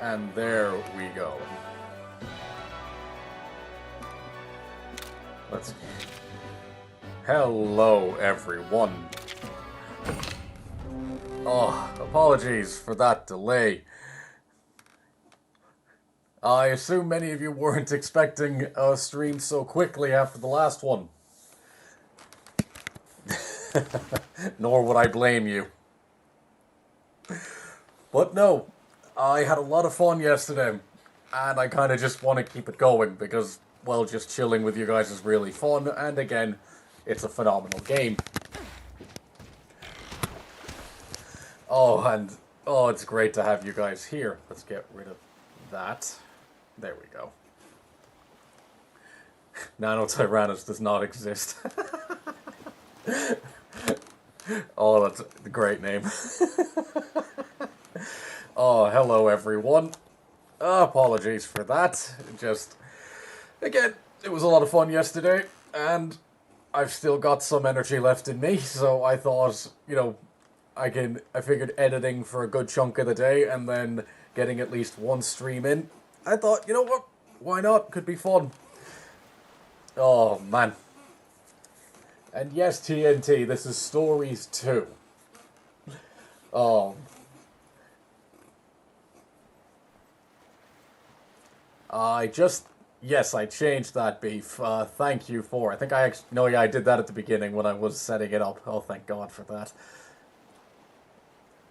And there we go. Let's... Hello, everyone. Oh, apologies for that delay. I assume many of you weren't expecting a stream so quickly after the last one. Nor would I blame you. But no, I had a lot of fun yesterday, and I kind of just want to keep it going because, well, just chilling with you guys is really fun, and again, it's a phenomenal game. Oh, it's great to have you guys here. Let's get rid of that. There we go. Nano Tyrannus does not exist. Oh, that's a great name. Oh, hello everyone. Apologies for that. Just, again, it was a lot of fun yesterday, and I've still got some energy left in me, so I thought, you know, I figured editing for a good chunk of the day, and then getting at least one stream in, I thought, you know what, Why not? Could be fun. Oh, man. And yes, TNT, this is Stories 2. Oh. Yes, I changed that beef. Thank you for. I think I actually. No, yeah, I did that at the beginning when I was setting it up. Oh, thank God for that.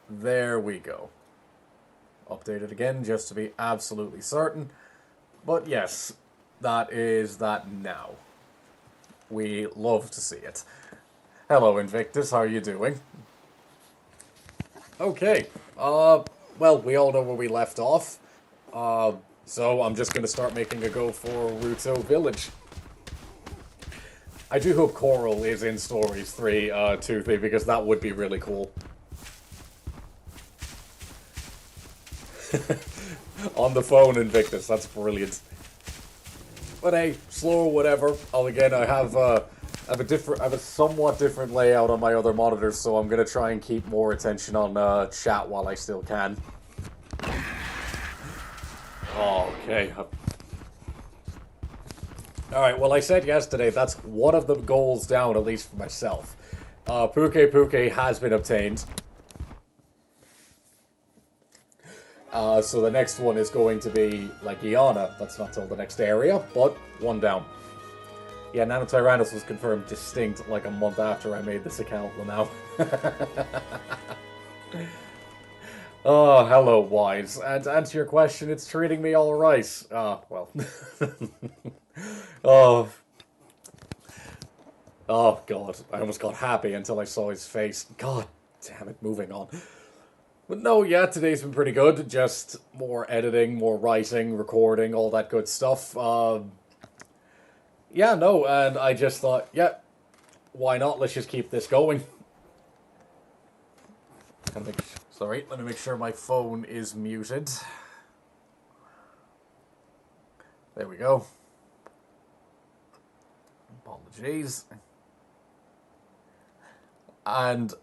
There we go. Update it again just to be absolutely certain. But yes, that is that now. We love to see it. Hello, Invictus. How are you doing? Okay. Well, we all know where we left off. So I'm just going to start making a go for Rutoh Village. I do hope Coral is in Stories 3, Toothy, because that would be really cool. On the phone, Invictus, that's brilliant. But hey, slow or whatever. Again, I have a somewhat different layout on my other monitors, so I'm gonna try and keep more attention on chat while I still can. Okay. Alright, well I said yesterday that's one of the goals down, at least for myself. Puke has been obtained. So the next one is going to be, like, Iana. That's not till the next area, but one down. Yeah, Nanotyrannus was confirmed distinct like a month after I made this account, now. Oh, hello, Wise. And to answer your question, it's treating me alright. Well. Oh. Oh, God. I almost got happy until I saw his face. God damn it, moving on. But no, yeah, today's been pretty good. Just more editing, more writing, recording, all that good stuff. Yeah, no, and I just thought, yeah, why not? Let's just keep this going. Sorry, let me make sure my phone is muted. There we go. Apologies. And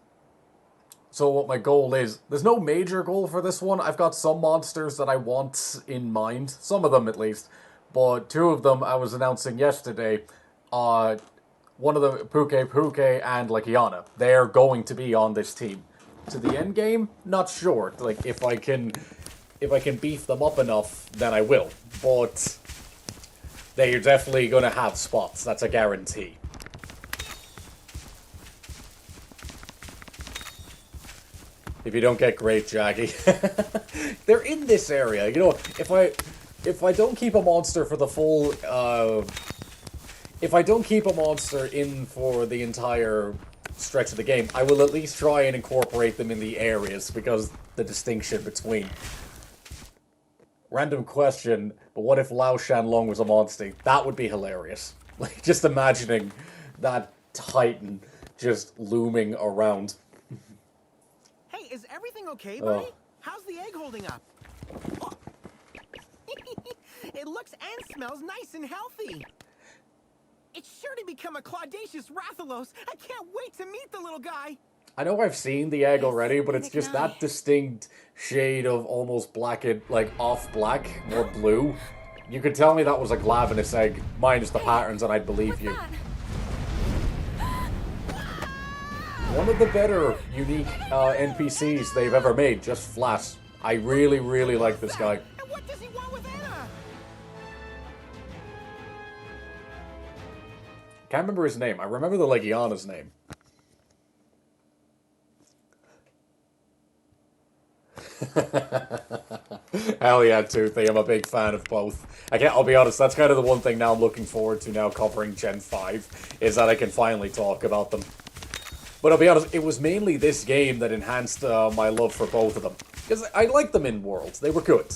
so what my goal is, there's no major goal for this one. I've got some monsters that I want in mind, some of them at least, but two of them I was announcing yesterday. One of them, Puke and Iana, they're going to be on this team. To the end game, not sure. Like, if I can beef them up enough, then I will. But they're definitely gonna have spots. That's a guarantee. If you don't get great, Jaggy. They're in this area. You know, if I don't keep a monster for the full, if I don't keep a monster in for the entire stretch of the game, I will at least try and incorporate them in the areas, because the distinction between. Random question, but what if Lao Shanlong was a monster? That would be hilarious. Like, just imagining that Titan just looming around. Hey, is everything okay, buddy? How's the egg holding up? Oh. It looks and smells nice and healthy. It's sure to become a claudacious Rathalos. I can't wait to meet the little guy. I know I've seen the egg already, but it's just that distinct shade of almost blackened, like off black, more blue. You could tell me that was a Glavenus egg, minus the patterns, and I'd believe you. One of the better unique NPCs they've ever made, just flat. I really, really like this guy. And what does he want with Anna? Can't remember his name. I remember the Legiana's name. Hell yeah, Toothy. I'm a big fan of both. I'll be honest, that's kind of the one thing now I'm looking forward to now covering Gen 5, is that I can finally talk about them. But I'll be honest, it was mainly this game that enhanced my love for both of them. Because I liked them in Worlds. They were good.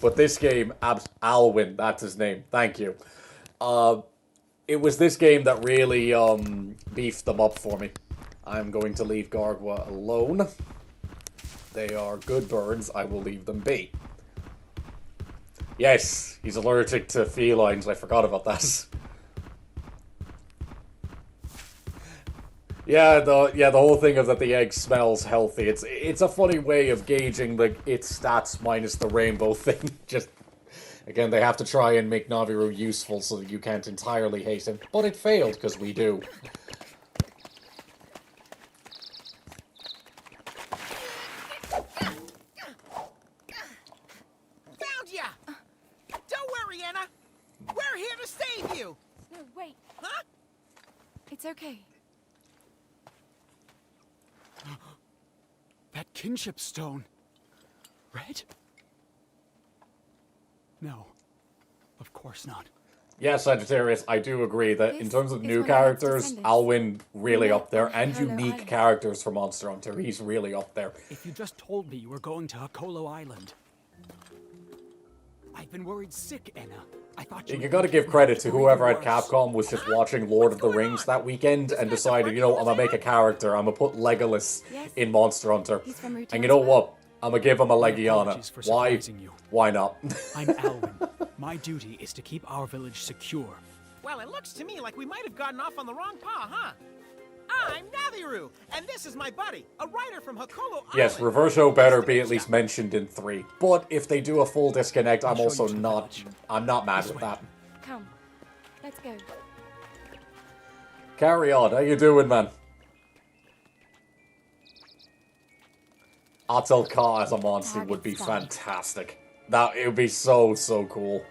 But this game, Alwin, that's his name. Thank you. It was this game that really beefed them up for me. I'm going to leave Gargwa alone. They are good birds. I will leave them be. Yes, he's allergic to felines. I forgot about that. Yeah, the whole thing of that the egg smells healthy. It's a funny way of gauging its stats minus the rainbow thing. Just Again, they have to try and make Naviru useful so that you can't entirely hate him. But it failed, because we do. Found ya! Don't worry, Anna. We're here to save you. No, wait. Huh? It's okay. That kinship stone. Red? No. Of course not. Yeah, Sagittarius, I do agree that in This terms of is new one of Red's characters, descendants. Alwin really Yeah, up there, on and Holo unique Island. characters for Monster Hunter. He's really up there. If you just told me you were going to Hakolo Island. I've been worried sick, Anna. I thought You were gotta going give to credit to or whoever even at worse. Capcom was just watching Lord of the Rings that weekend and decided, you know, I'm gonna make a character, I'm gonna put Legolas Yes. in Monster Hunter. He's from Rutoh And you as know well. what? I'm gonna give him a Legiana. apologies for Why? surprising you. Why not? I'm Alwin. My duty is to keep our village secure. Well, it looks to me like we might have gotten off on the wrong paw, huh? I'm Naviru, and this is my buddy, a writer from Hakolo Yes, Island. Reverso better Nice to be meet at least ya. mentioned in 3. But if they do a full disconnect, I'm show also you to the not... village. I'm not mad This with way. that. Come. Let's go. Carry on, how you doing, man? Atel Ka as a monster Target would be spotted. fantastic. That it would be so cool.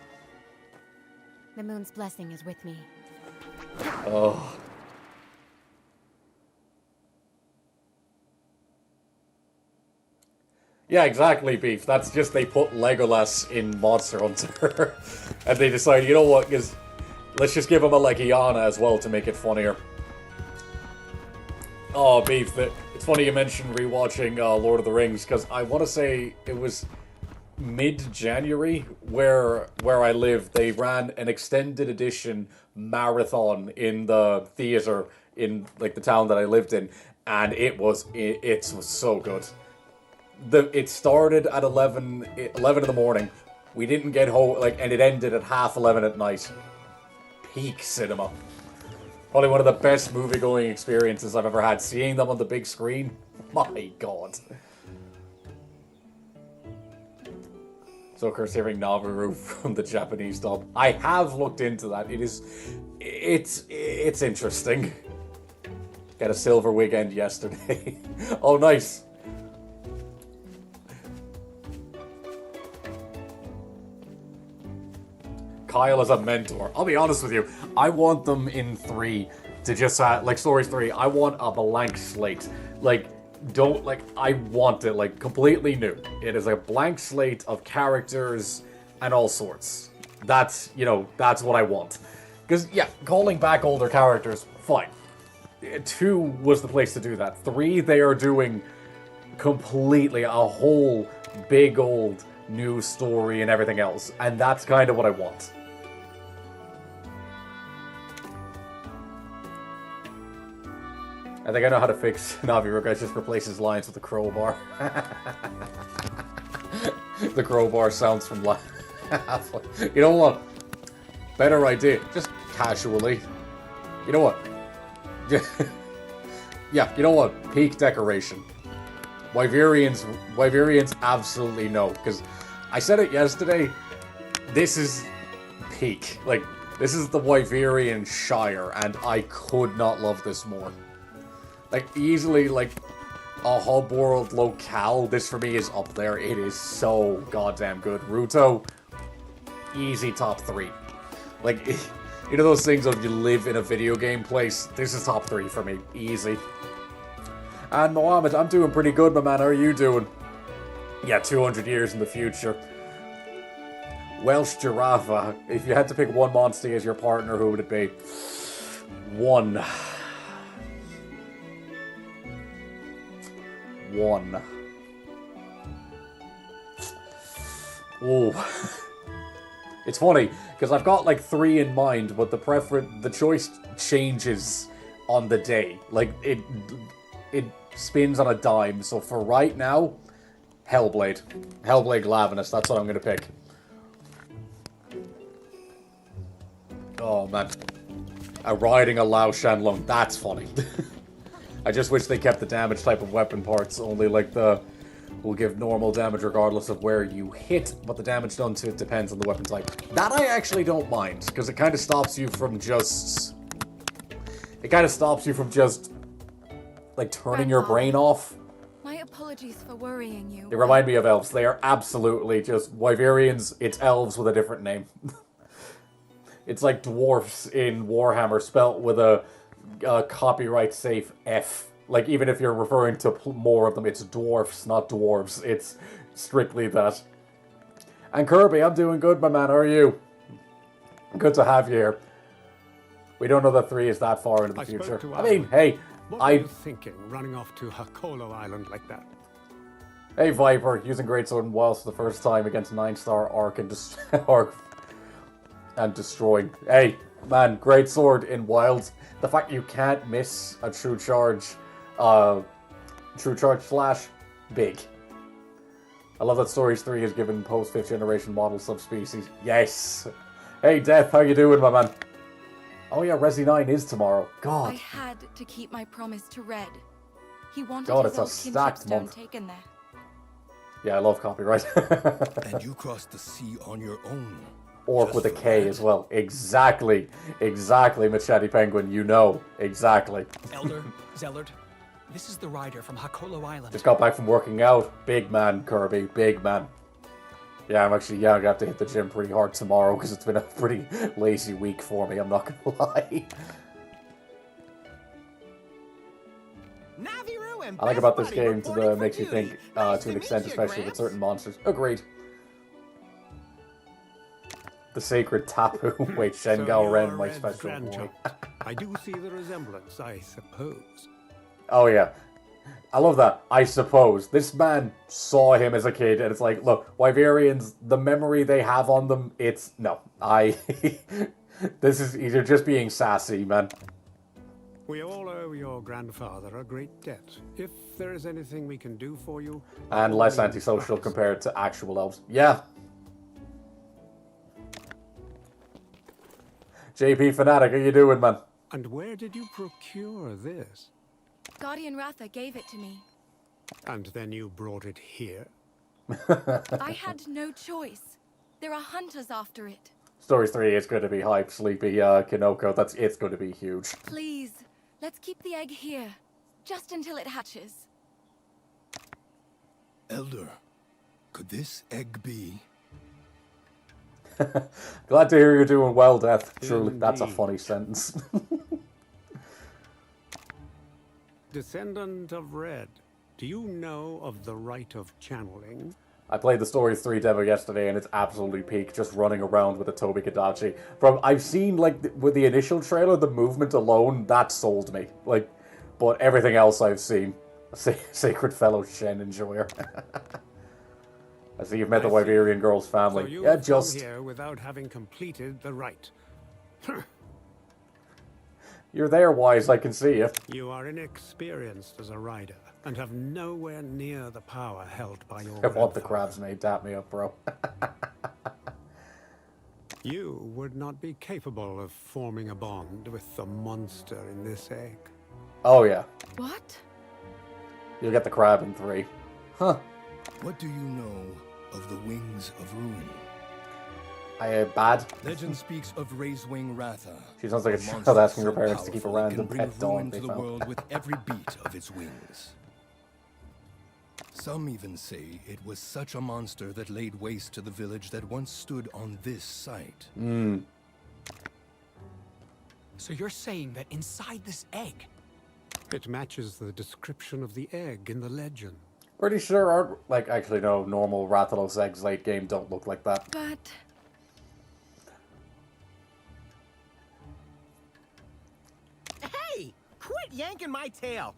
The moon's blessing is with me. Oh. Yeah, exactly, Beef. That's just they put Legolas in Monster Hunter. And they decided, you know what, because let's just give him a Legiana as well to make it funnier. Oh, Beef, it's funny you mentioned rewatching Lord of the Rings, because I want to say it was mid-January where I live. They ran an extended edition marathon in the theater in like the town that I lived in, and it was so good. It started at 11 in the morning. We didn't get home, and it ended at 11:30 at night. Peak cinema. Probably one of the best movie-going experiences I've ever had. Seeing them on the big screen, my god. So curse hearing Naviru from the Japanese dub. I have looked into that. It's interesting. Got a silver weekend yesterday. Oh, nice. Kyle as a mentor. I'll be honest with you. I want them in 3 to just, like Stories 3, I want a blank slate. I want it, completely new. It is a blank slate of characters and all sorts. That's what I want. Because, yeah, calling back older characters, fine. 2 was the place to do that. 3, they are doing completely a whole big old new story and everything else. And that's kind of what I want. I think I know how to fix Navi. I just replace his lines with a crowbar. The crowbar sounds from You know what? Better idea. Just casually. You know what? Yeah, you know what? Peak decoration. Wyverians absolutely no. Because I said it yesterday. This is peak. This is the Wyverian Shire, and I could not love this more. Easily, a hub world locale, this for me is up there. It is so goddamn good. Rutoh, easy top 3. You know those things of you live in a video game place? This is top 3 for me. Easy. And Mohammed, I'm doing pretty good, my man. How are you doing? Yeah, 200 years in the future. Welsh Giraffe. If you had to pick one monster as your partner, who would it be? 1. Oh. It's funny, because I've got 3 in mind, but the choice changes on the day. It spins on a dime, so for right now, Hellblade. Hellblade Glavenus, that's what I'm gonna pick. Oh man. Riding a Lao Shanlong, that's funny. I just wish they kept the damage type of weapon parts, only the will give normal damage regardless of where you hit, but the damage done to it depends on the weapon type. That I actually don't mind, because it kind of stops you from just... It kind of stops you from just, like, turning your brain off. My apologies for worrying you. They remind me of elves. They are absolutely just Wyverians. It's elves with a different name. It's like dwarfs in Warhammer, spelt with a copyright-safe F. Like, even if you're referring to more of them, it's dwarfs, not dwarves. It's strictly that. And Kirby, I'm doing good, my man. How are you? Good to have you here. We don't know that 3 is that far into the future. I mean, hey, what were you thinking, running off to Hakolo Island like that? Hey, Viper, using Greatsword and Wiles for the first time against 9-star Arc and and destroying. Hey, man, Greatsword in Wilds. The fact you can't miss a true charge flash, big. I love that Stories 3 is given post 5th generation model subspecies. Yes. Hey, Death, how you doing, my man? Oh yeah, Resi 9 is tomorrow. God. I had to keep my promise to Red. He wanted God, his it's a old kinship stacked stone month. taken there. Yeah, I love copyright. And you crossed the sea on your own. Orc with a K as well. Exactly. Exactly, Machete Penguin. You know. Exactly. Elder, Zellard, this is the rider from Hakolo Island. Just got back from working out. Big man, Kirby. Big man. Yeah, I'm gonna have to hit the gym pretty hard tomorrow because it's been a pretty lazy week for me, I'm not gonna lie. I like about this game makes you think to an extent, especially with certain monsters. Agreed. The sacred tapu. Wait, Shengao Ren, my special boy. I do see the resemblance, I suppose. Oh yeah. I love that. I suppose. This man saw him as a kid, and it's like, look, Wyverians, the memory they have on them, it's... No. You're just being sassy, man. We all owe your grandfather a great debt. If there is anything we can do for you... And less antisocial compared to actual elves. Yeah. JP Fanatic, how you doing, man? And where did you procure this? Guardian Ratha gave it to me. And then you brought it here? I had no choice. There are hunters after it. Stories 3 is going to be hype, Sleepy Kinoko. It's going to be huge. Please, let's keep the egg here. Just until it hatches. Elder, could this egg be? Glad to hear you're doing well, Death. Truly, Indeed. that's a funny sentence. Descendant of Red, do you know of the rite of channeling? I played the Stories 3 demo yesterday, and it's absolutely peak, just running around with a Toby Kadachi. I've seen, like, with the initial trailer, the movement alone, that sold me. Like, but everything else I've seen, Sacred Fellow Shen Enjoyer. I see you've met the Wyverian girl's family. So you Yeah, have just... come here without having completed the rite. You're there, Wise, I can see you. You are inexperienced as a rider, and have nowhere near the power held by your I want the grandfather. crabs, mate. Dap me up, bro. You would not be capable of forming a bond with the monster in this egg. Oh, yeah. What? You'll get the crab in 3. Huh. What do you know of the Wings of Ruin? Bad. Legend speaks of Razewing Ratha. She sounds like a a child monster asking her so parents to keep a powerful it random can pet bring dog ruin they to the found. world with every beat of its wings. Some even say it was such a monster that laid waste to the village that once stood on this site. So you're saying that inside this egg... It matches the description of the egg in the legend. Pretty sure aren't... Like, actually, no, normal Rathalos eggs late game don't look like that. But... Hey! Quit yanking my tail!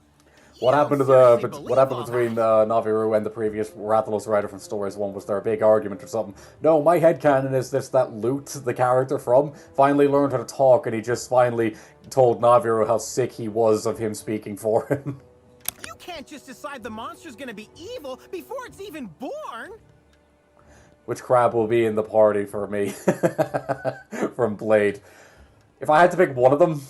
What You happened to don't the... seriously What believe happened all between that. Naviru and the previous Rathalos rider from Stories 1? Was there a big argument or something? No, my headcanon is this, that Lute, the character from, finally learned how to talk, and he just finally told Naviru how sick he was of him speaking for him. You can't just decide the monster's gonna be evil before it's even born! Which crab will be in the party for me? From Blade. If I had to pick one of them...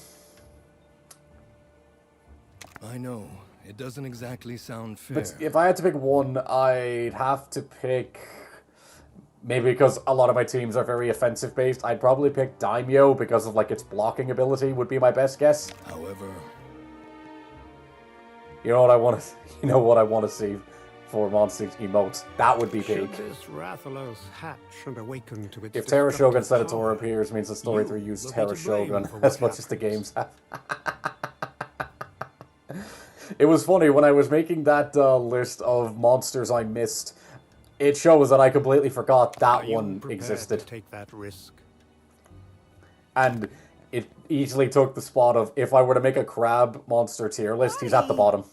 I know It doesn't exactly sound fair. But if I had to pick one, I'd have to pick... Maybe because a lot of my teams are very offensive based, I'd probably pick Daimyo because of like its blocking ability would be my best guess. However, you know what I want to, see for monsters emotes. That would be Should peak. this Rathalos hatch and awaken to its If Terra Shogun destructive Senator power, appears, means the story you 3 used will be Terra to blame Shogun for what as much as the happened. games have. It was funny when I was making that list of monsters I missed. It shows that I completely forgot that Are you one prepared existed. to take that risk? And it easily took the spot of, if I were to make a crab monster tier list, he's at the bottom.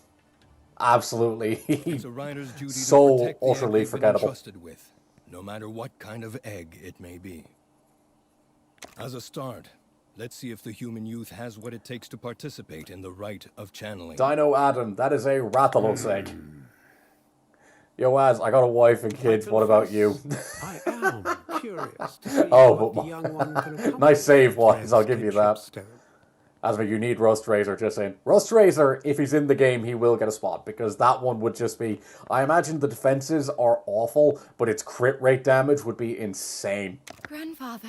Absolutely. it's a rider's duty So to protect the egg utterly they've been forgettable. entrusted with, no matter what kind of egg it may be. As a start, let's see if the human youth has what it takes to participate in the rite of channeling. Dino Adam, that is a Rathalos egg. Yo, Az, I got a wife and kids, what about you? I am curious to see Oh, what but the young one can accomplish nice save, with Wise, I'll give you Red's that. stone. Asma, you need Rust Razor, just saying. Rust Razor, if he's in the game, he will get a spot, because that one would just be... I imagine the defenses are awful, but its crit rate damage would be insane. Grandfather.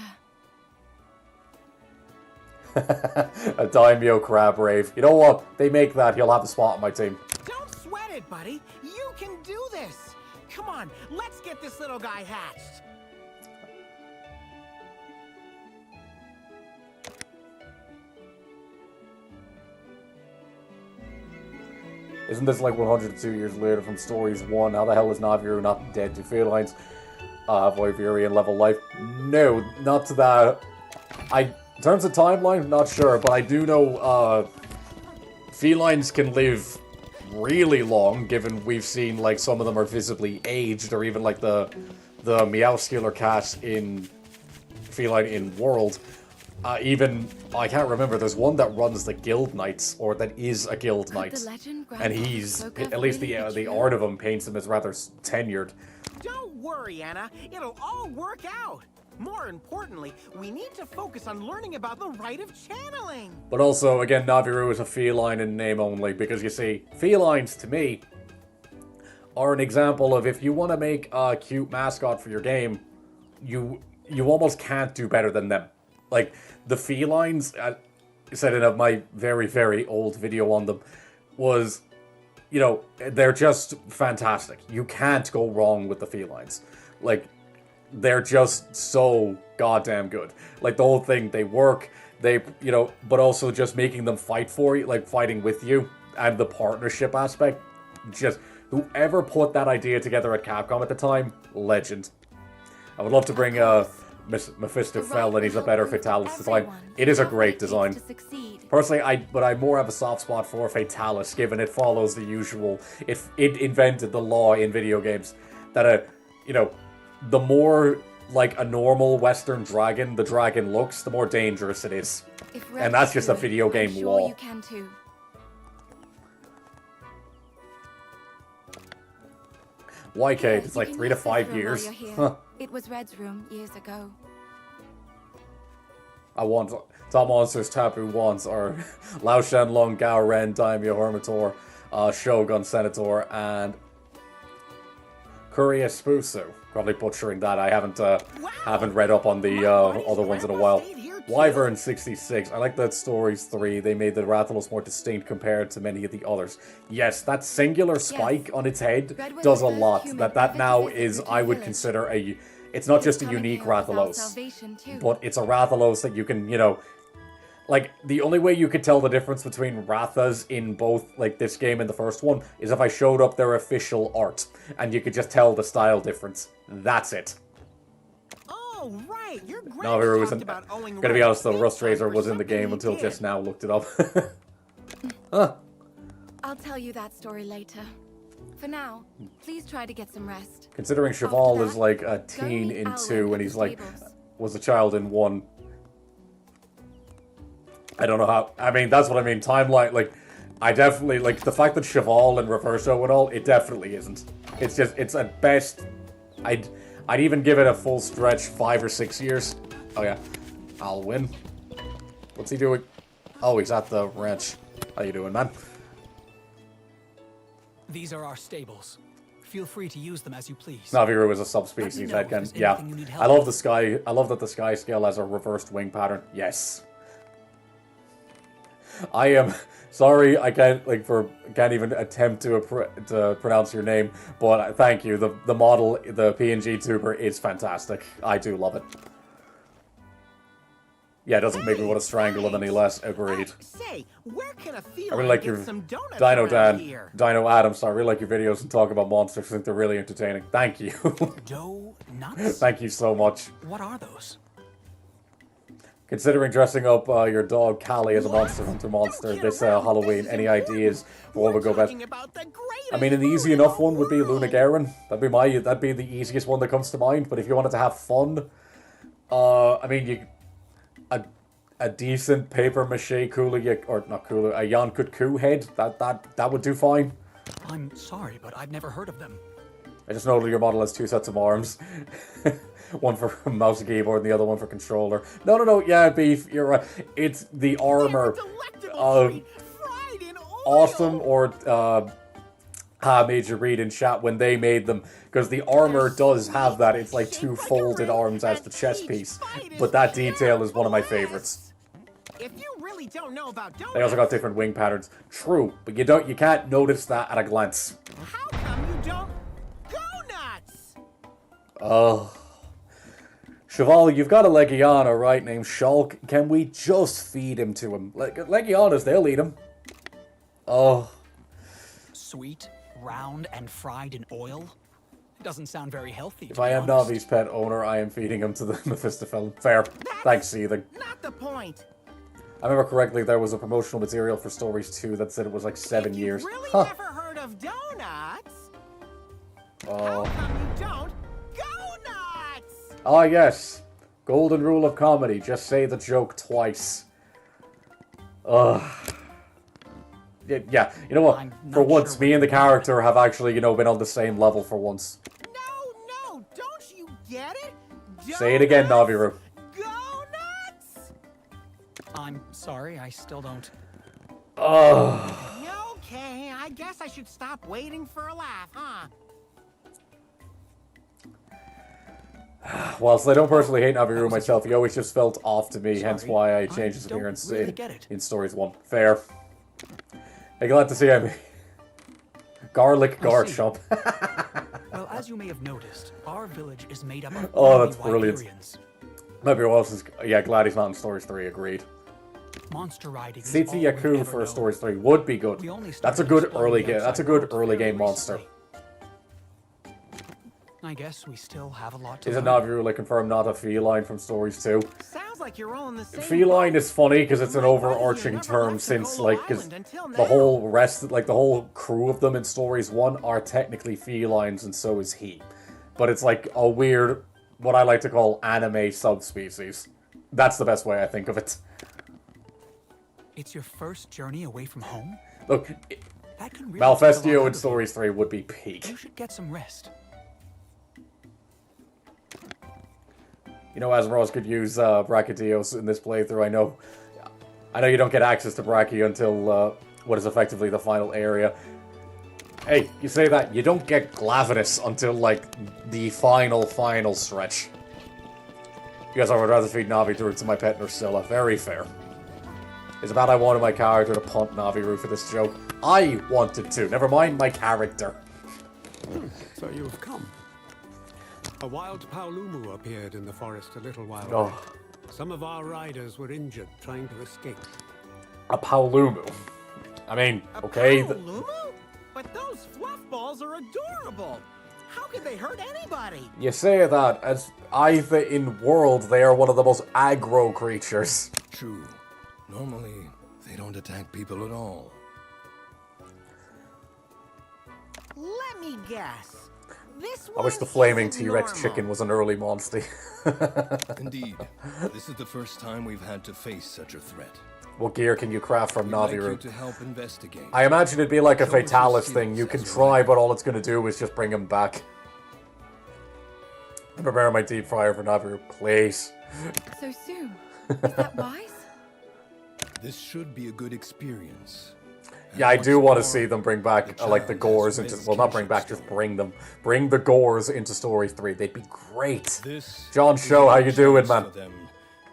A Daimyo Crab Rave. You know what? They make that, he'll have a spot on my team. Don't sweat it, buddy. You can do this. Come on, let's get this little guy hatched. Isn't this like 102 years later from Stories 1? How the hell is Naviru not dead to felines? Voivirian level life? No, not to that. In terms of timeline, not sure, but I do know felines can live really long, given we've seen like some of them are visibly aged, or even like the Meowscular cat in Feline in World. Even, I can't remember, there's one that runs the Guild Knights, or that is a Guild Knight. And he's, at least the art of him paints him as rather tenured. Don't worry, Anna. It'll all work out. More importantly, we need to focus on learning about the rite of channeling. But also, again, Naviru is a feline in name only, because you see, felines, to me, are an example of if you want to make a cute mascot for your game, you almost can't do better than them. Like, the felines, I said in my very, very old video on them, was, you know, they're just fantastic. You can't go wrong with the felines. Like, they're just so goddamn good. Like, the whole thing, they work, they, you know, but also just making them fight for you, like, fighting with you, and the partnership aspect, just, whoever put that idea together at Capcom at the time, legend. I would love to bring, Mephisto Fell, and he's a better Fatalis design. It is a great design. Personally, but I more have a soft spot for Fatalis, given it follows the usual. It invented the law in video games that you know, the more like a normal Western dragon the dragon looks, the more dangerous it is, and that's just a video game law. You can too. Why, Kate? It's You like can 3 to use this 5 room while years. you're here. Huh. It was Red's room years ago. I want Top Monsters Tapu wants are Lao Shan Long, Gao Ren, Daimyo Hermitor, Shogun Senator, and Kuria Spusu. Probably butchering that. I haven't read up on the other ones in a while. Wyvern 66. I like that Stories 3. They made the Rathalos more distinct compared to many of the others. Yes, that singular spike on its head does a lot. That now is, I would consider a... It's not just a unique Rathalos, but it's a Rathalos that you can, you know... Like, the only way you could tell the difference between Rathas in both, like, this game and the first one is if I showed up their official art, and you could just tell the style difference. That's it. Oh, right. Your No, it wasn't. Gonna be honest though, Rust Razor was in the game until just now looked it up. Huh. I'll tell you that story later. For now, please try to get some rest. Considering Cheval is like a teen in 2 and he's like, was a child in 1. I don't know how, I mean, that's what I mean, timeline, like, I definitely, like, the fact that Cheval and Reverso and all, it definitely isn't. It's just, it's at best, I'd even give it a full stretch 5 or 6 years. Oh yeah, Alwin. What's he doing? Oh, he's at the ranch. How you doing, man? These are our stables. Feel free to use them as you please. Naviru is a subspecies, Edgen. Yeah. I love the sky. I love that the sky scale has a reversed wing pattern. Yes. I am sorry. I can't even attempt to pronounce your name. But thank you. The model, the PNG tuber, is fantastic. I do love it. Yeah, it doesn't make me want to strangle him any less. Agreed. Say, where can a feline I really like get your some donuts Dino around Dan, here? Dino Adams. I really like your videos and talk about monsters. I think they're really entertaining. Thank you. Donuts? Thank you so much. What are those? Considering dressing up your dog Callie as a Monster Hunter monster this Halloween, any ideas for what would go best? I mean, an easy enough one would be Luna Garen. That'd be the easiest one that comes to mind. But if you wanted to have fun, I mean, a decent paper mache Kula, or not Kula, a Yankut head, that would do fine. I'm sorry, but I've never heard of them. I just noted your model has 2 sets of arms. One for mouse and keyboard and the other one for controller. No, yeah, Beef, you're right. It's the armor. Awesome or Major Read in chat when they made them. Because the armor does have that. It's like 2 folded arms as the chest piece. But that detail is one of my favorites. If you really don't know about donuts, They also got different wing patterns. True, but you can't notice that at a glance. how come you don't go nuts? Oh. Cheval, you've got a Legiana, right, named Shulk. Can we just feed him to him? Legianas, they'll eat him. Oh. Sweet, round, and fried in oil? It doesn't sound very healthy. If I am Navi's pet owner, I am feeding him to the Mephistophel. Fair. Thanks, Seething. Not the point. I remember correctly, there was a promotional material for Stories 2 that said it was like 7 If years. You've really Huh. never heard of donuts? Oh. How come you don't go nuts? Ah, yes. Golden rule of comedy. Just say the joke twice. Ugh. Yeah, you know what? For once, me and the character have actually, been on the same level for once. No, don't you get it? Say it again, Donuts? Naviru. Go nuts! I'm sorry, I still don't. Ugh. Okay, I guess I should stop waiting for a laugh, huh? Whilst I don't personally hate Naviru myself, he always just felt off to me, hence Sorry, why I I changed his don't appearance really get it. in Stories 1. Fair. Hey, glad to see him. Garlic Guard see. Shop. Well, as you may have noticed, our village is made up of Oh, only that's brilliant. Wyberians. Maybe else is... Yeah, glad he's not in Stories 3, agreed. Monster riding is CT all we've Yaku ever for known. Stories 3 would be good. We only That's a started good exploring early the game. That's a outside good world early fairly game monster. recently. I guess we still have a lot to Is it learn. Naviru, like, confirmed not a feline from Stories 2? Sounds like you're all in the same Feline boat. is funny because it's an My buddy here overarching never term left since, Sokolo like, 'cause Island until the now. whole rest, like, the whole crew of them in Stories 1 are technically felines, and so is he. But it's like a weird, what I like to call anime subspecies. That's the best way I think of it. It's your first journey away from home? Look, That can really take a lot Malfestio out in of you. Stories 3 would be peak. You should get some rest. You know, Arzuros could use Brachydios in this playthrough. I know you don't get access to Brachy until what is effectively the final area. Hey, you say that, you don't get Glavenus until, like, the final stretch. You guys, I would rather feed Navi to my pet Nursilla. Very fair. It's about I wanted my character to punt Naviru for this joke. I wanted to. Never mind my character. So you've come. A wild Paolumu appeared in the forest a little while Oh. back. Some of our riders were injured trying to escape. A Paolumu. I mean, A okay. Paolumu? But those fluff balls are adorable. How could they hurt anybody? You say that as either in world they are one of the most aggro creatures. True. Normally, they don't attack people at all. Let me guess. This I wish the one flaming isn't T-Rex normal. chicken was an early monster. Indeed, this is the first time we've had to face such a threat. What gear can you craft from We'd like you Naviru? to help investigate. I imagine it'd be like a Show us your Fatalis thing. You can skills as try, well. but all it's going to do is just bring him back. I'm preparing my deep fryer for Naviru, please. So soon. Is that wise? This should be a good experience. Yeah, I do want to see them bring back, like, the Gores into... Well, not bring back, just bring them. Bring the Gores into Story 3. They'd be great. John Show, how you doing, man?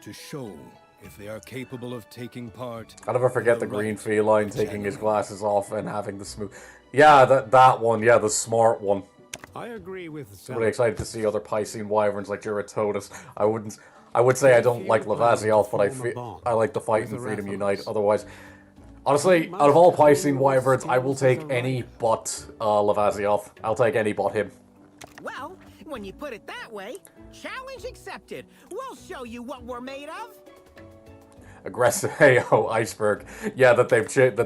To show if they are capable of taking part. I'll never forget the green feline taking his glasses off and having the smooth... Yeah, that one. Yeah, the smart one. I agree with I'm really excited to see other Piscine wyverns like Duratodus. I would say I don't like Lavasioth, but I like the Fight and Freedom Unite. Otherwise, honestly, out of all Piscine wyverns, I will take any but Lavasioth. I'll take any but him. Well, when you put it that way, challenge accepted. We'll show you what we're made of. Aggressive Heyo Iceberg. Yeah, that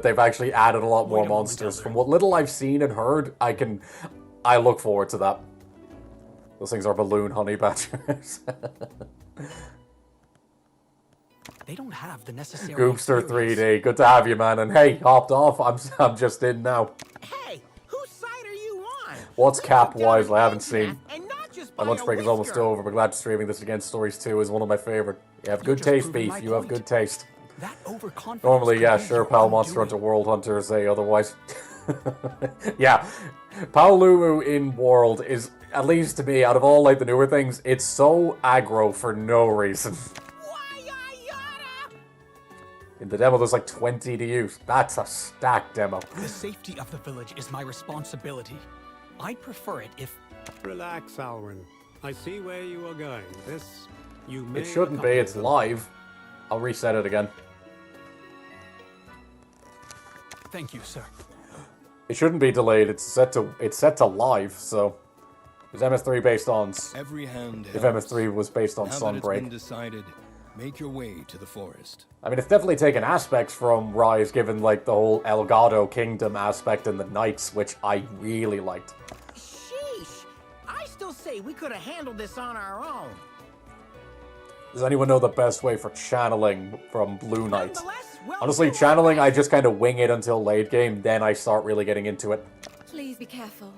they've actually added a lot more monsters. From what little I've seen and heard, I look forward to that. Those things are balloon honey badgers. They don't have the necessary Goopster 3D, good to have you, man. And hey, hopped off. I'm just in now. Hey, whose side are you on? What's cap-wise? I haven't seen. And not just My lunch break is almost over, but glad streaming this again. Stories 2 is one of my favorite. You have good taste, Beef. You have good taste. Normally, yeah, sure, Pal Monster Hunter World Hunter say otherwise. Yeah, Paolumu in World is, at least to me, out of all like the newer things, it's so aggro for no reason. In the demo, there's like 20 to use. That's a stacked demo. The safety of the village is my responsibility. I'd prefer it if... Relax, Alwin. I see where you are going. It shouldn't be. It's live. I'll reset it again. Thank you, sir. It shouldn't be delayed. It's set to live. So, is MS3 based on? Every hand if MS3 was based on Sunbreak. Decided, make your way to the forest. I mean, it's definitely taken aspects from Rise, given like the whole Elgato Kingdom aspect and the Knights, which I really liked. Sheesh! I still say we could have handled this on our own. Does anyone know the best way for channeling from Blue Knight? Honestly, channeling, I just kind of wing it until late game, then I start really getting into it. Please be careful.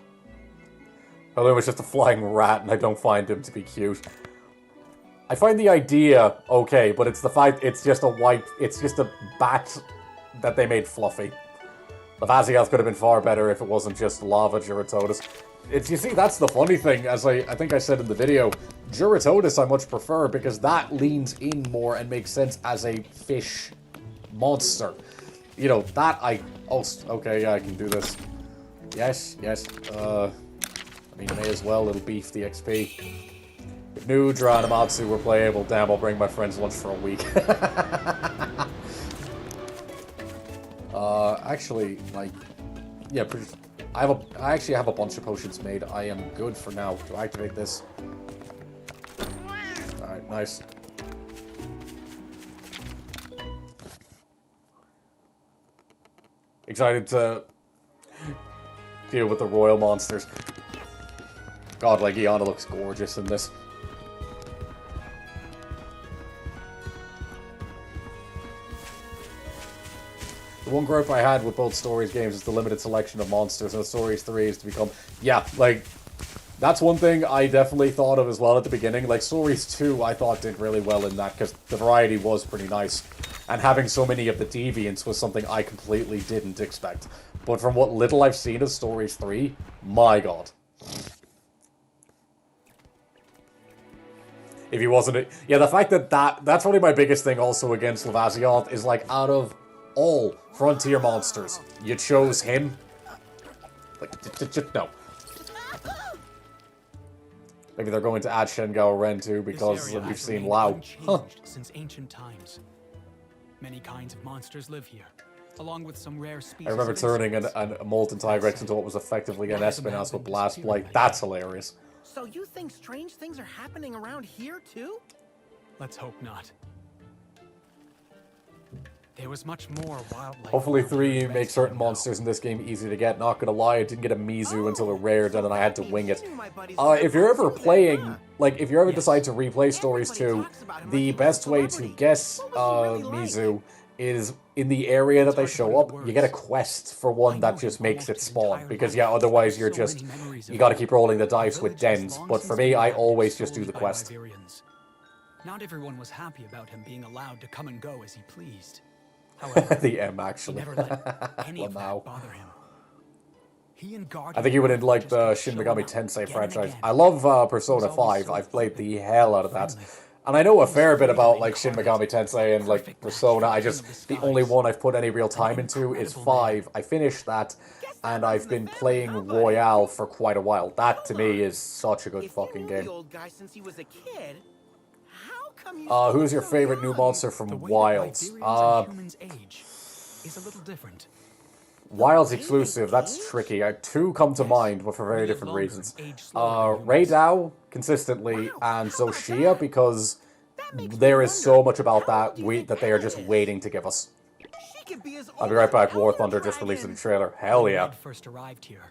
Paolumu is just a flying rat, and I don't find him to be cute. I find the idea okay, but it's the fact it's just a bat that they made fluffy. Lavasioth could have been far better if it wasn't just lava Duratodus. You see, that's the funny thing, as I think I said in the video, Duratodus I much prefer because that leans in more and makes sense as a fish monster. You know, that oh, okay, yeah, I can do this. Yes. I mean, may as well, it'll beef the XP. If Nudra and Amatsu were playable, damn, I'll bring my friends lunch for a week. Actually, like, yeah, I actually have a bunch of potions made. I am good for now to activate this. Alright, nice. Excited to deal with the royal monsters. God, like, Iana looks gorgeous in this. The one gripe I had with both Stories games is the limited selection of monsters, and Stories 3 is to become... Yeah, like, that's one thing I definitely thought of as well at the beginning. Like, Stories 2 I thought did really well in that, because the variety was pretty nice. And having so many of the deviants was something I completely didn't expect. But from what little I've seen of Stories 3, my god. If he wasn't... Yeah, the fact that's probably my biggest thing also against Lavasioth is, like, out of all Frontier monsters, you chose him? Like, no. Maybe they're going to add Shengao Ren too, because we've seen Lao. Huh. Since ancient times. Many kinds of monsters live here, along with some rare species. I remember turning a Molten Tigrex into what was effectively an Espinas with Blast Blight. That's hilarious. So you think strange things are happening around here too? Let's hope not. There was much more wildlife. Hopefully 3 makes certain monsters in this game easy to get. Not gonna lie, I didn't get a Mizu until a rare, and then I had to wing it. If you're ever playing, like, if you ever decide to replay Stories 2, the best way to guess Mizu is in the area that they show up, you get a quest for one that just makes it spawn. Because, yeah, otherwise you gotta keep rolling the dice with dens. But for me, I always just do the quest. Not everyone was happy about him being allowed to come and go as he pleased. However, The M, he actually. never let any of Wow. that bother him. He and Guardian I think you would like just the kept Shin showing Megami up Tensei again and franchise. again. I love Persona He was always 5. so I've played the open hell out of that. friendly. And I know a He was fair bit freedom about like Shin incarnate. Megami Tensei and like Perfect match Persona. for I the just, King of the the only Skies. one I've put any real time An into is incredible 5. I finished that, and I've been runs in the family, playing huh, buddy? Royale for quite a while. That to Hold me on. is such a good If fucking you knew game. the old guy since he was a kid, how come you still Who's look your so favorite new young? monster The from way that Wilds? Iberians and humans age is a little different. Wilds way they exclusive, that's age? tricky. Two come to Yes, mind, but for very we live different longer reasons. and age slower than Ray humans. Dow, consistently, Wow, and how about Zoshia, that? because That makes me there is so wonder, much about how old that do you think that they are Dow just is? waiting to give us. She could be as I'll be old right as back. War Elder Thunder just released a Dragon. trailer. Hell When yeah. Red first arrived here,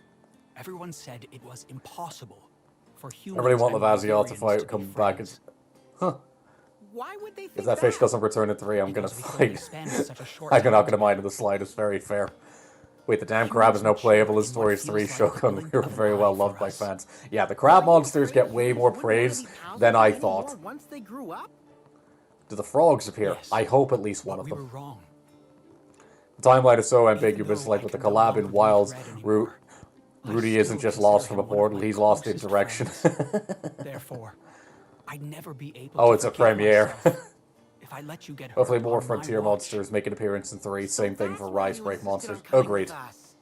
everyone said it was impossible for humans I really want and Lavaziel to Iberians fight, be come back. friends. Why would they If think that fish doesn't return in 3, I'm gonna Because we could only fight. spend such a short I'm time not gonna together. mind in the slightest. Very fair. Wait, the damn crab is now playable in Stories 3 Shogun. We were very well loved by fans. Yeah, the crab monsters get way more praise than I thought. Once they grew up? Do the frogs appear? Yes. I hope at least one But of we them. were wrong. The timeline is so Even ambiguous, though like I with the can no collab longer in be Wilds, Red anymore, I Rudy still isn't just consider lost from a him one of portal, my he's lost in closest direction. friends. Therefore, I'd never be able Oh, to it's a forgive premiere. myself if I let you get Hopefully hurt more on my Frontier watch. monsters make an appearance in 3. Same thing That's for why Rise you Break insisted monsters. on coming Agreed. with us.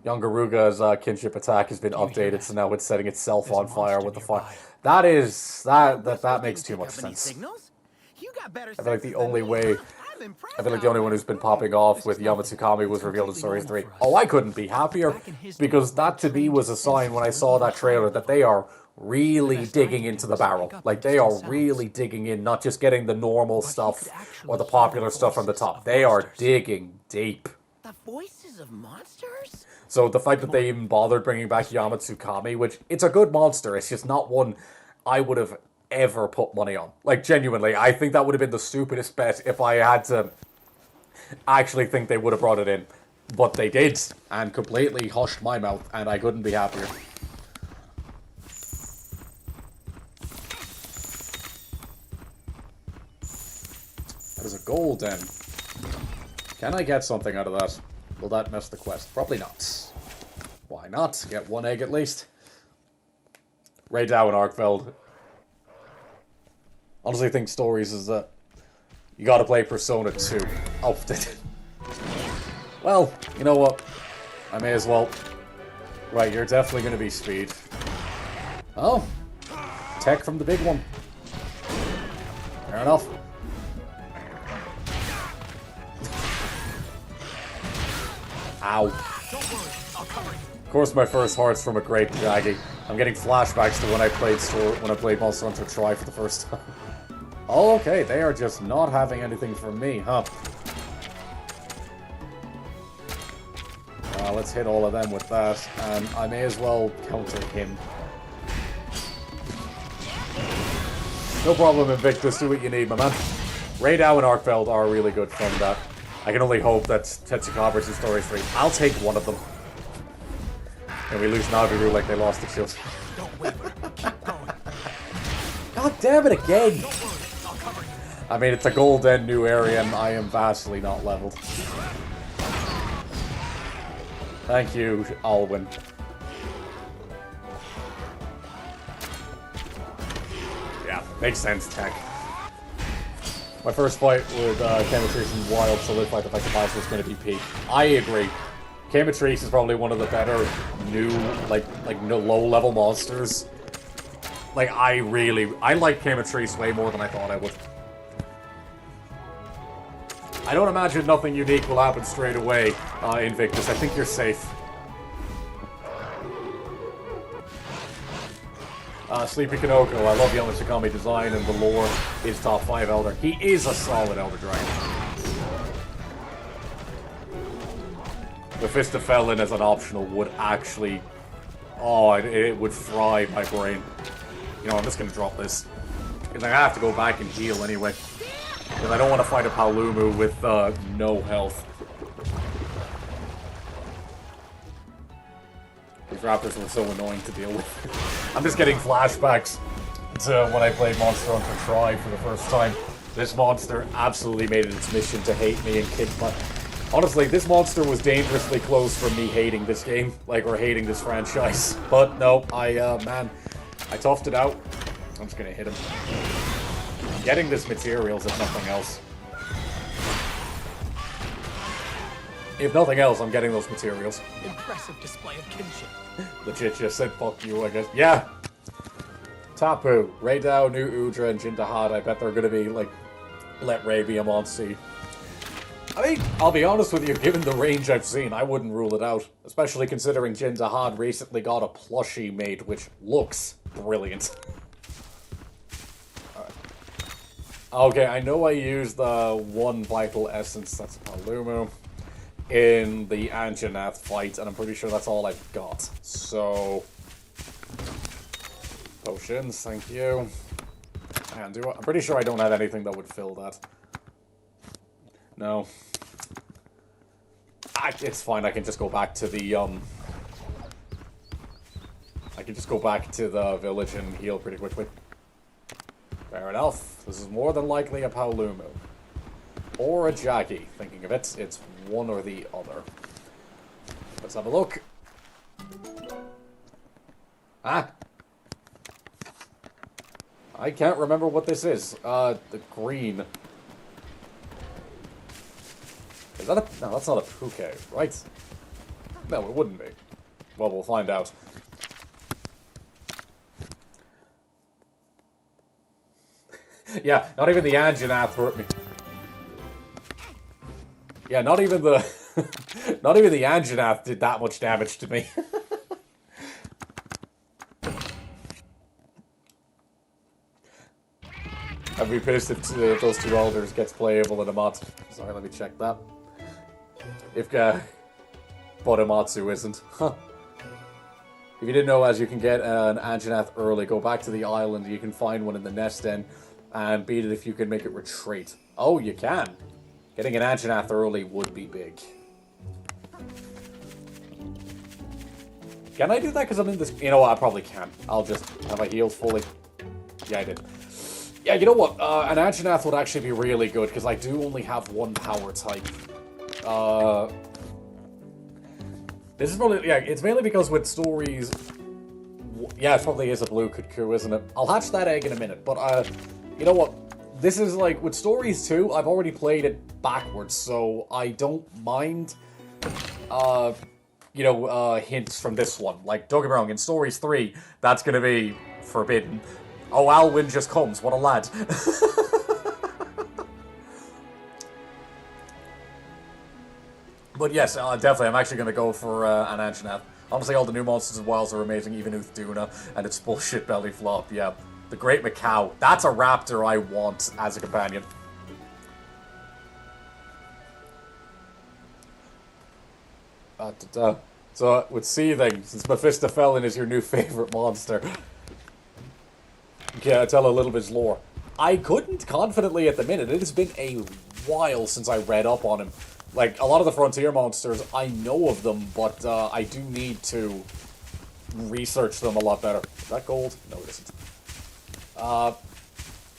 Yongaruga's kinship attack has been Do you hear updated, that? so now it's setting itself There's a on fire monster with the fire. nearby. That is that Whisper makes didn't too pick much up any sense. signals. You got better I feel like the senses than only me. way I'm impressed, I feel like the only one Alwin. who's been popping off This with is nothing. Yamatsukami was It's revealed in completely Stories 3. normal for us. Oh, I couldn't be happier, Back in his because day, that to we me trained was a his sign when I senses saw to that trailer leave that they are really The best I digging could into do the was pick barrel. up Like the they are distant really sounds. digging in, not just getting the normal But he stuff could actually or the hear popular the stuff from the voices top. of They are monsters. digging deep. The voices of monsters? So the fact that they even bothered bringing back Yamatsukami, which it's a good monster, it's just not one I would have ever put money on. Like genuinely, I think that would have been the stupidest bet if I had to actually think they would have brought it in. But they did, and completely hushed my mouth, and I couldn't be happier. That is a gold den. Can I get something out of that? Will that mess the quest? Probably not. Why not? Get one egg at least. Ray Dow and Arkfeld. Honestly, I think Stories is that you gotta play Persona 2. Oh, well, you know what? I may as well. Right, you're definitely gonna be speed. Oh, tech from the big one. Fair enough. Ow. Of course, my first heart's from a great Jaggy. I'm getting flashbacks to when I played Monster Hunter Tri for the first time. Oh, okay, they are just not having anything from me, huh? Let's hit all of them with that, and I may as well counter him. No problem, Invictus. Do what you need, my man. Ray Dow and Arkfeld are really good from that. I can only hope that Tetsukaber's in Story 3. I'll take one of them. And we lose Naviru like they lost the shield. Don't waver. Keep going. God damn it again! Don't worry. I'll cover you. I mean, it's a golden new area, and I am vastly not leveled. Thank you, Alwin. Yeah, makes sense, tech. My first fight with Chemitrace and Wild solidified the fact that Bowser was going to be peak. I agree. Chemitrace is probably one of the better new, no low-level monsters. Like, I like Chemitrace way more than I thought I would. I don't imagine nothing unique will happen straight away, Invictus. I think you're safe. Sleepy Kanoko, I love Yamatsukami design and the lore is top 5 Elder. He is a solid Elder Dragon. Mephistophelian as an optional would actually... Oh, it would fry my brain. You know, I'm just gonna drop this. Because I have to go back and heal anyway. Because I don't want to fight a Paolumu with no health. These raptors were so annoying to deal with. I'm just getting flashbacks to when I played Monster Hunter Tri for the first time. This monster absolutely made it its mission to hate me and kick my... Honestly, this monster was dangerously close from me hating this game, like, or hating this franchise. But no, man, I toughed it out. I'm just gonna hit him. I'm getting this materials, if nothing else. If nothing else, I'm getting those materials. Impressive display of kinship. Legit just said fuck you, I guess. Yeah! Tapu, Raydao, New Udra, and Jindahad. I bet they're gonna be, like, let Ray be a monster. I mean, I'll be honest with you, given the range I've seen, I wouldn't rule it out. Especially considering Jindahad recently got a plushie made, which looks brilliant. Okay, I know I used the one vital essence, that's Paolumu, in the Anjanath fight, and I'm pretty sure that's all I've got. So... Potions, thank you. And I'm pretty sure I don't have anything that would fill that. No. It's fine, I can just go back to the, I can just go back to the village and heal pretty quickly. Fair enough. This is more than likely a Paolumu. Or a Jackie. Thinking of it, it's one or the other. Let's have a look. Ah! I can't remember what this is. The green. Is that a... No, that's not a Puke, right? No, it wouldn't be. Well, we'll find out. Yeah, not even the Anjanath hurt me. Yeah, not even the... not even the Anjanath did that much damage to me. I'd be pissed if those two elders gets playable in a mod. Sorry, let me check that. If Bodomatsu isn't. Huh. If you didn't know, as you can get an Anjanath early, go back to the island, you can find one in the nest den, and beat it if you can make it retreat. Oh, you can! Getting an Anjanath early would be big. Can I do that because I'm in this... You know what, I probably can. I'll just... Have I healed fully? Yeah, I did. Yeah, you know what? An Anjanath would actually be really good, because I do only have one power type. This is probably... Yeah, it's mainly because with stories... Yeah, it probably is a blue cuckoo, isn't it? I'll hatch that egg in a minute, but, you know what? This is like... With stories 2, I've already played it backwards, so I don't mind, you know, hints from this one. Like, don't get me wrong, in stories 3, that's gonna be forbidden. Oh, Alwin just comes. What a lad. But yes, definitely, I'm actually going to go for an Anjanath. Honestly, all the new monsters and wilds are amazing, even Uthduna and its bullshit belly flop. Yeah, the Great Macau. That's a raptor I want as a companion. So, with Seething, since Mephistophelion is your new favorite monster... Okay, I'll tell a little bit of lore. I couldn't confidently at the minute. It has been a while since I read up on him. Like, a lot of the Frontier monsters, I know of them, but I do need to research them a lot better. Is that gold? No, it isn't. Oh,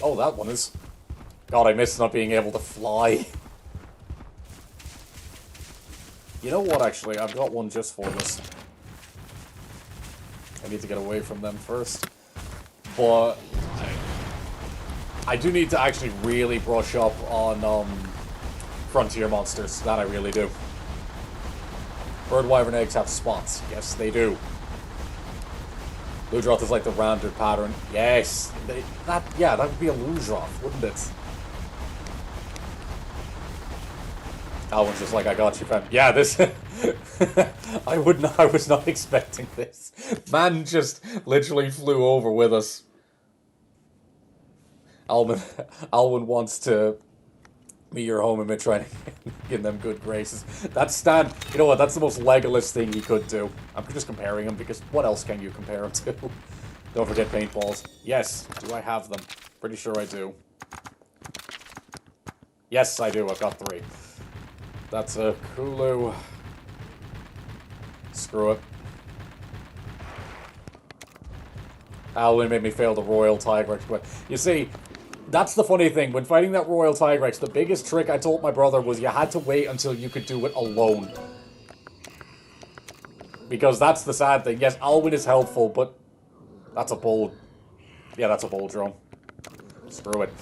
that one is. God, I miss not being able to fly. You know what, actually? I've got one just for this. I need to get away from them first. But I do need to actually really brush up on Frontier monsters. That I really do. Bird wyvern eggs have spots. Yes, they do. Ludroth is like the rounded pattern. Yes, that would be a Ludroth, wouldn't it? Alwin's just like, I got you, fam. Yeah, this... I was not expecting this. Man just literally flew over with us. Alwin wants to meet your home and trying to give them good graces. That's Stan. You know what? That's the most Legolas thing he could do. I'm just comparing him because what else can you compare him to? Don't forget paintballs. Yes. Do I have them? Pretty sure I do. Yes, I do. I've got 3. That's a Kulu. Screw it. Alwin made me fail the Royal Tiger. You see, That's the funny thing. When fighting that Royal Tigrex, the biggest trick I told my brother was you had to wait until you could do it alone. Because that's the sad thing. Yes, Alwin is helpful, but that's a bull. Yeah, that's a bull drone. Screw it.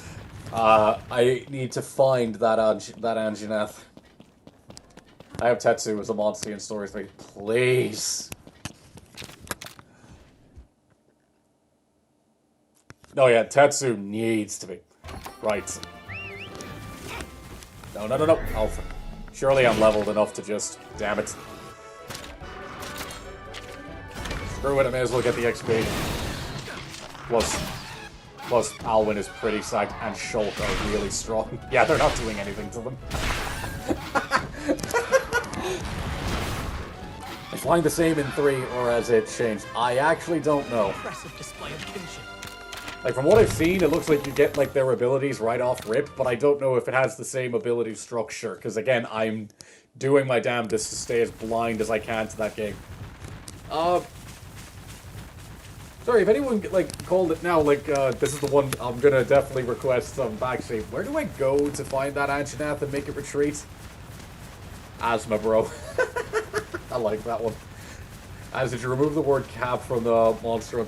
I need to find that Anjanath. I have Tetsu as a monster in Story 3. Please. No, yeah, Tetsu needs to be. Right. No. Alpha. Surely I'm leveled enough to just... Damn it. Screw it, I may as well get the XP. Plus, Alwin is pretty sacked, and Shulk are really strong. Yeah, they're not doing anything to them. Is flying the same in 3, or has it changed? I actually don't know. Impressive display of kinship. Like, from what I've seen, it looks like you get, like, their abilities right off rip, but I don't know if it has the same ability structure, because, again, I'm doing my damnedest to stay as blind as I can to that game. Sorry, if anyone, like, called it now, like, this is the one I'm gonna definitely request some backsave. Where do I go to find that Anjanath and make it retreat? Asthma, bro. I like that one. As did you remove the word cap from the monster?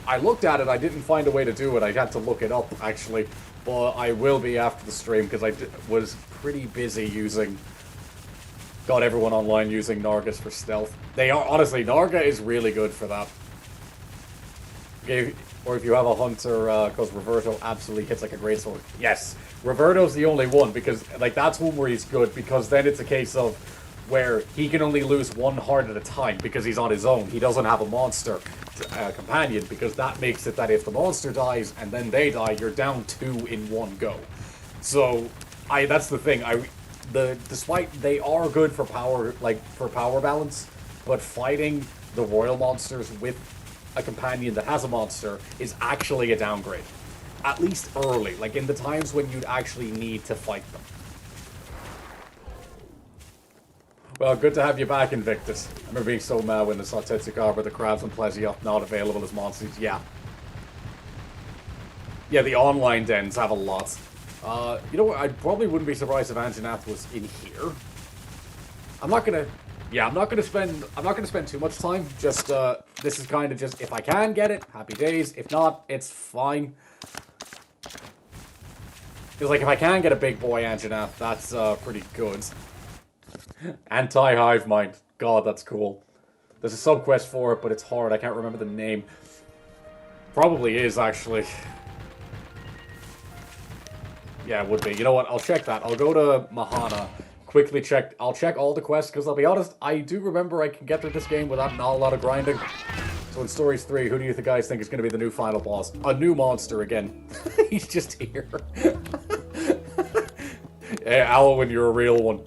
I looked at it, I didn't find a way to do it. I had to look it up, actually. But I will be after the stream, because I was pretty busy using... Got everyone online using Nargas for stealth. They are, honestly, Narga is really good for that. Or if you have a hunter, because Rutoh absolutely hits like a great sword. Yes, Rutoh's the only one, because, like, that's one where he's good, because then it's a case of where he can only lose one heart at a time, because he's on his own. He doesn't have a monster companion, because that makes it that if the monster dies and then they die, you're down 2 in one go. So, that's the thing. Despite they are good for power, like, for power balance, but fighting the royal monsters with a companion that has a monster is actually a downgrade. At least early, like in the times when you'd actually need to fight them. Well, good to have you back, Invictus. I remember being so mad when I saw Tetsugawa, the crabs and Plesiot not available as monsters. Yeah. Yeah, the online dens have a lot. You know what? I probably wouldn't be surprised if Anjanath was in here. I'm not gonna spend too much time. Just this is kind of just if I can get it, happy days. If not, it's fine. Because like if I can get a big boy Anjanath, that's pretty good. Anti-hive mind. God, that's cool. There's a sub-quest for it, but it's hard. I can't remember the name. Probably is, actually. Yeah, it would be. You know what? I'll check that. I'll go to Mahana. Quickly check. I'll check all the quests, because I'll be honest, I do remember I can get through this game without not a lot of grinding. So in Stories 3, who do you guys think is going to be the new final boss? A new monster again. He's just here. Yeah, Alwin, you're a real one.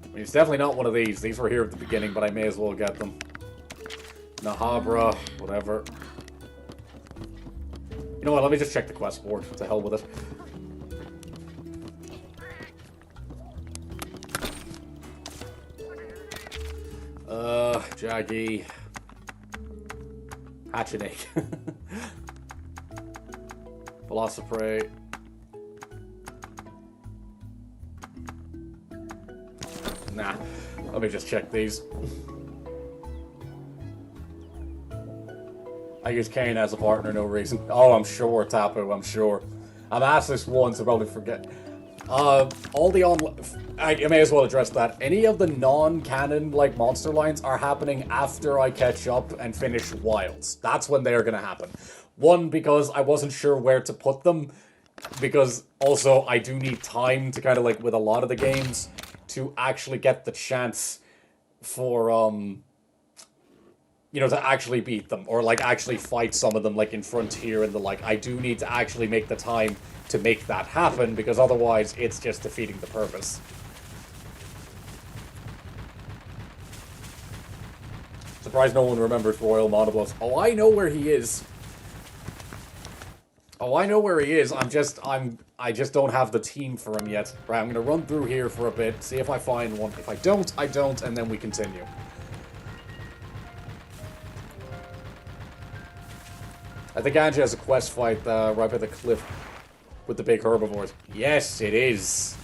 I mean, it's definitely not one of these. These were here at the beginning, but I may as well get them. Nahabra, whatever. You know what, let me just check the quest board. What the hell with it. Jaggy. Hatchinake. Velociprey. Nah. Let me just check these. I use Kane as a partner, no reason. Oh, I'm sure, Tapu, I'm sure. I'm asked this once, I probably forget. All the I may as well address that. Any of the non-canon, like, monster lines are happening after I catch up and finish Wilds. That's when they're gonna happen. One, because I wasn't sure where to put them. Because, also, I do need time to kind of, like, with a lot of the games, to actually get the chance for, you know, to actually beat them. Or, like, actually fight some of them, like, in Frontier and the like. I do need to actually make the time to make that happen, because otherwise it's just defeating the purpose. Surprised no one remembers Royal Monoblos. Oh, I know where he is. Oh, I know where he is. I just don't have the team for him yet. Right, I'm gonna run through here for a bit, see if I find one. If I don't, I don't, and then we continue. I think Angie has a quest fight right by the cliff with the big herbivores. Yes, it is.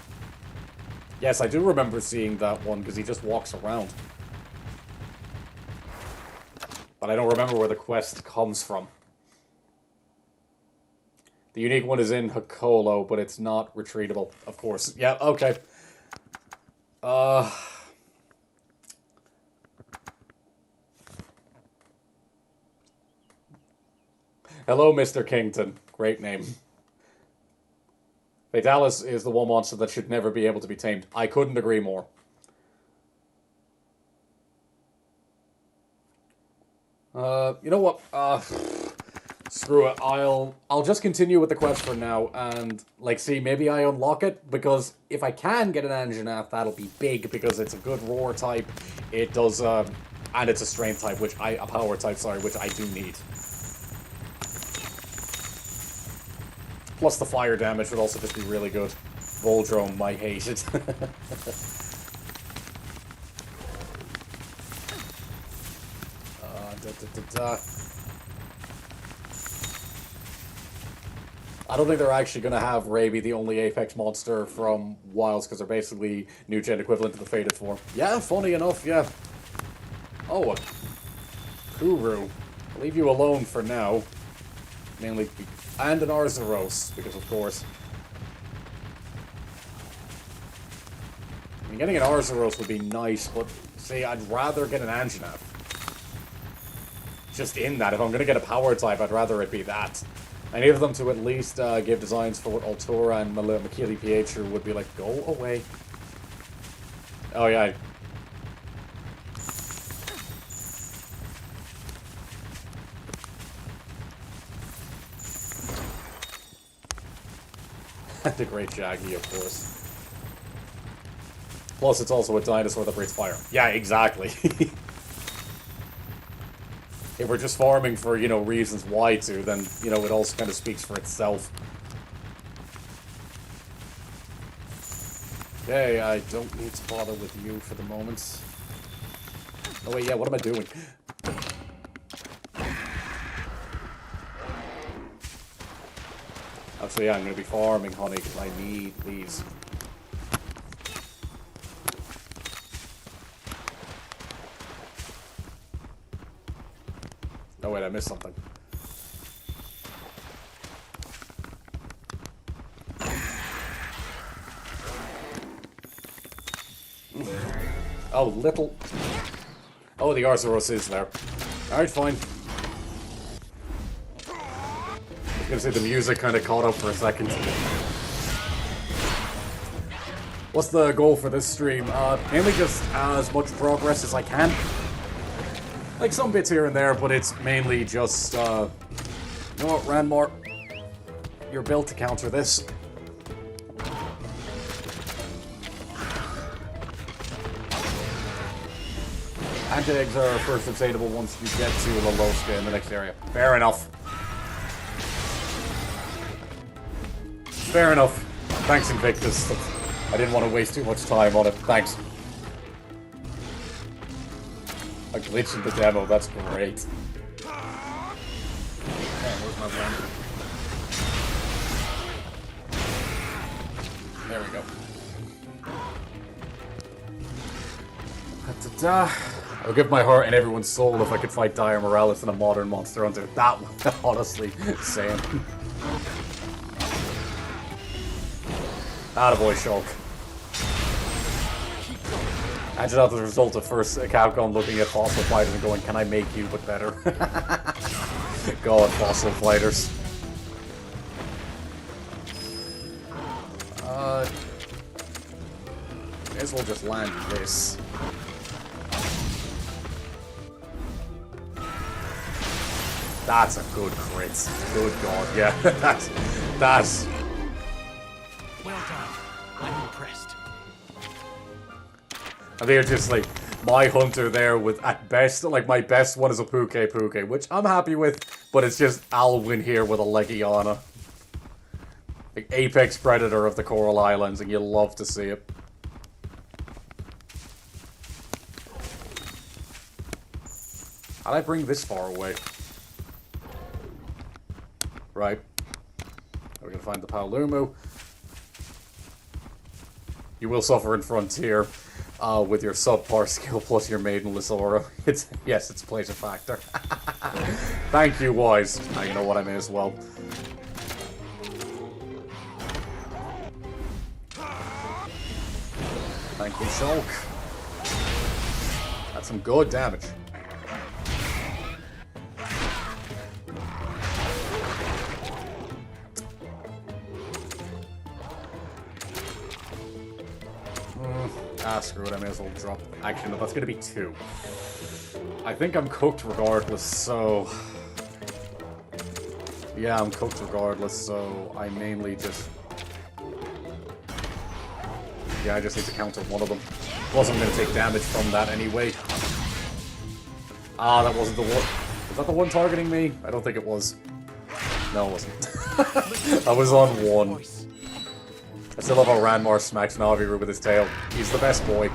Yes, I do remember seeing that one because he just walks around. But I don't remember where the quest comes from. The unique one is in Hakolo, but it's not retreatable, of course. Yeah, okay. Hello, Mr. Kington. Great name. Fatalis is the one monster that should never be able to be tamed. I couldn't agree more. You know what? Screw it. I'll just continue with the quest for now and, like, see, maybe I unlock it, because if I can get an Anjanath, that'll be big, because it's a good roar type. It does, and it's a strength type, a power type, sorry, which I do need. Plus the fire damage would also just be really good. Voldrome might hate it. I don't think they're actually going to have Ray be the only Apex monster from Wilds, because they're basically new gen equivalent to the Fated form. Yeah, funny enough, yeah. Oh, a Kuru. I'll leave you alone for now. Mainly, and an Arzuros, because of course. I mean, getting an Arzuros would be nice, but see, I'd rather get an Anjanath. Just in that, if I'm going to get a power type, I'd rather it be that. I need them to at least give designs for what Altura and Makili Pietru would be like. Go away. Oh, yeah. The Great Shaggy, of course. Plus, it's also a dinosaur that breathes fire. Yeah, exactly. If we're just farming for, you know, reasons why to, then, you know, it also kind of speaks for itself. Okay, I don't need to bother with you for the moment. Oh wait, yeah, what am I doing? Actually, yeah, I'm going to be farming honey because I need these. Oh wait, I missed something. Oh, little... Oh, the Arzuros is there. Alright, fine. I was gonna say the music kind of caught up for a second. What's the goal for this stream? Mainly just as much progress as I can. Like some bits here and there, but it's mainly just, you know what, Ranmore? You're built to counter this. Anti-eggs are first obtainable once you get to Loloska in the next area. Fair enough. Fair enough. Thanks, Invictus. I didn't want to waste too much time on it. Thanks. A glitch in the demo, that's great. Okay, where's my friend? There we go. Da-da-da. I would give my heart and everyone's soul if I could fight Dire Morales in a modern Monster Hunter. That one, honestly, same. Attaboy, Shulk. Imagine as a result of first Capcom looking at Fossil Fighters and going, can I make you but better? God, Fossil Fighters. May as well just land this. That's a good crit. Good God, yeah. that's... Well done. I'm impressed. I think it's just like my hunter there with at best, like my best one is a Puke, which I'm happy with, but it's just Alwin here with a Legiana. Like apex predator of the Coral Islands, and you'll love to see it. How'd I bring this far away? Right. We're gonna find the Paolumu. You will suffer in Frontier with your subpar skill plus your maidenless aura. Yes, it's plays a factor. Thank you, Wise. You know what, I may as well. Thank you, Shulk. That's some good damage. Screw it, I may as well drop. Actually, no, that's gonna be 2. I think I'm cooked regardless, so... Yeah, I'm cooked regardless, so I mainly just... Yeah, I just need to counter one of them. Plus, I'm gonna take damage from that anyway. Ah, that wasn't the one. Was that the one targeting me? I don't think it was. No, it wasn't. I was on 1. I still love how Ranmar smacks Navi with his tail. He's the best boy.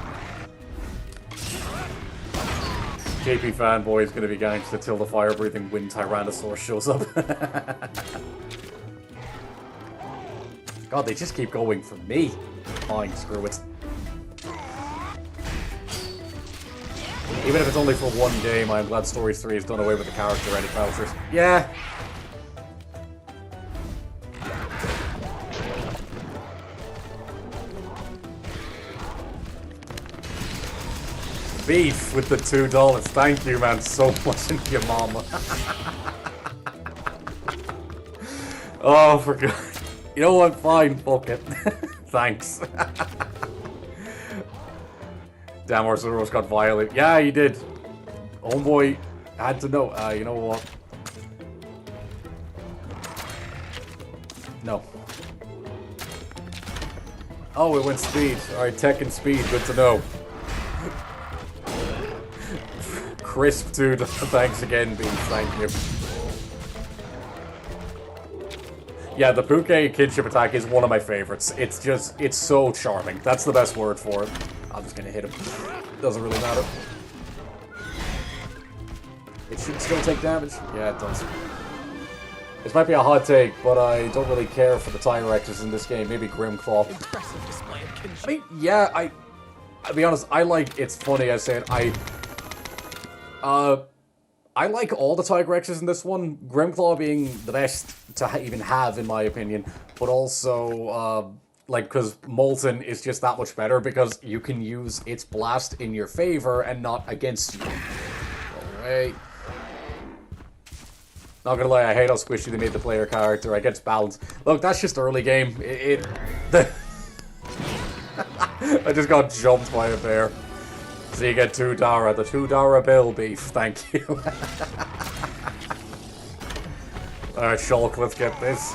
KP fanboy is going to be ganked until the fire-breathing wind Tyrannosaurus shows up. God, they just keep going for me. Fine, screw it. Even if it's only for 1 game, I'm glad Stories 3 has done away with the character edit vouchers. Yeah. Beef with the $2. Thank you, man, so much into your mama. Oh, for God. You know what? Fine, fuck it. Thanks. Damn, Arzuros got violated. Yeah, he did. Homeboy had to know. You know what? No. Oh, it went speed. Alright, tech and speed. Good to know. Crisp, dude. Thanks again, Beef. Thank you. Yeah, the Puke kinship attack is one of my favorites. It's just, it's so charming. That's the best word for it. I'm just gonna hit him. Doesn't really matter. It should still take damage. Yeah, it does. This might be a hot take, but I don't really care for the Tyrexes in this game. Maybe Grimclaw. Impressive display of kinship. I mean, yeah, I'll be honest, I like, it's funny I said, I like all the Tigrexes in this one, Grimclaw being the best to even have, in my opinion, but also, like, because Molten is just that much better because you can use its blast in your favor and not against you. Alright. Not gonna lie, I hate how squishy they made the player character. I get balance. Look, that's just early game. I just got jumped by a bear. So you get 2 Dara, the 2 Dara bill, Beef. Thank you. Alright, Shulk, let's get this.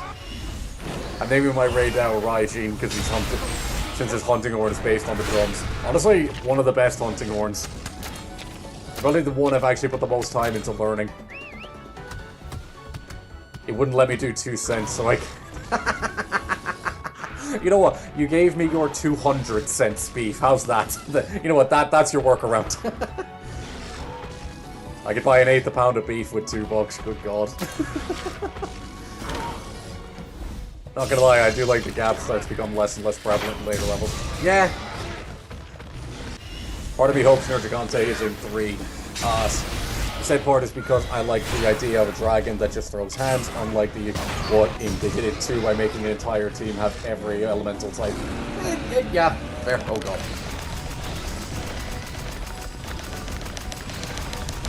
I'm naming my raid now Raijin because he's hunted, since his hunting horn is based on the drums. Honestly, one of the best hunting horns. Probably the one I've actually put the most time into learning. It wouldn't let me do 2 cents, so I... You know what? You gave me your 200 cents, Beef. How's that? You know what? That's your workaround. I could buy an 1/8 pound of beef with $2. Good God. Not gonna lie, I do like the gap starts to become less and less prevalent in later levels. Yeah. Part of me hopes Nargacuga is in 3. The said part is because I like the idea of a dragon that just throws hands, unlike what they did it 2 by making an entire team have every elemental type. Yeah, there. Oh God.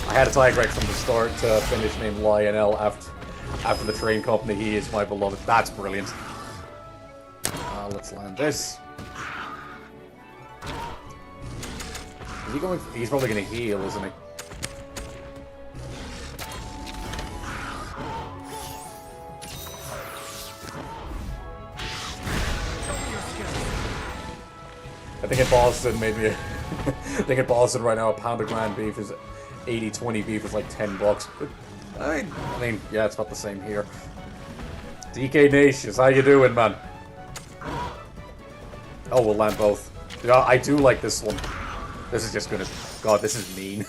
I had a Tigrex from the start to finish named Lionel after the train company. He is my beloved. That's brilliant. Let's land this. Is he going? He's probably going to heal, isn't he? I think in Boston, maybe. I think in Boston right now, a pound of ground beef is 80-20 beef is like $10. I mean, yeah, it's about the same here. DK Nations, how you doing, man? Oh, we'll land both. Yeah, I do like this one. This is just gonna... God, this is mean.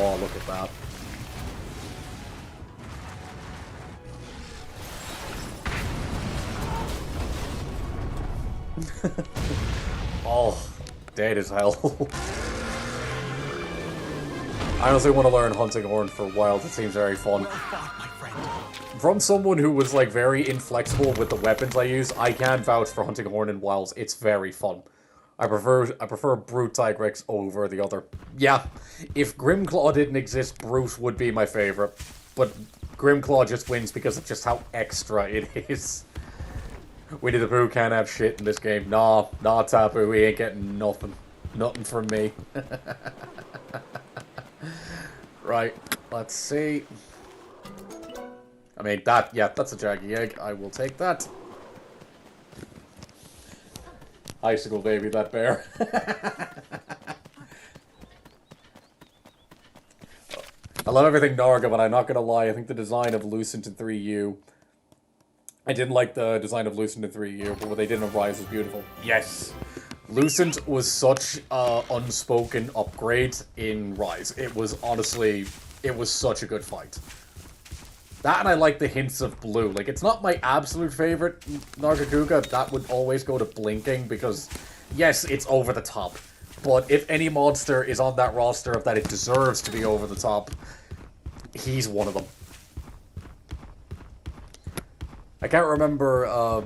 Oh, look at that. Oh, dead as hell. I honestly want to learn Hunting Horn for wild. It seems very fun. Well fought, my friend. From someone who was like very inflexible with the weapons I use, I can vouch for Hunting Horn in wilds. It's very fun. I prefer Brute Tigrex over the other. Yeah, if Grimclaw didn't exist, Brute would be my favorite. But Grimclaw just wins because of just how extra it is. Winnie the Pooh can't have shit in this game. Nah, Taboo, he ain't getting nothing. Nothing from me. Right, let's see. I mean, yeah, that's a Jaggy Egg. I will take that. Icicle baby, that bear. I love everything Narga, but I'm not gonna lie, I think the design of Lucent in 3U... I didn't like the design of Lucent in 3U, but what they did in Rise was beautiful. Yes! Lucent was such an unspoken upgrade in Rise. It was honestly... It was such a good fight. That and I like the hints of blue. Like, it's not my absolute favorite Nargacuga. That would always go to Blinking because, yes, it's over the top. But if any monster is on that roster of that it deserves to be over the top, he's one of them. I can't remember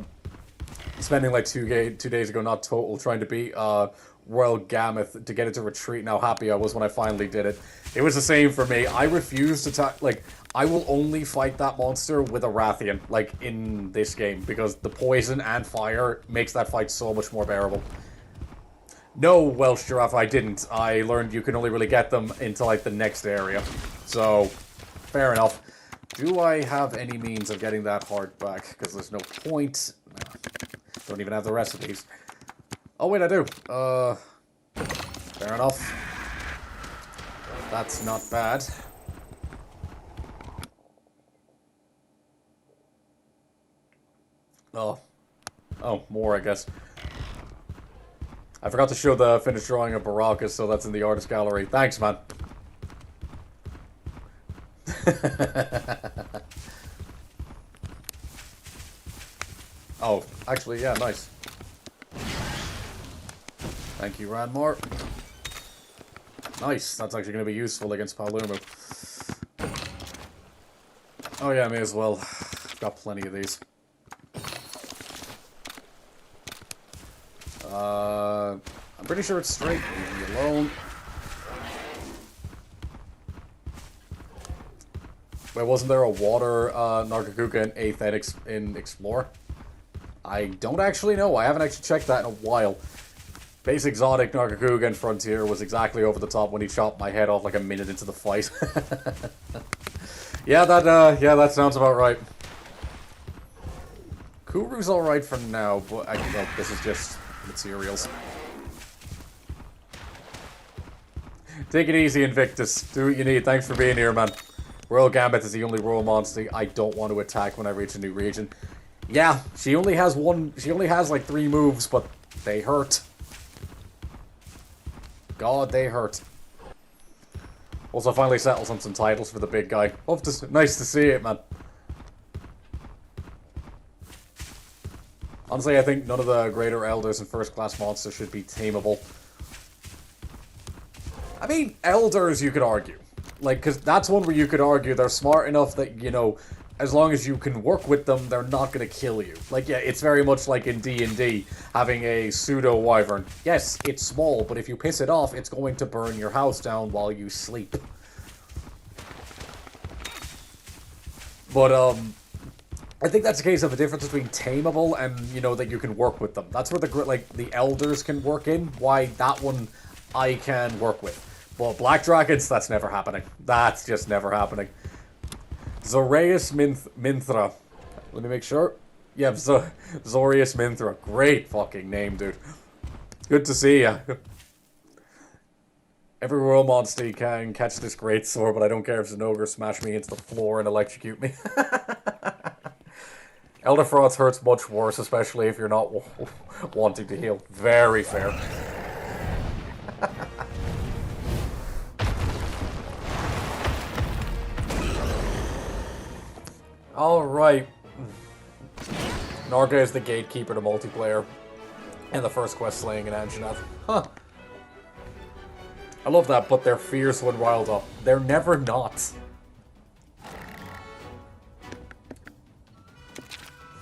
spending like 2 days ago, not total, trying to beat Royal Gammoth to get it to retreat and how happy I was when I finally did it. It was the same for me. I refuse to like, I will only fight that monster with a Rathian, like, in this game, because the poison and fire makes that fight so much more bearable. No, Welsh Giraffe, I didn't. I learned you can only really get them into, like, the next area. So, fair enough. Do I have any means of getting that heart back? Because there's no point. Don't even have the recipes. Oh, wait, I do. Fair enough. That's not bad. Oh. Oh, more, I guess. I forgot to show the finished drawing of Baracus, so that's in the artist gallery. Thanks, man. Oh, actually, yeah, nice. Thank you, Ranmore. Nice, that's actually going to be useful against Paolumu. Oh yeah, may as well. I've got plenty of these. I'm pretty sure it's straight. Leave me alone. Wait, wasn't there a water Nargacuga in 8th ed in Explore? I don't actually know. I haven't actually checked that in a while. Base exotic Nargacuga in Frontier was exactly over the top when he chopped my head off like a minute into the fight. Yeah, that sounds about right. Kuru's alright for now, but well, this is just materials. Take it easy, Invictus. Do what you need. Thanks for being here, man. Royal Gambit is the only royal monster I don't want to attack when I reach a new region. Yeah, she only has like 3 moves, but they hurt. God, they hurt. Also, finally settled on some titles for the big guy. Nice to see it, man. Honestly, I think none of the greater elders and first-class monsters should be tameable. I mean, elders, you could argue. Like, because that's one where you could argue they're smart enough that, you know, as long as you can work with them, they're not going to kill you. Like, yeah, it's very much like in D&D, having a pseudo-wyvern. Yes, it's small, but if you piss it off, it's going to burn your house down while you sleep. But, I think that's a case of a difference between tameable and, you know, that you can work with them. That's where the elders can work in. Why that one I can work with. But Black Dragons, that's never happening. That's just never happening. Zoreus Minthra. Let me make sure. Yeah, Zoreus Minthra. Great fucking name, dude. Good to see ya. Every royal monster can catch this great sword, but I don't care if it's an ogre smash me into the floor and electrocute me. Elder Frost hurts much worse, especially if you're not wanting to heal. Very fair. Alright. Narga is the gatekeeper to multiplayer. And the first quest, slaying an Anjanath. Huh. I love that, but they're fierce when riled up. They're never not.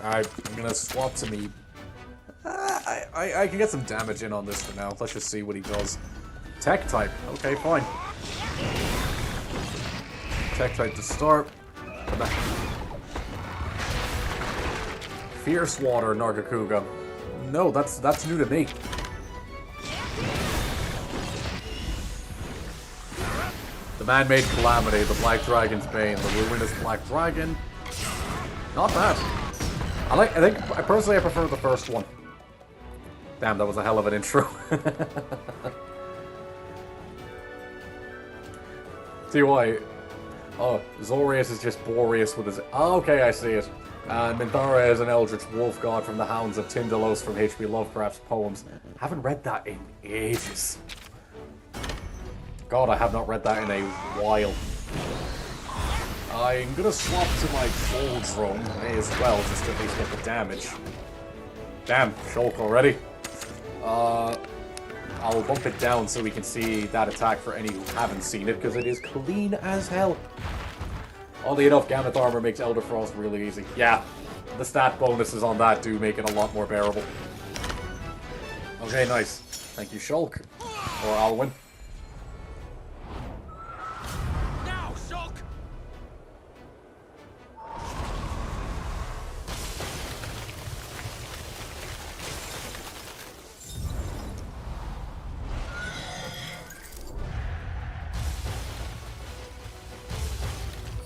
Alright, I'm gonna swap to me. I can get some damage in on this for now. Let's just see what he does. Tech type. Okay, fine. Tech type to start. Fierce water, Nargacuga. No, that's new to me. The man-made calamity, the Black Dragon's Bane, the luminous Black Dragon. Not bad. I personally prefer the first one. Damn, that was a hell of an intro. See why? Oh, Zorius is just Boreas with his... Oh, okay, I see it. Minthara is an eldritch wolf god from the Hounds of Tyndalos from H.P. Lovecraft's poems. Haven't read that in ages. God, I have not read that in a while. I'm gonna swap to my full drone, may as well, just to at least get the damage. Damn, Shulk already. I'll bump it down so we can see that attack for any who haven't seen it, because it is clean as hell. Oddly enough, Gameth Armor makes Elder Frost really easy. Yeah, the stat bonuses on that do make it a lot more bearable. Okay, nice. Thank you, Shulk. Or Alwin. Now, Shulk!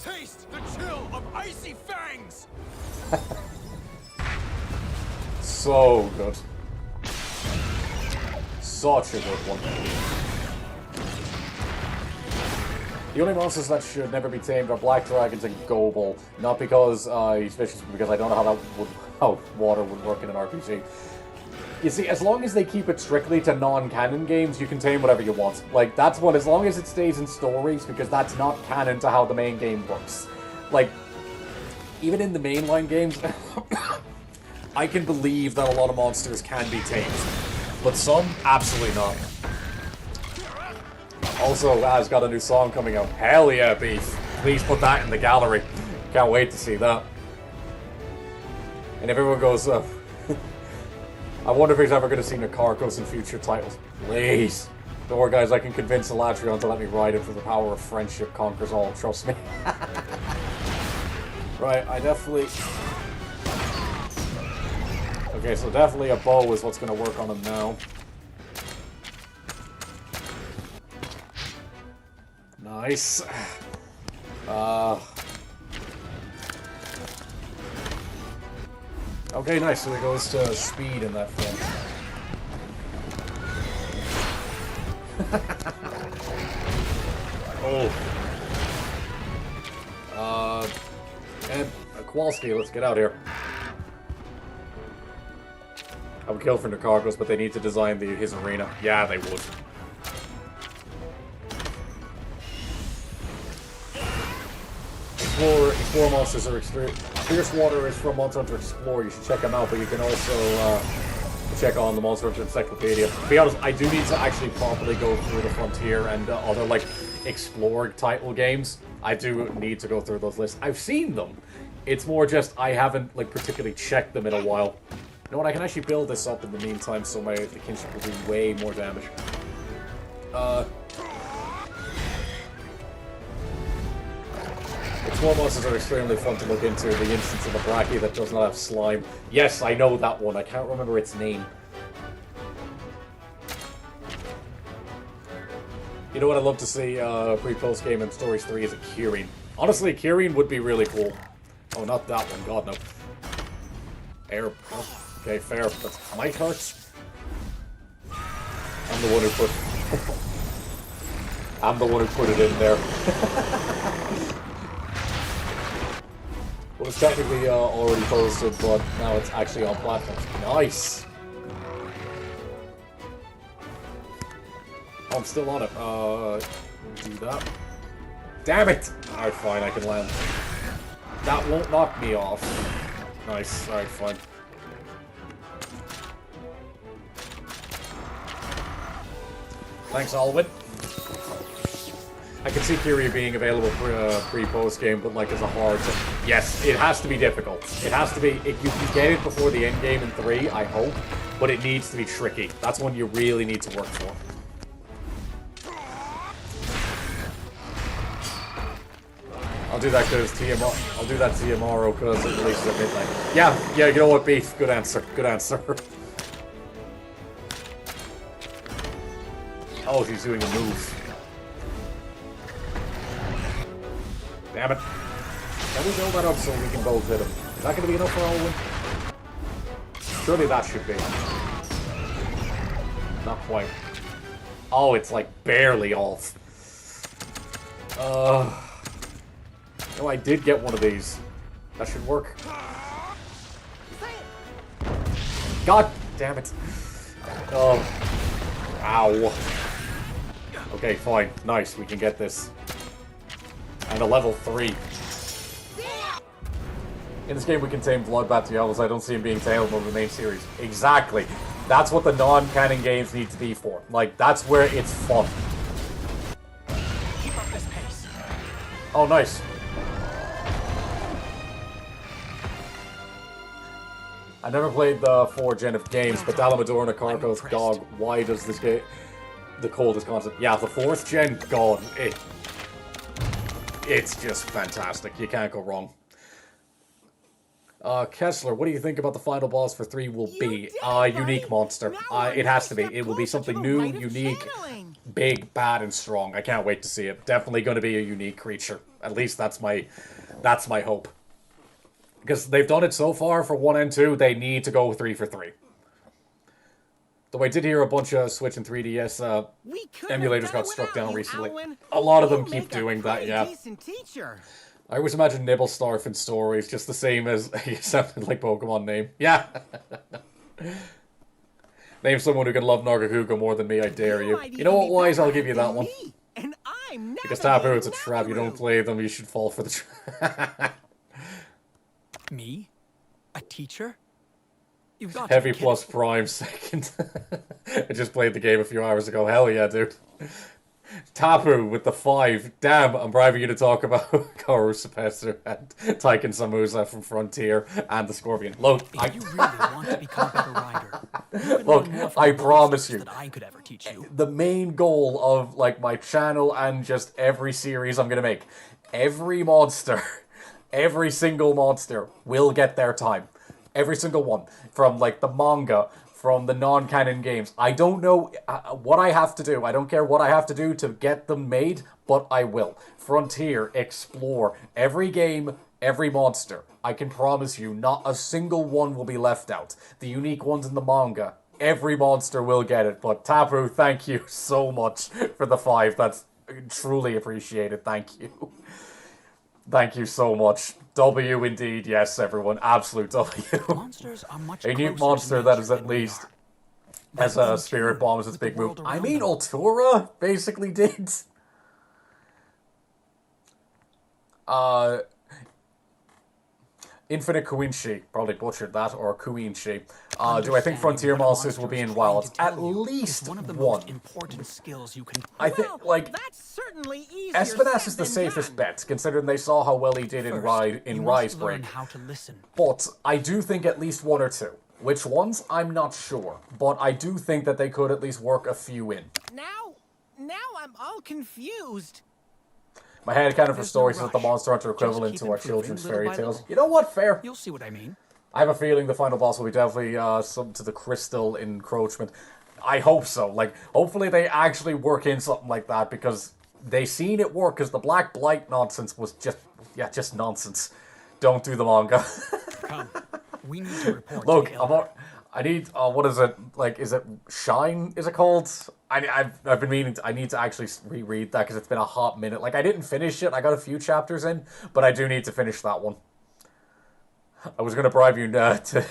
Taste the chill of icy fangs! So good. Such a good one. The only monsters that should never be tamed are Black Dragons and Gobel. Not because he's vicious, but because I don't know how water would work in an RPG. You see, as long as they keep it strictly to non-canon games, you can tame whatever you want. Like, that's one, as long as it stays in stories, because that's not canon to how the main game works. Like, even in the mainline games, I can believe that a lot of monsters can be tamed. But some, absolutely not. Also, Raz got a new song coming out. Hell yeah, Beef. Please put that in the gallery. Can't wait to see that. And if everyone goes, I wonder if he's ever going to see Nargacuga in future titles. Please. Don't worry, guys, I can convince Elatrion to let me ride it for the power of friendship conquers all. Trust me. Right, I definitely... Okay, so definitely a bow is what's going to work on him now. Nice. Okay, nice. So he goes to speed in that front. And Kowalski, let's get out here. I would kill for Nargacuga, but they need to design his arena. Yeah, they would. Explore monsters are extreme. Fierce Water is from Monster Hunter Explore. You should check them out, but you can also check on the Monster Hunter Encyclopedia. To be honest, I do need to actually properly go through the Frontier and other like Explore title games. I do need to go through those lists. I've seen them. It's more just I haven't like particularly checked them in a while. You know what? I can actually build this up in the meantime, so the kinship will do way more damage. Explore monsters are extremely fun to look into. The instance of the Bracky that does not have slime. Yes, I know that one. I can't remember its name. You know what I'd love to see pre-post game in Stories 3 is a Kirin. Honestly, Kirin would be really cool. Oh, not that one. God, no. Air. Oh, okay, fair. That might hurt. I'm the one who put... I'm the one who put it in there. Well, it's technically already posted, but now it's actually on platforms. Nice! Oh, I'm still on it. Do that. Damn it! Alright, fine, I can land. That won't knock me off. Nice. Alright, fine. Thanks, Alwin. I can see Kyria being available for pre-post game, but like as a hard. Yes, it has to be difficult. It has to be. You can get it before the end game in 3, I hope, but it needs to be tricky. That's one you really need to work for. I'll do that because TMR. I'll do that tomorrow because it releases at midnight. Yeah. You know what, Beef? Good answer. Good answer. Oh, she's doing a move. Damn it. Can we build that up so we can both hit him? Is that going to be enough for Alwin? Surely that should be. Not quite. Oh, it's like barely off. No, I did get one of these. That should work. God damn it. Oh. Ow. Okay, fine. Nice, we can get this. And a level 3. In this game, we can tame Bloodbath to levels. I don't see him being tamed over the main series. Exactly. That's what the non-canon games need to be for. Like, that's where it's fun. Keep up this pace. Oh, nice. I never played the 4th gen of games, but Dalamador and Akarko's dog. Why does this game the coldest concept? Yeah, the 4th gen, God, it's just fantastic. You can't go wrong. Kessler, what do you think about the final boss for 3 will be? Unique monster. It has to be. It will be something new, unique, big, bad, and strong. I can't wait to see it. Definitely going to be a unique creature. At least that's my hope. Because they've done it so far for 1 and 2, they need to go 3 for 3. Though I did hear a bunch of Switch and 3DS emulators got struck down recently. Alwin. A lot of them You keep make a doing that, pretty yeah. decent teacher. I always imagine Nibblestarf in stories, just the same as you sounded like Pokemon name. Yeah. Name someone who can love Nargacuga more than me, I dare you. You know what, Wise? I'll give you that one. And I'm Because Tapu, it's a trap. You don't play them, you should fall for the trap. Me? A teacher? You've got Heavy to be plus Prime second. I just played the game a few hours ago. Hell yeah, dude. Tapu with the 5. Damn, I'm bribing you to talk about Kaoru Supessor and Taiken Samusa from Frontier and the Scorpion. Look, If you really want to become a better rider, you could Look, learn more from I the promise monsters you. that I could ever teach you. The main goal of like my channel and just every series I'm gonna make, every monster, every single monster will get their time. Every single one. From like the manga, from the non-canon games. I don't know what I have to do. I don't care what I have to do to get them made, but I will. Frontier, Explore, every game, every monster. I can promise you, not a single one will be left out. The unique ones in the manga, every monster will get it. But Tapu, thank you so much for the 5. That's truly appreciated. Thank you. Thank you so much. W indeed, yes, everyone. Absolute W. Monsters are much A new closer monster to that nature is at than we least are. as a spirit bomb as its with the big move. world I around mean, them. Altura basically did. Infinite Kuinshi, probably butchered that, or Kuinshi. Do I think Frontier monsters will be in Wilds? At least one of the one. most important skills you can. I think, like, That's certainly easier Espinas said is the than safest done. bet, considering they saw how well he did in First, you Rise must learn Break. how to listen. But I do think at least 1 or 2. Which ones? I'm not sure. But I do think that they could at least work a few in. Now I'm all confused. My head kind of for There's stories no is that the rush. Monster Hunter Just equivalent keep to our improving children's little fairy by tales. little. You know what? Fair. You'll see what I mean. I have a feeling the final boss will be definitely something to the crystal encroachment. I hope so. Like, hopefully they actually work in something like that because they seen it work. Because the Black Blight nonsense was just nonsense. Don't do the manga. Come, we need to report. Look, to the Elder. I need, what is it, like, is it Shine, is it called? I've been meaning to, I need to actually reread that because it's been a hot minute. Like, I didn't finish it, I got a few chapters in, but I do need to finish that one. I was going to bribe you to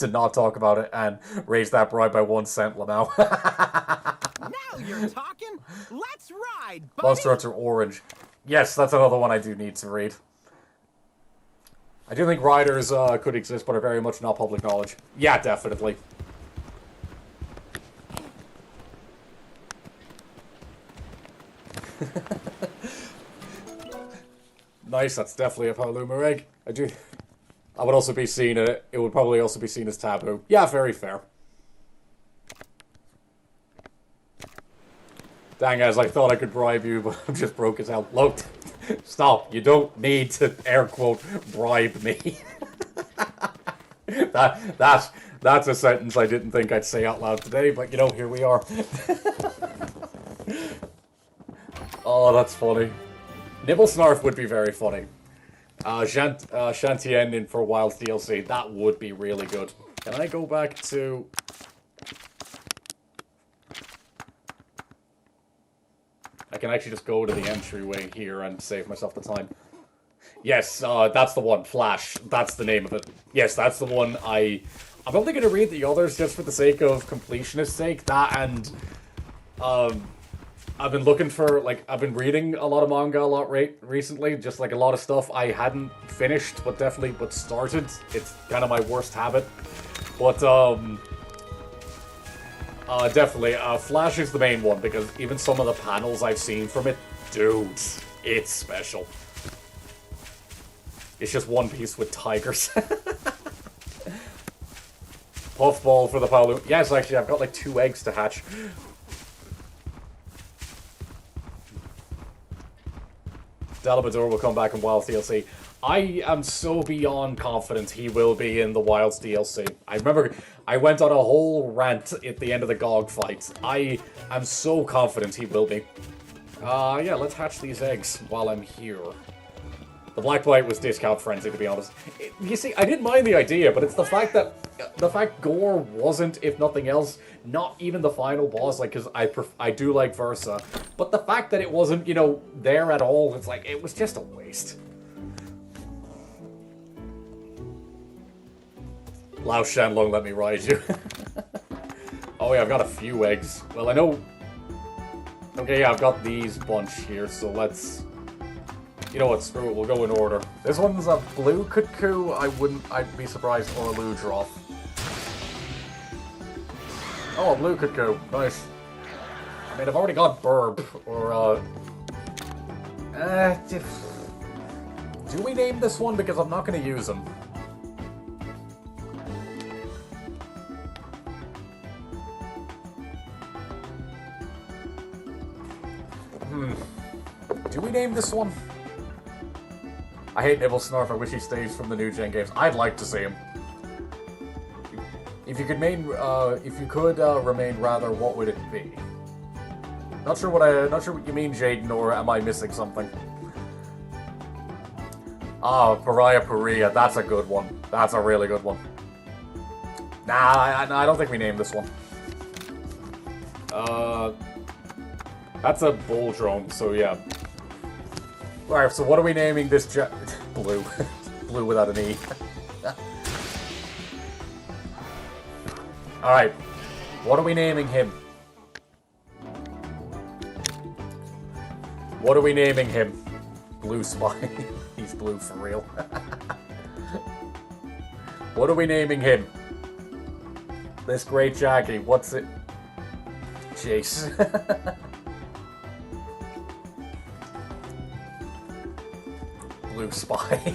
not talk about it and raise that bribe by 1 cent, Lamau. Now you're talking. Let's ride, buddy. Monster Hunter Orange. Yes, that's another one I do need to read. I do think riders could exist, but are very much not public knowledge. Yeah, definitely. Nice, that's definitely a Paolumu egg. I would also be seen, it would probably also be seen as taboo. Yeah, very fair. Dang, as I thought I could bribe you, but I'm just broke as hell. Look, stop. You don't need to, air quote, bribe me. That's a sentence I didn't think I'd say out loud today, but you know, here we are. Oh, that's funny. Nibble Snarf would be very funny. Shanty Ending for Wild DLC, that would be really good. Can I go back to... I can actually just go to the entryway here and save myself the time. Yes, that's the one, Flash. That's the name of it. Yes, that's the one. I'm only going to read the others just for the sake of completionist's sake. That and... I've been looking for, like, I've been reading a lot of manga a lot recently, just like a lot of stuff I hadn't finished, but started. It's kind of my worst habit. But, definitely, Flash is the main one, because even some of the panels I've seen from it, dude, it's special. It's just One Piece with tigers. Puffball for the Paolumu. Yes, actually, I've got like 2 eggs to hatch. Dalabador will come back in Wilds DLC. I am so beyond confident he will be in the Wilds DLC. I remember I went on a whole rant at the end of the GOG fight. I am so confident he will be. Yeah, let's hatch these eggs while I'm here. The Black Blight was discount frenzy, to be honest. You see, I didn't mind the idea, but it's the fact that Gore wasn't, if nothing else, not even the final boss, like, because I do like Versa, but the fact that it wasn't, you know, there at all, it's like, it was just a waste. Lao Shenlong, let me ride you. Oh yeah, I've got a few eggs. Well, I know... Okay, yeah, I've got these bunch here, so let's... You know what, screw it, we'll go in order. This one's a blue cuckoo, I'd be surprised, or a Ludroth. Oh, a blue cuckoo, nice. I mean, I've already got Burb, or, do we name this one? Because I'm not going to use him. Do we name this one? I hate Nibble Snarf, I wish he stays from the new gen games. I'd like to see him. If you could remain rather, what would it be? Not sure what you mean, Jaden, or am I missing something? Ah, Pariah Paria, that's a good one. That's a really good one. Nah, I don't think we named this one. That's a bull drone, so yeah. Alright, so what are we naming this Blue. Blue without an E. Alright. What are we naming him? What are we naming him? Blue Spy. He's blue for real. What are we naming him? This great Jackie. What's it? Chase. Blue Spy.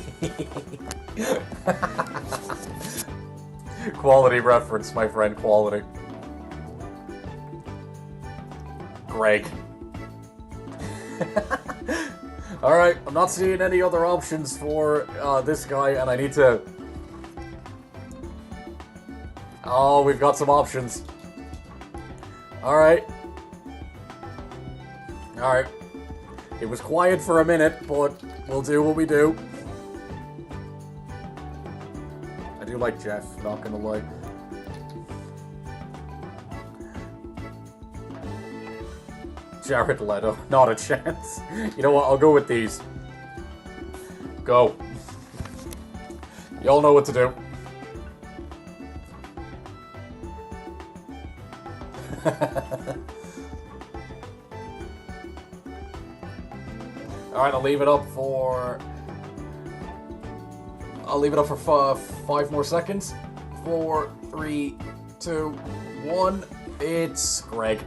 Quality reference, my friend, quality. Greg. Alright, I'm not seeing any other options for this guy, and I need to... Oh, we've got some options. Alright. Alright. It was quiet for a minute, but we'll do what we do. I do like Jeff, not gonna lie. Jared Leto, not a chance. You know what, I'll go with these. Go. Y'all know what to do. Alright, I'll leave it up for... I'll leave it up for 5 more seconds. 4, 3, 2, 1. It's Greg.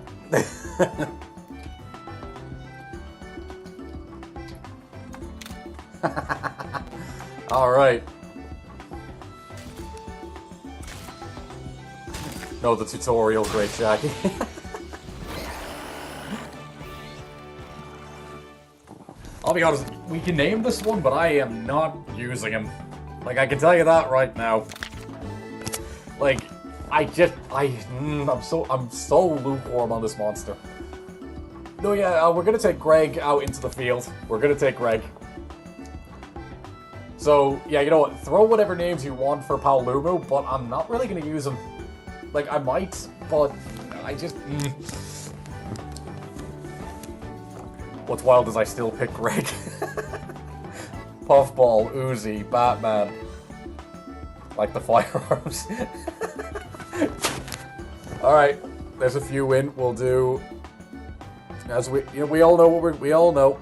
Alright. No, the tutorial, great Jackie. I'll be honest, we can name this one, but I am not using him. Like, I can tell you that right now. Like, I'm so lukewarm on this monster. No, yeah, we're gonna take Greg out into the field. We're gonna take Greg. So, yeah, you know what? Throw whatever names you want for Paolumu, but I'm not really gonna use him. Like, I might, but I just... What's wild is I still pick Greg. Puffball, Uzi, Batman. Like the firearms. Alright, there's a few in. We'll do... As we all know what we all know.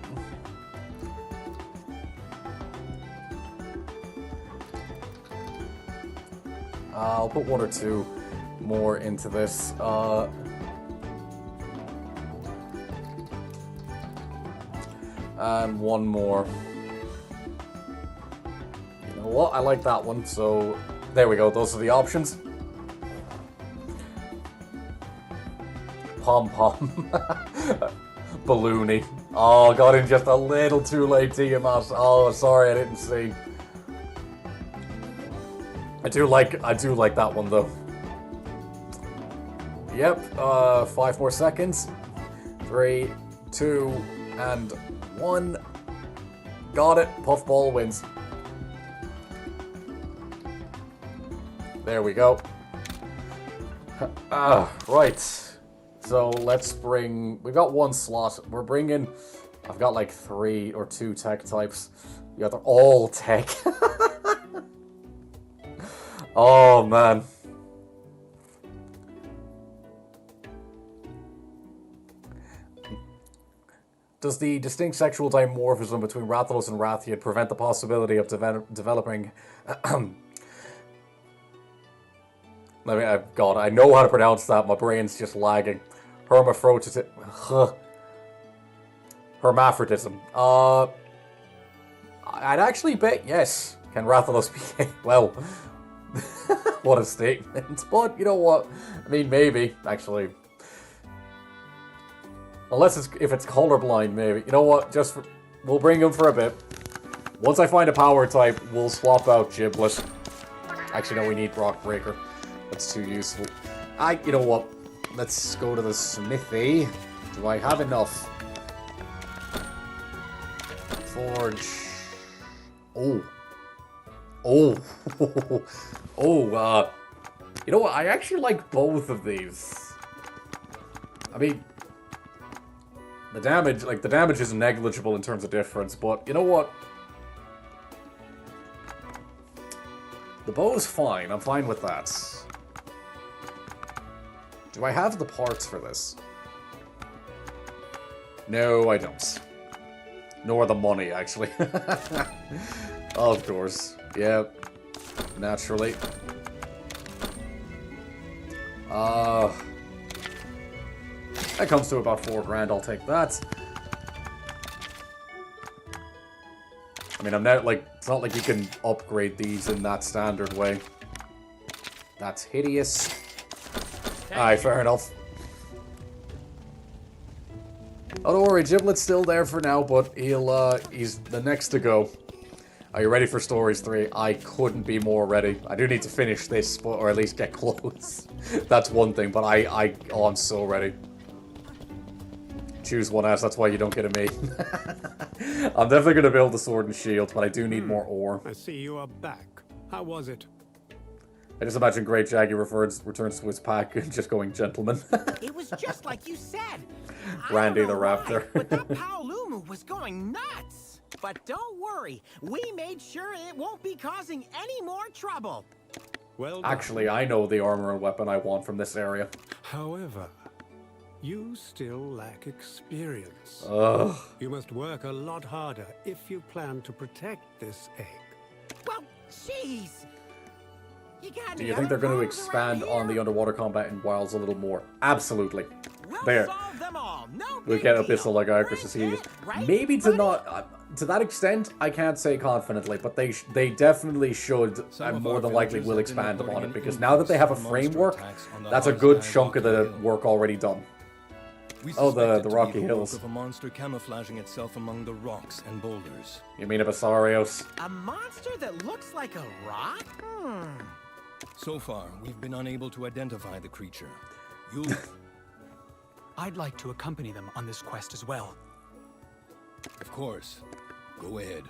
I'll put 1 or 2 more into this. And 1 more. You know what? I like that one, so there we go. Those are the options. Pom-pom. Balloony. Oh, got in just a little too late, Tiamat. Oh, sorry, I didn't see. I do like that one, though. Yep, 5 more seconds. 3, 2, and 1. Got it. Puffball wins. There we go. Right. So let's bring... We've got 1 slot. We're bringing... I've got like 3 or 2 tech types. Yeah, they're all tech. Oh, man. Does the distinct sexual dimorphism between Rathalos and Rathian prevent the possibility of developing... God, I know how to pronounce that. My brain's just lagging. Hermaphroditism. Hermaphroditism. I'd actually bet yes. Can Rathalos be... Well... What a statement. But, you know what? I mean, maybe, actually. Unless if it's colorblind, maybe. You know what? We'll bring him for a bit. Once I find a power type, we'll swap out Giblet. Actually, no, we need Rock Breaker. That's too useful. You know what? Let's go to the smithy. Do I have enough? Forge. Oh. Oh. Oh, you know what? I actually like both of these. I mean, the damage is negligible in terms of difference, but you know what? The bow's fine. I'm fine with that. Do I have the parts for this? No, I don't. Nor the money, actually. Of course. Yeah. Naturally. That comes to about 4 grand. I'll take that. I mean, it's not like you can upgrade these in that standard way. That's hideous. Alright, fair enough. Oh, don't worry, Giblet's still there for now, but he's the next to go. Are you ready for Stories 3? I couldn't be more ready. I do need to finish this, or at least get close. That's one thing, but I'm so ready. Choose one out, that's why you don't get a mate. I'm definitely going to build the sword and shield, but I do need more ore. I see you are back. How was it? I just imagine Great Jaggy returns to his pack and just going, gentlemen. It was just like you said. Randy I don't the know Raptor. why, but that Paolumu was going nuts. But don't worry, we made sure it won't be causing any more trouble. Well done. Actually, I know the armor and weapon I want from this area. However, you still lack experience. Ugh. You must work a lot harder if you plan to protect this egg. Well, Jeez. You got Do you think they're going to expand on the underwater combat in Wilds a little more? Absolutely. There. We'll get Abyssal like Arzuros. Maybe to not to that extent, I can't say confidently, but they definitely should, and more than likely will expand upon it, because now that they have a framework, that's a good chunk of the work already done. Oh, the rocky hills. Of a monster camouflaging itself among the rocks and boulders. You mean a Basarios? A monster that looks like a rock? So far, we've been unable to identify the creature. I'd like to accompany them on this quest as well. Of course. Go ahead.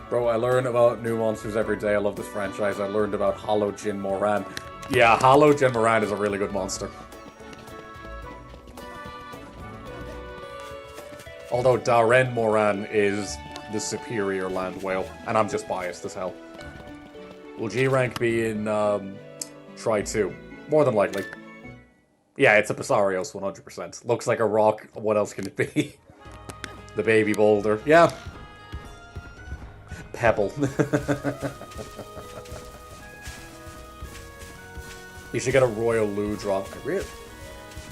Bro, I learn about new monsters every day. I love this franchise. I learned about Hollow Jin Moran. Yeah, Hollow Jin Moran is a really good monster. Although Daren Moran is the superior land whale, and I'm just biased as hell. Will G-Rank be in Try 2? More than likely. Yeah, it's a Basarios 100%. Looks like a rock. What else can it be? The baby boulder. Yeah. Pebble. You should get a Royal Loo drop.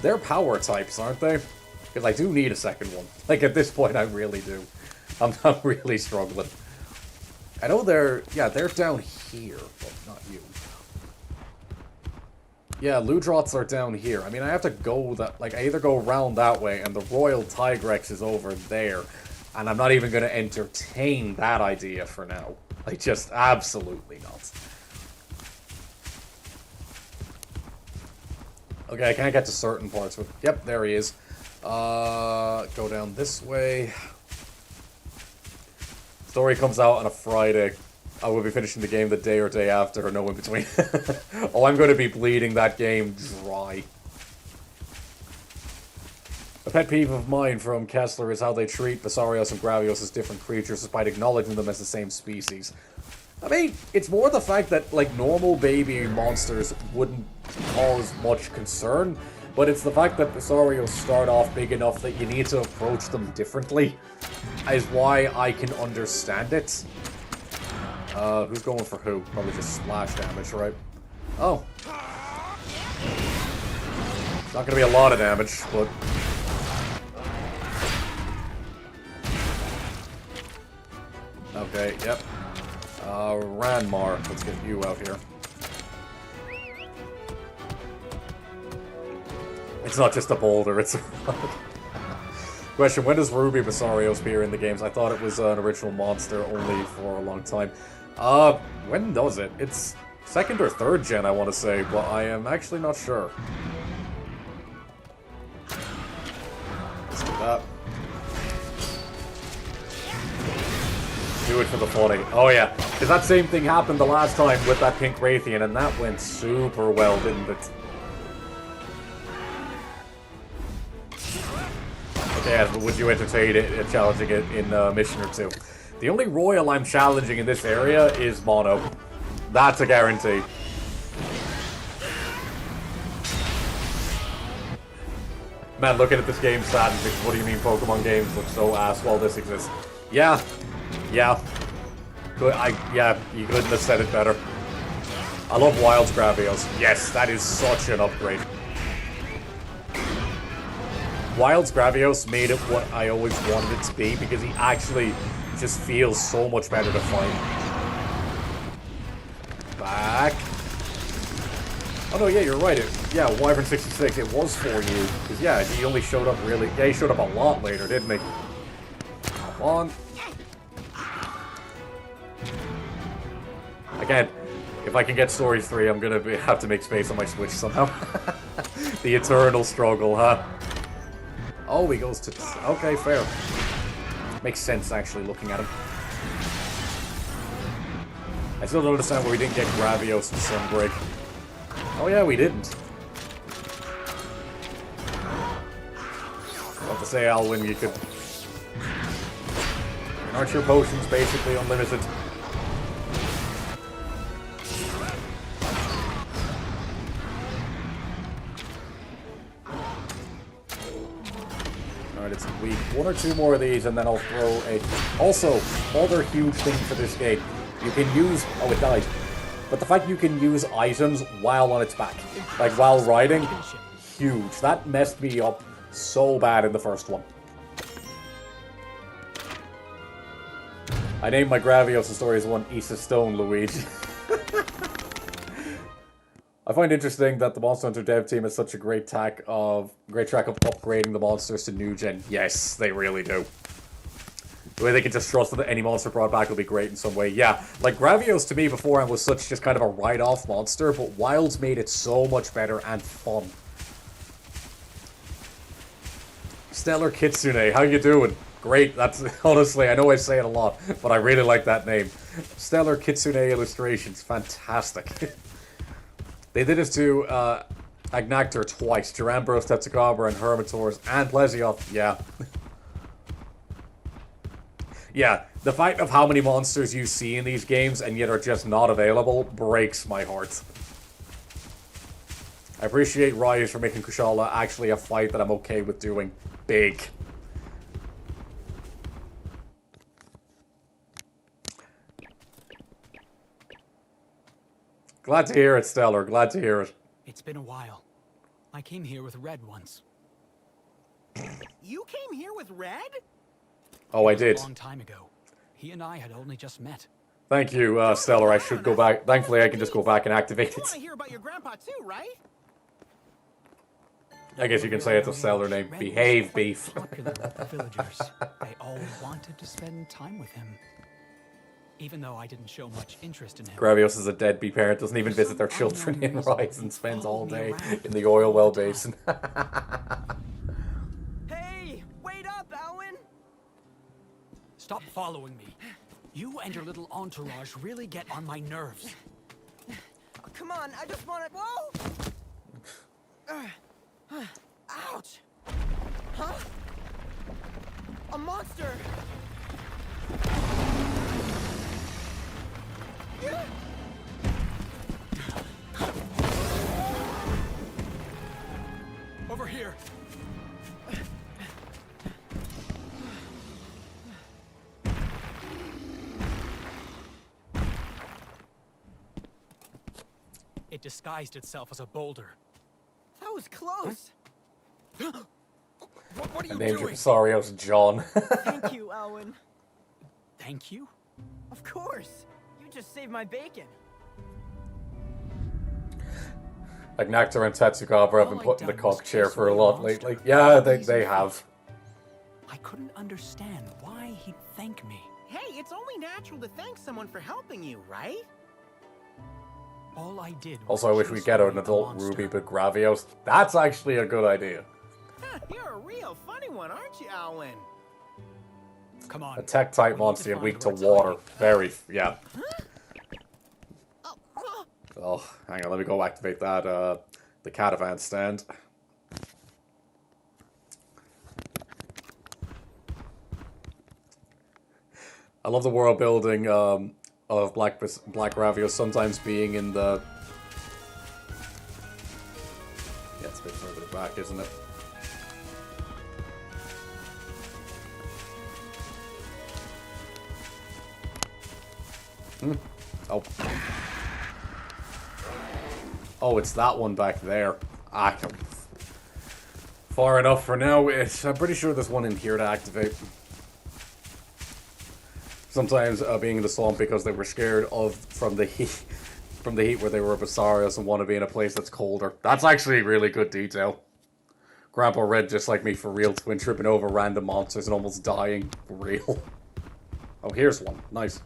They're power types, aren't they? Because I do need a second one. Like, at this point, I really do. I'm really struggling. I know they're down here, but not you. Yeah, Ludrots are down here. I mean, I have to go that, like, I either go around that way, and the Royal Tigrex is over there, and I'm not even going to entertain that idea for now. Like, just absolutely not. Okay, I can't get to certain parts, but yep, there he is. Go down this way. Story comes out on a Friday. I will be finishing the game the day or day after, or no in between. Oh, I'm going to be bleeding that game dry. A pet peeve of mine from Kessler is how they treat Basarios and Gravios as different creatures despite acknowledging them as the same species. I mean, it's more the fact that, like, normal baby monsters wouldn't cause much concern, but it's the fact that Basarios start off big enough that you need to approach them differently, is why I can understand it. Who's going for who? Probably just splash damage, right? Oh. It's not gonna be a lot of damage, but... Okay, yep. Ranmar, let's get you out here. It's not just a boulder, it's a rock. Question, when does Ruby Basarios appear in the games? I thought it was an original monster only for a long time. When does it? It's 2nd or 3rd gen, I want to say, but I am actually not sure. Let's do that. Do it for the funny. Oh yeah, because that same thing happened the last time with that pink Raytheon, and that went super well, didn't it? Okay, but would you entertain it, challenging it in mission or 2? The only Royal I'm challenging in this area is Mono. That's a guarantee. Man, looking at this game sad and thinking, what do you mean Pokemon games look so ass while this exists? Yeah. Yeah. Good. Yeah, you couldn't have said it better. I love Wilds Gravios. Yes, that is such an upgrade. Wilds Gravios made it what I always wanted it to be, because he actually just feels so much better to fight. Back. Oh no, yeah, you're right. Yeah, Wyvern 66, it was for you. Because yeah, he only showed up really... Yeah, he showed up a lot later, didn't he? Come on. Again, if I can get Story 3, I'm gonna have to make space on my Switch somehow. The eternal struggle, huh? Oh, he goes to... Okay, fair. Makes sense, actually, looking at him. I still don't understand why we didn't get Gravios and Sunbreak. Oh yeah, we didn't. I'll have to say, Alwin, you could... Aren't your potions basically unlimited? Alright, it's weak. One or two more of these, and then I'll throw a... Also, other huge thing for this game. You can use... Oh, it died. But the fact you can use items while on its back. Like, while riding. Huge. That messed me up so bad in the first one. I named my Gravios Stories one East of Stone, Luigi. I find interesting that the Monster Hunter dev team has such a great track of upgrading the monsters to new gen. Yes, they really do. The way they can just trust that any monster brought back will be great in some way. Yeah, like Gravios to me beforehand was such just kind of a write-off monster, but Wilds made it so much better and fun. Stellar Kitsune, how you doing? Great, that's honestly, I know I say it a lot, but I really like that name. Stellar Kitsune Illustrations, fantastic. They did this to Agnactor twice, Durambros, Tetsugabra, and Hermitaurs, and Plesioth, yeah. Yeah, the fact of how many monsters you see in these games and yet are just not available breaks my heart. I appreciate Rise for making Kushala actually a fight that I'm okay with doing big. Glad to hear it, Stellar. Glad to hear it. It's been a while. I came here with Red once. You came here with Red? Oh, I did. A long time ago. He and I had only just met. Thank you, Stellar. I should go back. Thankfully, I can just go back and activate You it. want to hear about your grandpa too, right? I guess you can say it's a Stellar name. Red Behave, was quite beef. popular with the villagers. They all wanted to spend time with him. Even though I didn't show much interest in him. Gravios is a deadbeat parent, doesn't even visit their children in Rise and spends all day in the oil well basin. Hey, wait up, Alwin! Stop following me. You and your little entourage really get on my nerves. Oh, come on, I just want to... Whoa! Ouch! Huh? A monster! Over here. It disguised itself as a boulder. That was close! What are I you named doing? Rosario's John. Thank you, Alwin. Thank you? Of course! You just saved my bacon. Like Nectar and Tetsugabra have been put in the cock chair for a lot lately. Yeah, they have. I couldn't understand why he'd thank me. Hey, it's only natural to thank someone for helping you, right? All I did was Also, I wish we chase get away an the adult monster. Ruby, but Gravios. That's actually a good idea. You're a real funny one, aren't you, Alwin? Come on. A tech-type We need monster and find weak to where it's water. hiding. Very, yeah. Oh, hang on, let me go activate that, the caravan stand. I love the world building of Black Gravios sometimes being in the... Yeah, it's a bit further back, isn't it? Oh. Oh, it's that one back there. Far enough for now. I'm pretty sure there's one in here to activate. Sometimes being in the swamp because they were scared from the heat where they were Basarios and want to be in a place that's colder. That's actually really good detail. Grandpa Red just like me for real, twin tripping over random monsters and almost dying. For real. Oh, here's one. Nice.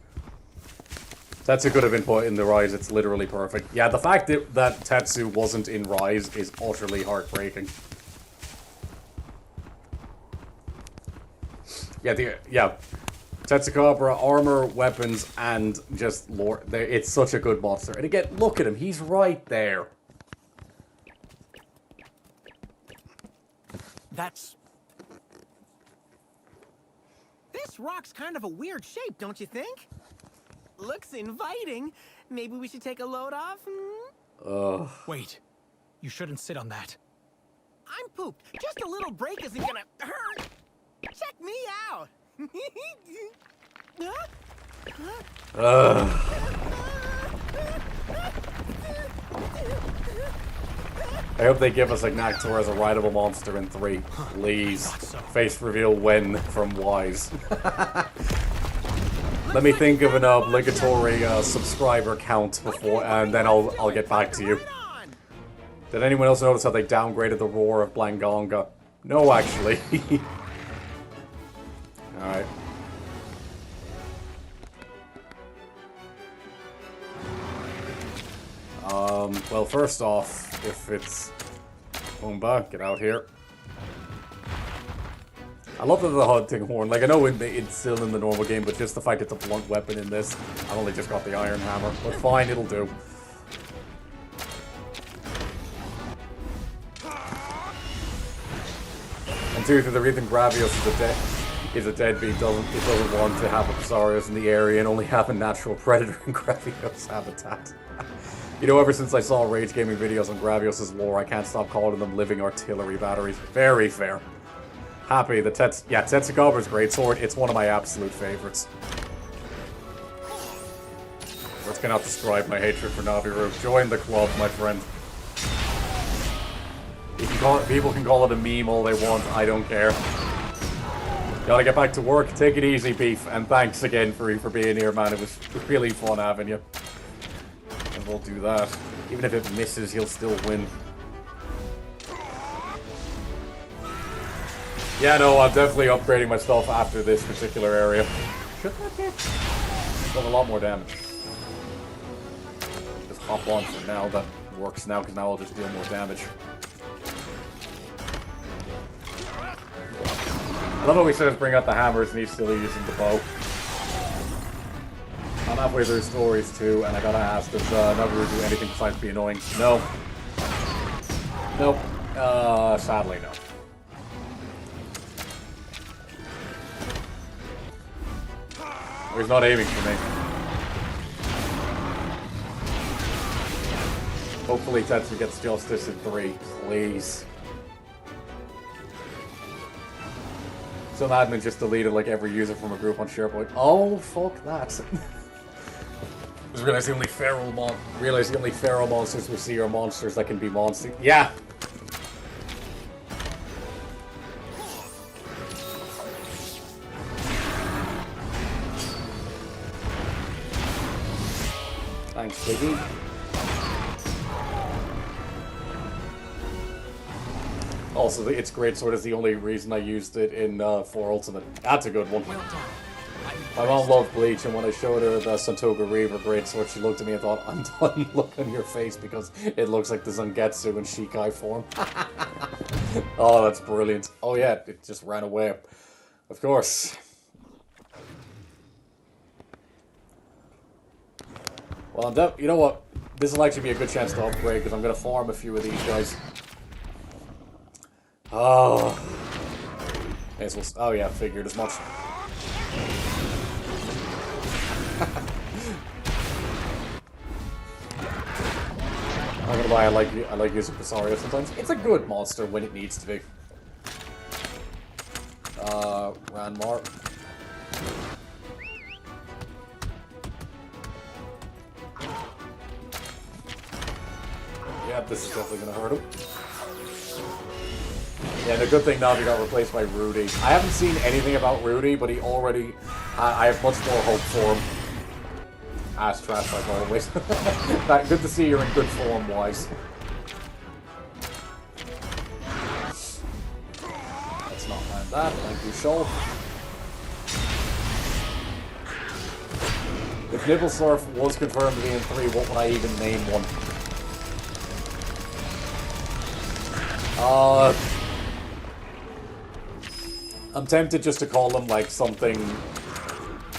That's a good of input in the Rise. It's literally perfect. Yeah, the fact that Tetsu wasn't in Rise is utterly heartbreaking. Yeah, Tetsugabra, armor, weapons, and just lore. It's such a good monster. And again, look at him. He's right there. That's... This rock's kind of a weird shape, don't you think? Looks inviting. Maybe we should take a load off? Wait. You shouldn't sit on that. I'm pooped. Just a little break isn't gonna hurt. Check me out. I hope they give us Ignactor as a rideable monster in 3. Please. Face reveal when from Wise. Let me think of an obligatory subscriber count before, and then I'll get back to you. Did anyone else notice how they downgraded the roar of Blangonga? No, actually. Alright. Well, first off, if it's... Boomba, get out here. I love that the hunting horn. Like, I know it's still in the normal game, but just the fact it's a blunt weapon in this. I've only just got the iron hammer, but fine, it'll do. And two, the reason Gravios is a deadbeat doesn't want to have a Arzuros in the area and only have a natural predator in Gravios' habitat. You know, ever since I saw Rage Gaming videos on Gravios' lore, I can't stop calling them living artillery batteries. Very fair. Happy. Tetsugawa's great sword. It's one of my absolute favorites. Words cannot describe my hatred for Naviru. Join the club, my friend. People can call it a meme all they want. I don't care. Gotta get back to work. Take it easy, Beef. And thanks again for being here, man. It was really fun having you. And we'll do that. Even if it misses, he'll still win. Yeah, no, I'm definitely upgrading my stuff after this particular area. Should that be? Does a lot more damage. Just hop on for now. That works now, because now I'll just deal more damage. I love how we said bring out the hammers and he's still using the bow. I'm halfway through stories too, and I gotta ask, does Naviru do anything besides be annoying? No. Nope. Sadly, no. He's not aiming for me. Hopefully Tetsu gets justice in 3, please. Some admin just deleted like every user from a group on SharePoint. Oh, fuck that. Just realized the only feral monsters we see are monsters that can be monsters. Yeah. Thanks, Biggie. Also, its greatsword is the only reason I used it in 4 Ultimate. That's a good one. My mom loved Bleach, and when I showed her the Santoga Reaver greatsword, she looked at me and thought, I'm done. Look on your face because it looks like the Zangetsu in Shikai form. Oh, that's brilliant. Oh yeah, it just ran away. Of course. Well, you know what? This will actually be a good chance to upgrade because I'm going to farm a few of these guys. Oh. Oh yeah, figured as much. I'm not gonna lie, I like using Pasario sometimes. It's a good monster when it needs to be. Ranmar. Yeah, this is definitely gonna hurt him. Yeah, the good thing now he got replaced by Rudy. I haven't seen anything about Rudy, but he already... I have much more hope for him. Ass trash like always. Good to see you're in good form, Wise. Let's not land that. Thank you, Shoal. If Nibbleslarf was confirmed to be in 3, what would I even name one? I'm tempted just to call him like something.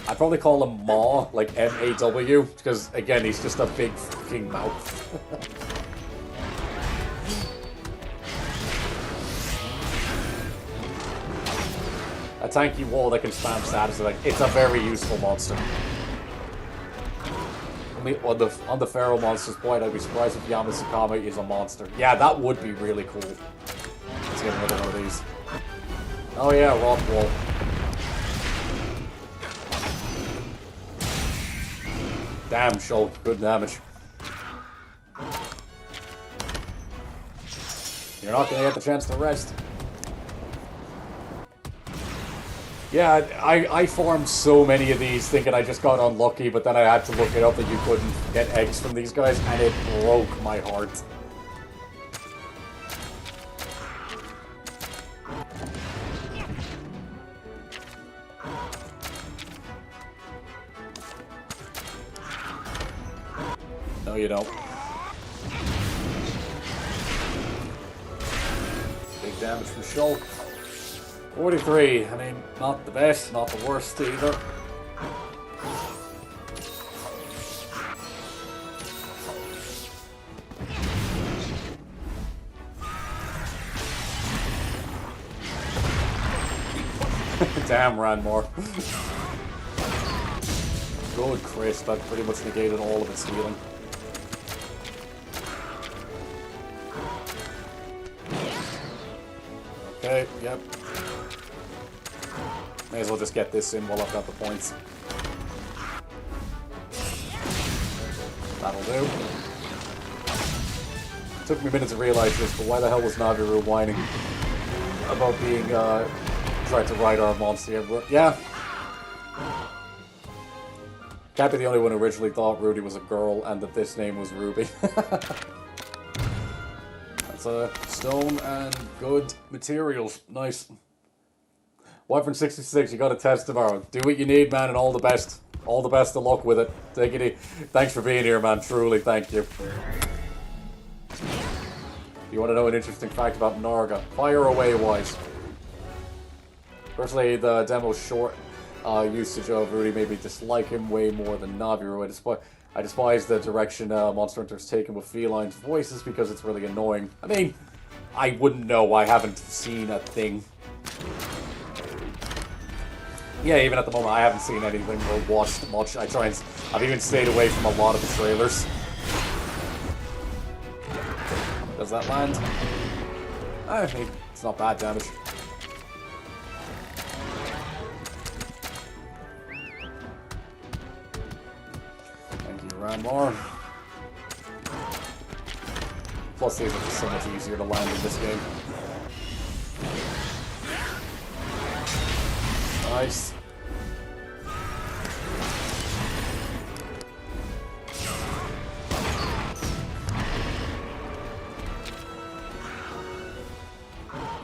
I'd probably call him Maw, like M-A-W, because again, he's just a big fucking mouth. A tanky wall that can spam status, like it's a very useful monster. On the feral monsters point, I'd be surprised if Yamasukami is a monster. Yeah, that would be really cool. Let's get another one of these. Oh yeah, rock wall. Damn, Shulk, good damage. You're not gonna get the chance to rest. Yeah, I farmed so many of these thinking I just got unlucky, but then I had to look it up that you couldn't get eggs from these guys, and it broke my heart. No, you don't. Big damage from Shulk. 43. I mean, not the best, not the worst either. Damn, Ranmore. Good Chris, that pretty much negated all of its healing. Okay, yep. May as well just get this in while I've got the points. That'll do. It took me a minute to realize this, but why the hell was Naviru whining about being, tried to ride our monster everywhere? Yeah. Can't be the only one who originally thought Rudy was a girl and that this name was Ruby. That's a stone and good materials. Nice. Wyvern 66, you got a test tomorrow. Do what you need, man, and all the best. All the best of luck with it. Take it easy. Thanks for being here, man. Truly, thank you. You want to know an interesting fact about Narga? Fire away, wise. Personally, the demo's short usage of Rudy made me dislike him way more than Naviru. I despise the direction Monster Hunter's taken with felines' voices because it's really annoying. I mean, I wouldn't know. I haven't seen a thing. Yeah, even at the moment, I haven't seen anything or watched much. I've even stayed away from a lot of the trailers. Does that land? I think it's not bad damage. Thank you, Ranmore. Plus, these are just so much easier to land in this game. Nice.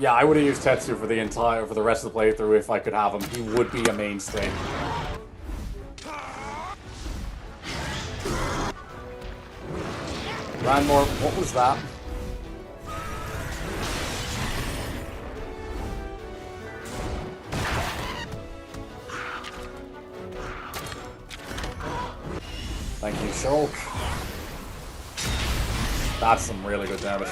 Yeah, I would have used Tetsu for the rest of the playthrough if I could have him. He would be a mainstay. Ranmore, what was that? Thank you, Shulk. That's some really good damage.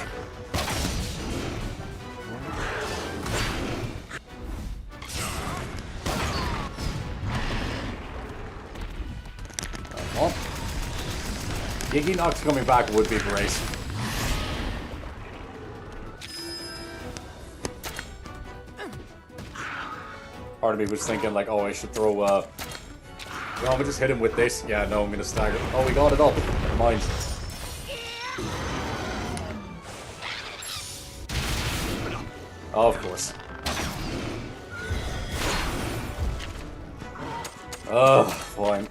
Oh. Giggy Nox coming back would be great. Part of me was thinking like, oh, I should throw no, I'm gonna just hit him with this. Yeah, no, I'm gonna stagger. Oh, we got it up. Never mind. Oh, of course. Ugh, fine.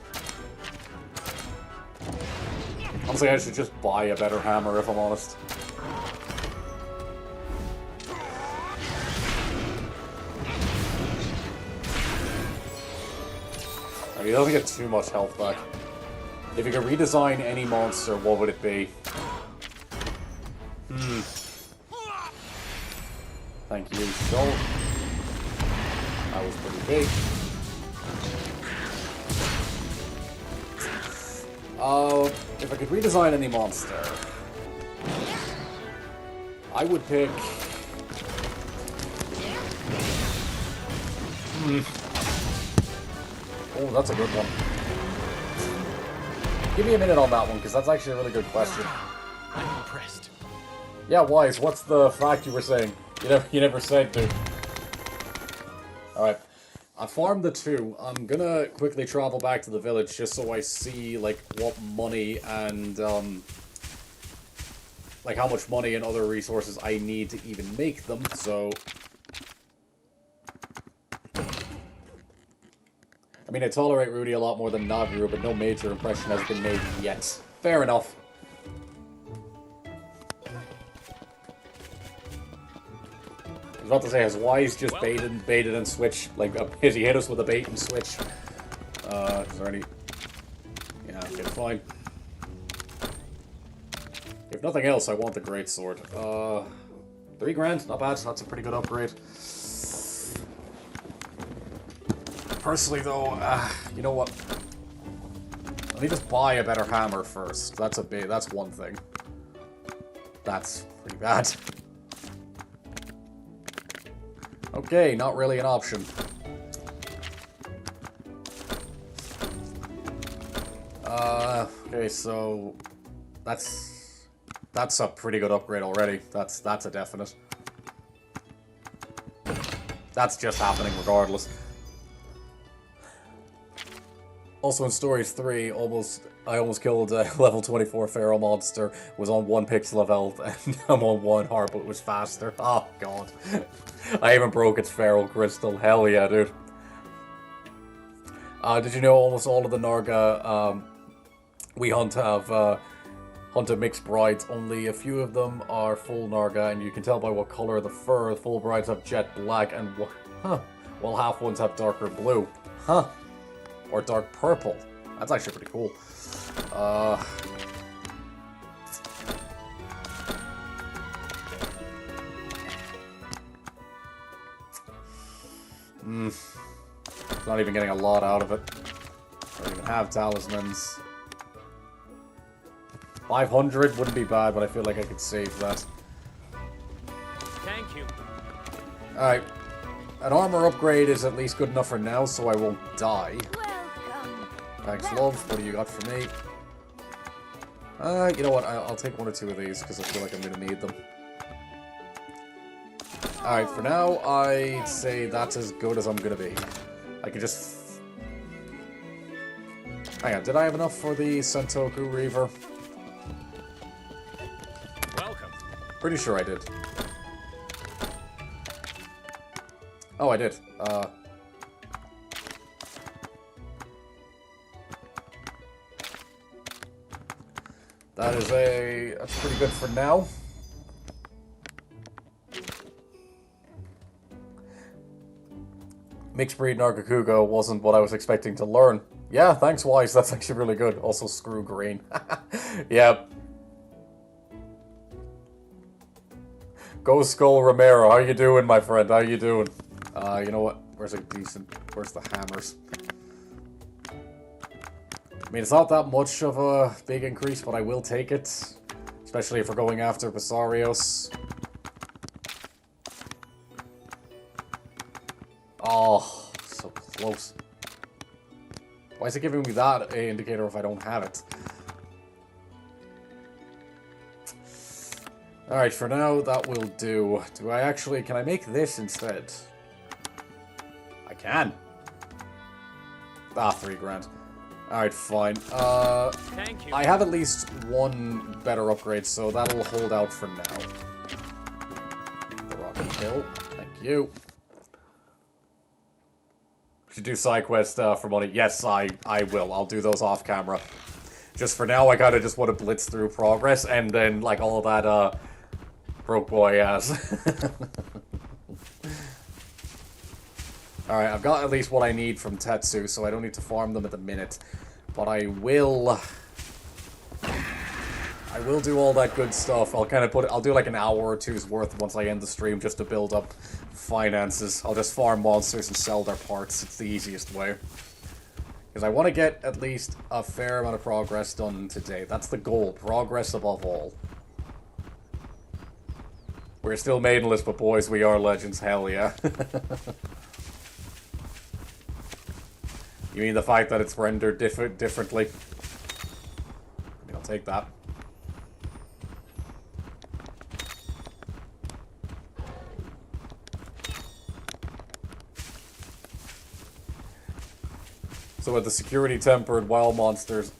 Honestly, I should just buy a better hammer, if I'm honest. He doesn't get too much health back. If you could redesign any monster, what would it be? Thank you, Shulk. That was pretty big. If I could redesign any monster, I would pick... Oh, that's a good one. Give me a minute on that one, because that's actually a really good question. I'm impressed. Yeah, Wise, what's the fact you were saying? You never said, dude. Alright. I farmed the 2. I'm gonna quickly travel back to the village just so I see, like, what money and, like, how much money and other resources I need to even make them, so... I mean, I tolerate Rudy a lot more than Naguru, but no major impression has been made yet. Fair enough. I was about to say, has Wise just baited and switch? Like, he hit us with a bait and switch. Is there any... Yeah, okay, fine. If nothing else, I want the greatsword. 3 grand, not bad. That's a pretty good upgrade. Personally, though, you know what? Let me just buy a better hammer first. That's one thing. That's pretty bad. Okay, not really an option. Okay, so that's a pretty good upgrade already. That's a definite. That's just happening regardless. Also in Stories 3, I almost killed a level 24 Feral monster, was on 1 pixel of health, and I'm on 1 heart, but it was faster. Oh, God. I even broke its Feral Crystal. Hell yeah, dude. Did you know almost all of the Narga we hunt have hunted mixed brides? Only a few of them are full Narga, and you can tell by what color of the fur. The full brides have jet black, and while half ones have darker blue. Huh. Or dark purple. That's actually pretty cool. Not even getting a lot out of it. I don't even have talismans. 500 wouldn't be bad, but I feel like I could save that. Thank you. Alright. An armor upgrade is at least good enough for now, so I won't die. Thanks, love. What do you got for me? You know what? I'll take 1 or 2 of these, because I feel like I'm going to need them. Alright, for now, I'd say that's as good as I'm going to be. I can just... Hang on, did I have enough for the Sentoku Reaver? Welcome. Pretty sure I did. Oh, I did. That's pretty good for now. Mixed breed Nargacuga wasn't what I was expecting to learn. Yeah, thanks, Wise. That's actually really good. Also, screw green. Yep. Go Skull Romero. How you doing, my friend? How you doing? You know what? Where's the hammers? I mean, it's not that much of a big increase, but I will take it. Especially if we're going after Basarios. Oh, so close. Why is it giving me that indicator if I don't have it? Alright, for now, that will do. Can I make this instead? I can. 3 grand. Alright, fine. Thank you. I have at least 1 better upgrade, so that'll hold out for now. The rocket kill. Thank you. Should do side quest for money. Yes, I will. I'll do those off camera. Just for now, I kinda just want to blitz through progress, and then, like, all of that, broke boy ass. Alright, I've got at least what I need from Tetsu, so I don't need to farm them at the minute. But I will do all that good stuff. I'll do like an hour or 2's worth once I end the stream just to build up finances. I'll just farm monsters and sell their parts. It's the easiest way. Because I want to get at least a fair amount of progress done today. That's the goal. Progress above all. We're still maidenless, but boys, we are legends. Hell yeah. You mean the fact that it's rendered differently? I mean, I'll take that. So with the security-tempered wild monsters,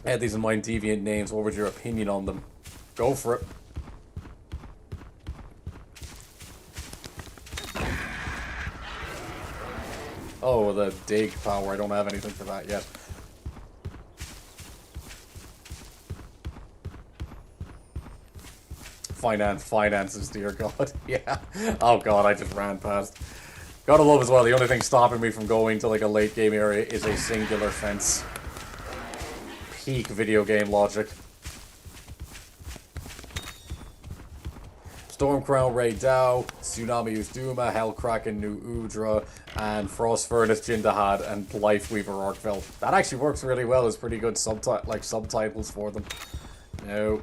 I had these in mind, deviant names. What was your opinion on them? Go for it. Oh, the dig power. I don't have anything for that yet. Finances, dear God. Yeah. Oh God, I just ran past. Gotta love as well, the only thing stopping me from going to like a late game area is a singular fence. Peak video game logic. Stormcrown Ray Dow, Tsunami Uzduma, Hellkraken New Udra, and Frost Furnace Jindahad and Lifeweaver Arkveld. That actually works really well as pretty good subtitles for them. No.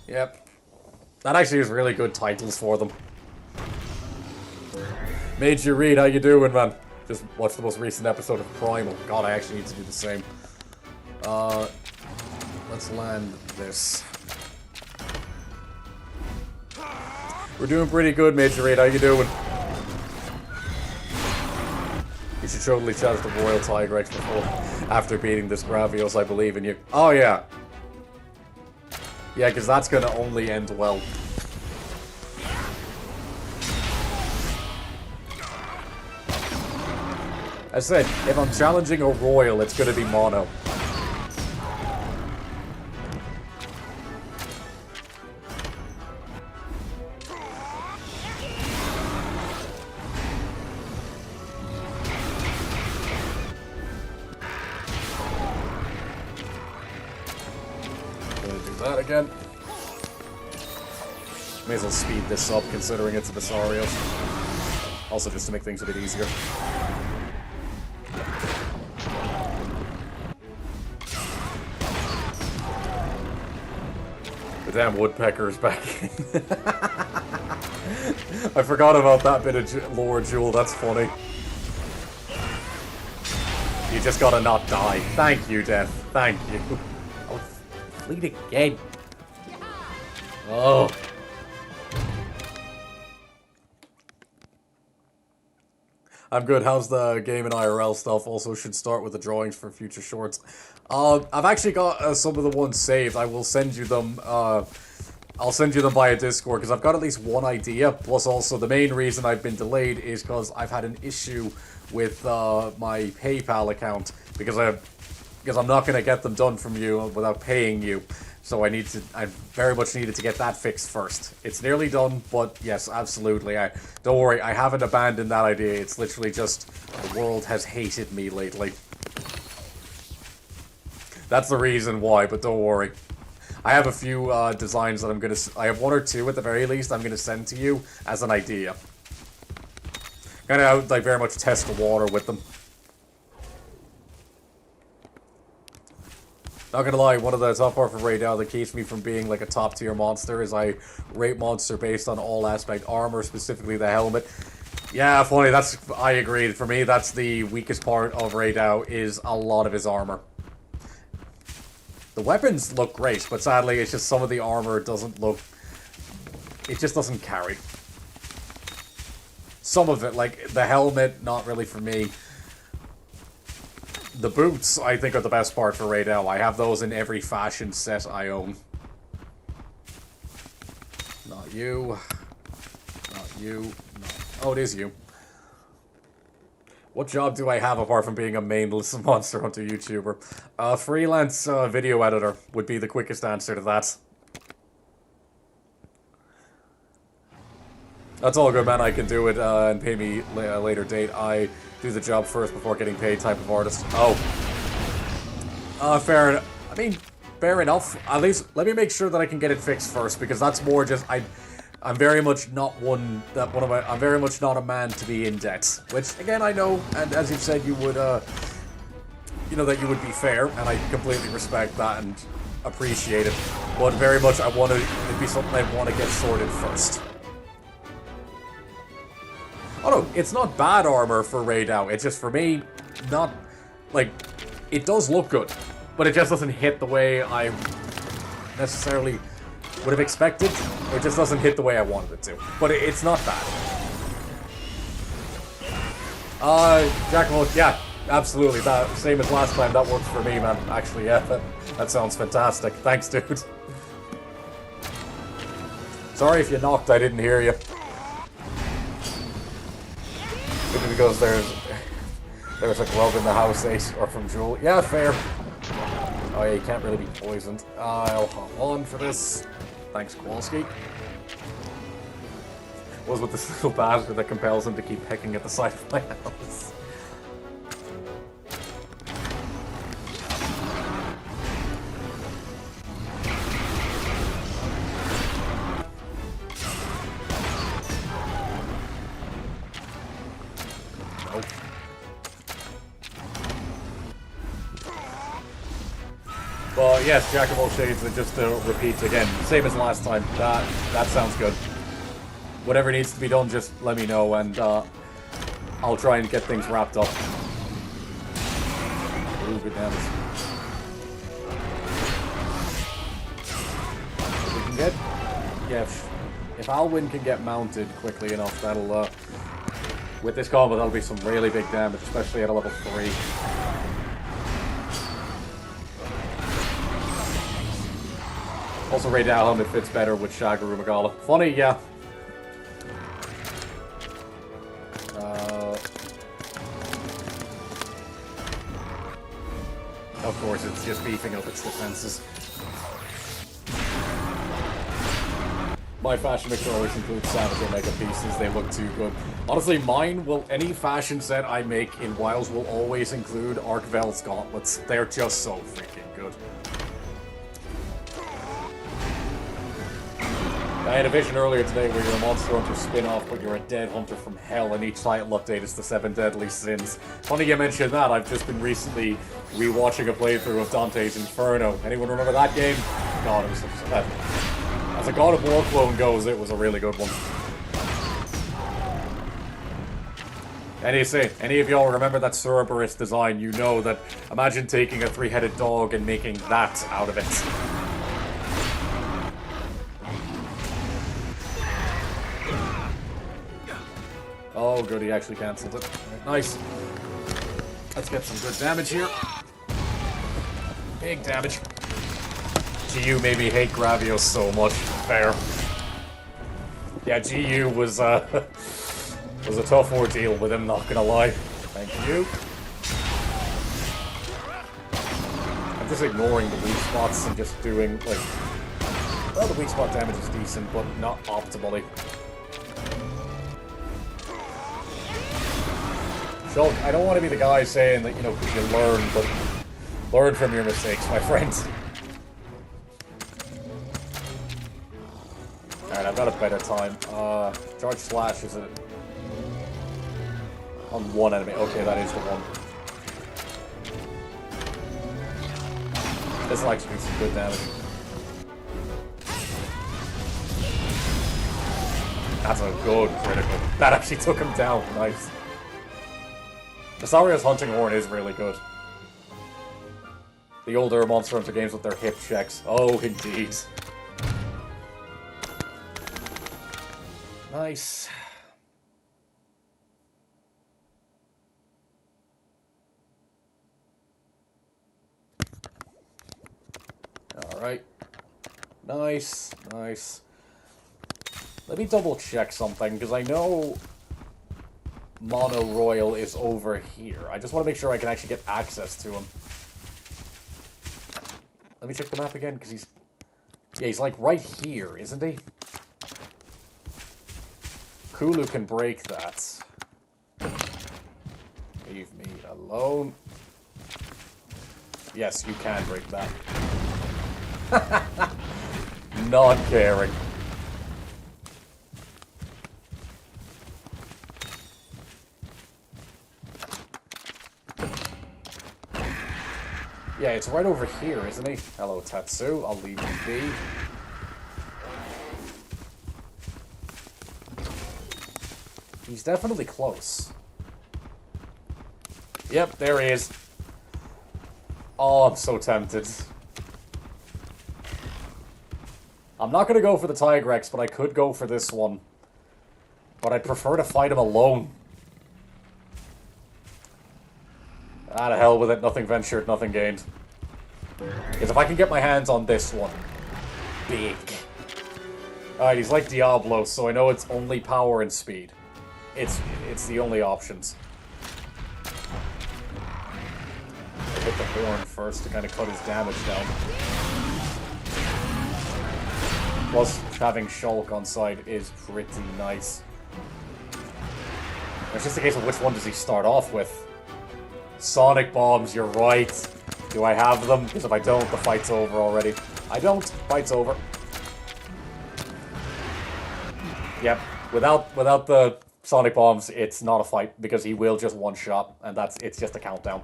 Yep. That actually is really good titles for them. Major Reed, how you doing, man? Just watched the most recent episode of Primal. God, I actually need to do the same. Let's land this. We're doing pretty good, Major Reed. How you doing? You should totally challenge the Royal Tigrex before, after beating this Gravios. I believe in you. Oh, yeah. Yeah, because that's going to only end well. I said, if I'm challenging a Royal, it's going to be mono. Gonna do that again. May as well speed this up, considering it's a Visarios. Also, just to make things a bit easier. The damn woodpecker's back in. I forgot about that bit of lore, Jewel. That's funny. You just gotta not die. Thank you, Death. Thank you. Oh, fleet again. Oh. I'm good. How's the game and IRL stuff? Also, should start with the drawings for future shorts. I've actually got some of the ones saved. I will send you them. I'll send you them via Discord because I've got at least one idea. Plus, also the main reason I've been delayed is because I've had an issue with my PayPal account because I'm not going to get them done from you without paying you. So I very much needed to get that fixed first. It's nearly done, but yes, absolutely. Don't worry, I haven't abandoned that idea. It's literally just the world has hated me lately. That's the reason why, but don't worry. I have a few designs that I have one or two at the very least I'm gonna send to you as an idea. Kinda like very much test the water with them. Not gonna lie, one of the top part for right now that keeps me from being like a top tier monster is I rate monster based on all aspect armor, specifically the helmet. Yeah, funny, I agreed. For me, that's the weakest part of Raidao is a lot of his armor. The weapons look great, but sadly it's just some of the armor doesn't look... It just doesn't carry. Some of it, like the helmet, not really for me. The boots, I think, are the best part for Raidao. I have those in every fashion set I own. Not you. Not you. No. Oh, it is you. What job do I have apart from being a mainless Monster Hunter YouTuber? Freelance video editor would be the quickest answer to that. That's all good, man. I can do it and pay me a later date. I do the job first before getting paid type of artist. Oh. Fair enough. I mean, fair enough. At least, let me make sure that I can get it fixed first, because that's more just... I'm very much not I'm very much not a man to be in debt. Which, again, I know, and as you've said, you would, you know, that you would be fair, and I completely respect that and appreciate it. But very much, it'd be something I want to get sorted first. Oh no, it's not bad armor for Raidao. It's just, for me, not, like, it does look good, but it just doesn't hit the way I necessarily would have expected. It just doesn't hit the way I wanted it to. But it's not bad. Jack, well, yeah, Absolutely, that same as last time. That works for me, man. Actually, yeah, that sounds fantastic. Thanks, dude. Sorry if you knocked, I didn't hear you. Maybe because there's a glove in the house, Ace, or from Jewel. Yeah, fair. Oh yeah, you can't really be poisoned. I'll hop on for this. Thanks, Kowalski. Was with this little bastard that compels him to keep pecking at the side of my house. But yes, Jack of all shades, and just to repeat again, same as last time. That sounds good. Whatever needs to be done, just let me know, and I'll try and get things wrapped up. Ooh, good damage. If we can get, yeah, if Alwin can get mounted quickly enough, that'll with this combo that'll be some really big damage, especially at a level 3. Also, Ray Dow helmet fits better with Shagaru Magala. Funny, yeah. Of course, it's just beefing up its defenses. My fashion mixer always includes Savage Omega pieces. They look too good. Honestly, mine will, any fashion set I make in Wilds will always include Arkvel's gauntlets. They're just so freaking good. I had a vision earlier today where you're a Monster Hunter spin-off, but you're a dead hunter from hell, and each title update is the 7 Deadly Sins. Funny you mentioned that. I've just been recently rewatching a playthrough of Dante's Inferno. Anyone remember that game? God, it was as a God of War clone goes, it was a really good one. Any of y'all remember that Cerberus design, you know that, imagine taking a 3-headed dog and making that out of it. Oh, good, he actually cancelled it. Right, nice. Let's get some good damage here. Big damage. GU made me hate Gravios so much. Fair. Yeah, GU was a tough ordeal with him, not gonna lie. Thank you. I'm just ignoring the weak spots and just doing, like... Well, the weak spot damage is decent, but not optimally. Shulk, I don't want to be the guy saying that, you know, you learn, but learn from your mistakes, my friends. Alright, I've got a better time. Charge Slash is it on one enemy. Okay, that is the one. This will actually do some good damage. That's a good critical. That actually took him down. Nice. Asario's Hunting Horn is really good. The older Monster Hunter games with their hip checks. Oh, indeed. Nice. Alright. Nice, nice. Let me double check something, because I know Mono Royal is over here. I just want to make sure I can actually get access to him. Let me check the map again, because he's... Yeah, he's like right here, isn't he? Kulu can break that. Leave me alone. Yes, you can break that. Not caring. Yeah, it's right over here, isn't he? Hello, Tatsu. I'll leave you be. He's definitely close. Yep, there he is. Oh, I'm so tempted. I'm not going to go for the Tigrex, but I could go for this one. But I'd prefer to fight him alone. Ah, the hell with it. Nothing ventured, nothing gained. Because if I can get my hands on this one. Big. Alright, he's like Diablo, so I know it's only power and speed. It's the only options. I'll hit the horn first to kind of cut his damage down. Plus, having Shulk on side is pretty nice. It's just a case of which one does he start off with. Sonic bombs, you're right. Do I have them? Because if I don't, the fight's over already. I don't. Fight's over. Yep. Without the Sonic bombs, it's not a fight because he will just one shot, and it's just a countdown.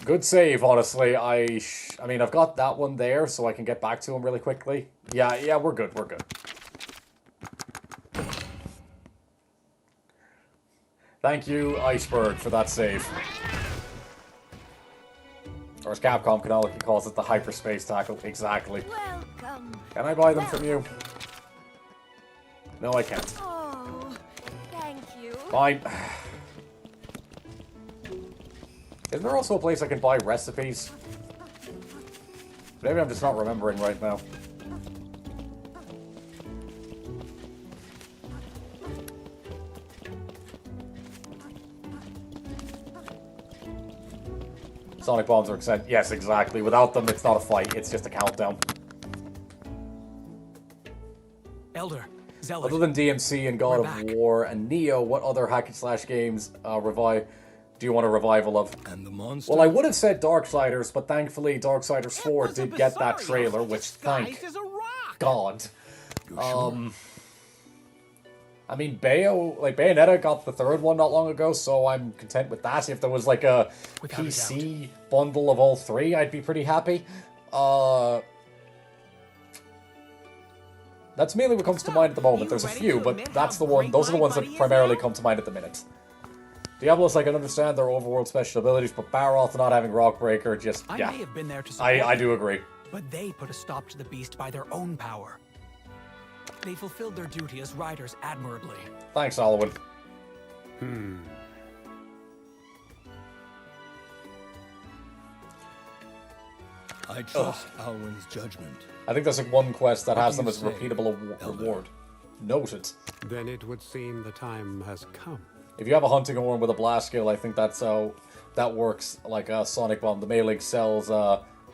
Good save, honestly. I mean, I've got that one there, so I can get back to him really quickly. Yeah, we're good. We're good. Thank you, Iceberg, for that save. Or as Capcom canonically calls it, the hyperspace tackle. Exactly. Welcome. Can I buy them from you? No, I can't. Oh, thank you. Fine. Isn't there also a place I can buy recipes? Maybe I'm just not remembering right now. Sonic bombs are exciting. Yes, exactly. Without them, it's not a fight. It's just a countdown. Elder, Zealot. Other than DMC and God of War and Neo, what other hack and slash games do you want a revival of? And the monster? Well, I would have said Darksiders, but thankfully Darksiders 4 did get that trailer, which thank God. I mean, Bayonetta got the third one not long ago, so I'm content with that. If there was like a PC bundle of all three, I'd be pretty happy. That's mainly what comes to mind at the moment. There's a few, but that's the one. Those are the ones that primarily come to mind at the minute. Diablos, I can understand their overworld special abilities, but Barroth not having Rockbreaker, just, yeah. I may have been there to support I do agree. But they put a stop to the beast by their own power. They fulfilled their duty as riders admirably. Thanks, Alwin. I trust Alwin's judgment. I think there's like one quest that has them as a repeatable reward. Noted. Then it would seem the time has come. If you have a hunting horn with a blast skill, I think that's how that works like a Sonic Bomb. The Melee sells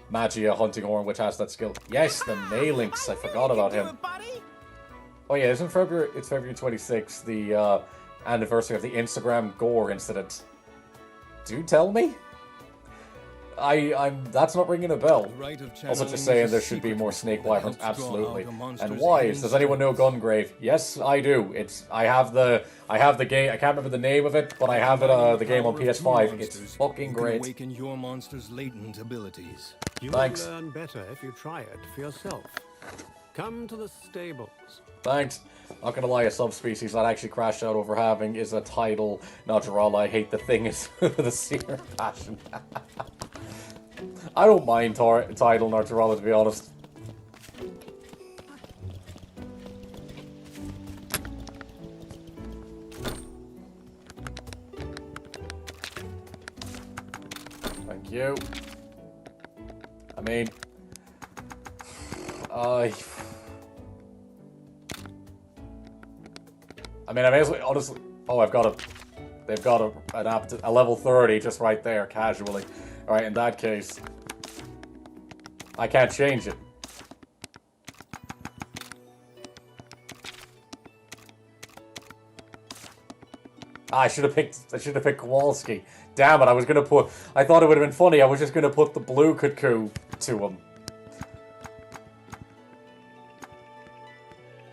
Magia hunting horn, which has that skill. Yes, the Malinx. I forgot about him. Oh yeah, it's February 26th, the anniversary of the Instagram gore incident. Do tell me? That's not ringing a bell. Also just saying there should be more snake wyverns, absolutely. And wise, does anyone know Gungrave? Yes, I do. I have the game, I can't remember the name of it, but I have it the game on PS5. It's fucking great. Awaken your monster's latent abilities. You Thanks. will learn better if you try it for yourself. Come to the stables. Thanks. Not gonna lie, a subspecies that actually crashed out over having is a tidal Najarala. I hate the thing is with a seer passion. I don't mind tidal Najarala, to be honest. Thank you. I mean, I may as well, honestly. Oh, they've got a level 30 just right there, casually. Alright, in that case, I can't change it. I should have picked Kowalski. Damn it, I thought it would have been funny, I was just gonna put the blue cuckoo to him.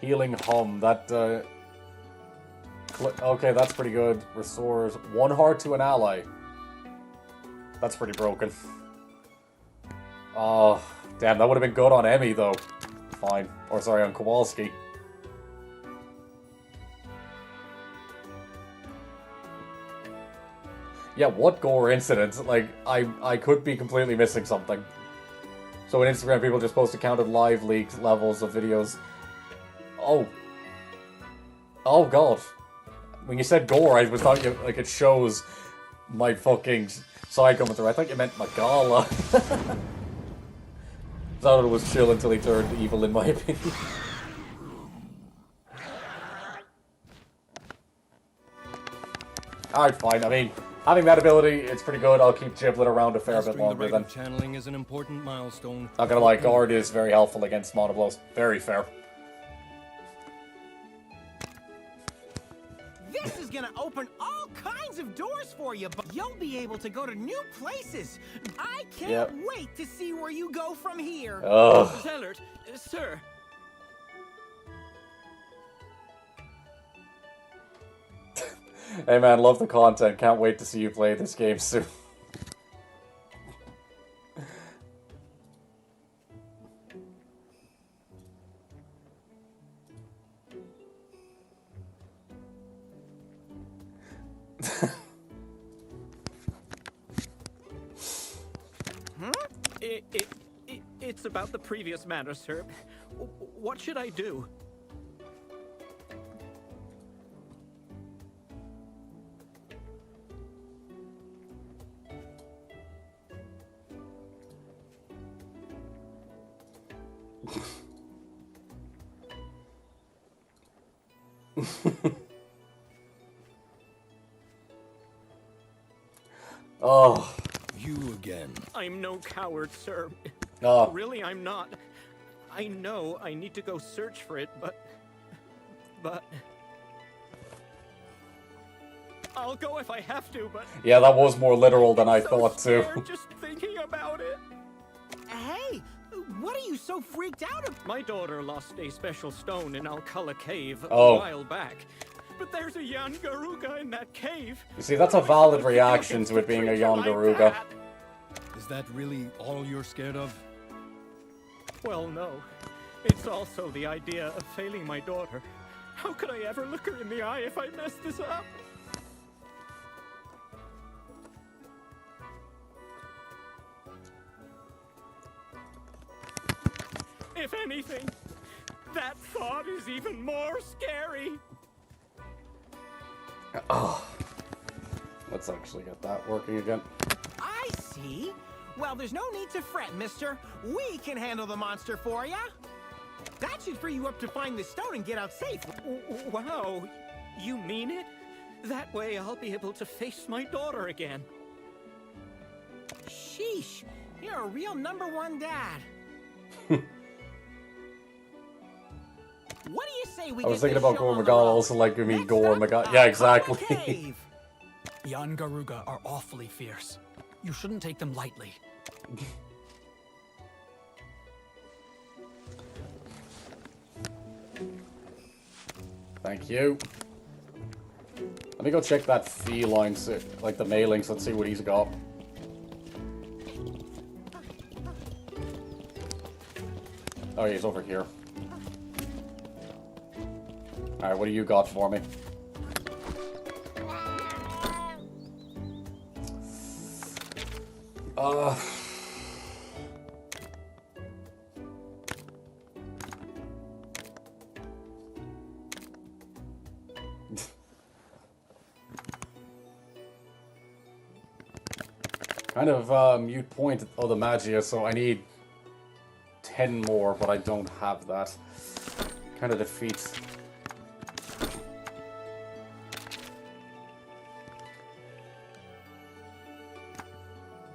Healing hum, that, okay, that's pretty good. Restores 1 heart to an ally. That's pretty broken. Oh, damn, that would have been good on Emmy, though. Fine. Or, sorry, on Kowalski. Yeah, what gore incident? Like, I could be completely missing something. So on Instagram, people just posted counted live leaks levels of videos. Oh. Oh, God. When you said gore, I was talking like it shows my fucking side commenter. I thought you meant Magala. Thought it was chill until he turned evil, in my opinion. Alright, fine. I mean, having that ability, it's pretty good. I'll keep Giblet around a fair bit longer then. Channeling is an important milestone. Not gonna lie, Guard is very helpful against monoblows. Very fair. This is gonna open all kinds of doors for you, but you'll be able to go to new places. I can't wait to see where you go from here. Ugh. Zellert, sir. Hey man, love the content. Can't wait to see you play this game soon. It's about the previous matter, sir. What should I do? Oh. You again. I'm no coward, sir. Oh. Really, I'm not. I know I need to go search for it, but... I'll go if I have to, but... Yeah, that was more literal than I so thought too. scared just thinking about it. Hey, what are you so freaked out about? My daughter lost a special stone in Alcala Cave a Oh. while back. But there's a Yangaruga in that cave. You see, that's a valid reaction to it being a Yangaruga. Is that really all you're scared of? Well, no. It's also the idea of failing my daughter. How could I ever look her in the eye if I mess this up? If anything, that thought is even more scary. Oh. Let's actually get that working again. I see. Well, there's no need to fret, mister. We can handle the monster for ya. That should free you up to find the stone and get out safe. Wow, you mean it? That way I'll be able to face my daughter again. Sheesh, you're a real #1 dad. What do you say we I was get thinking this about show Gore on the Magala, road? also like me Next Gore up, Magala. Yeah, exactly. Alcala Cave. Yangaruga are awfully fierce. You shouldn't take them lightly. Thank you. Let me go check that feline, like the mailings. Let's see what he's got. Oh, he's over here. Alright, what do you got for me? Kind of mute point of the Magia, so I need 10 more, but I don't have that. Kind of defeats.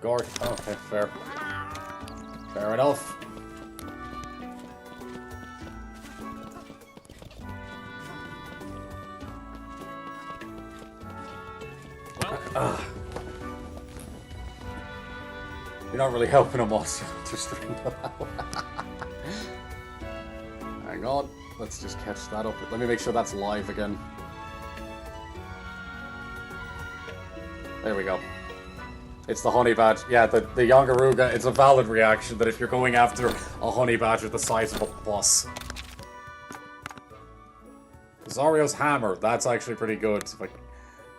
Guard. Okay, fair. Fair enough. You're not really helping him, Moss. Just hang on. Let's just catch that up. Let me make sure that's live again. There we go. It's the honey badger. Yeah, the Yangaruga, it's a valid reaction that if you're going after a honey badger the size of a bus. Zario's hammer, that's actually pretty good. Like,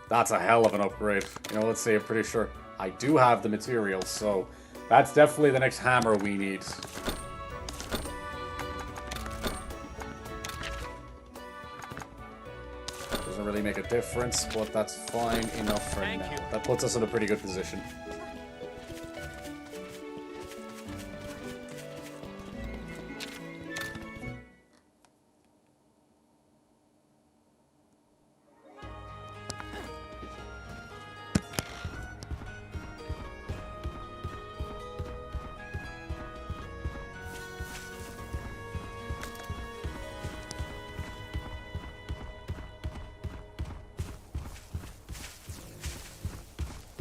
that's a hell of an upgrade. You know, let's see, I'm pretty sure I do have the materials, so that's definitely the next hammer we need. There's doesn't really make a difference, but that's fine enough for now. That puts us in a pretty good position.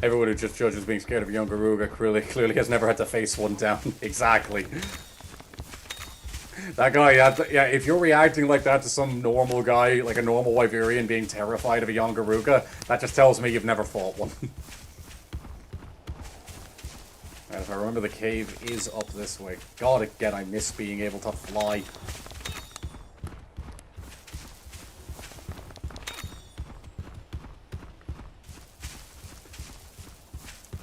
Everyone who just judges being scared of a younger Ruga clearly has never had to face one down. Exactly. That guy, yeah, if you're reacting like that to some normal guy, like a normal Wyverian being terrified of a younger Ruga, that just tells me you've never fought one. Right, if I remember, the cave is up this way. God, again, I miss being able to fly.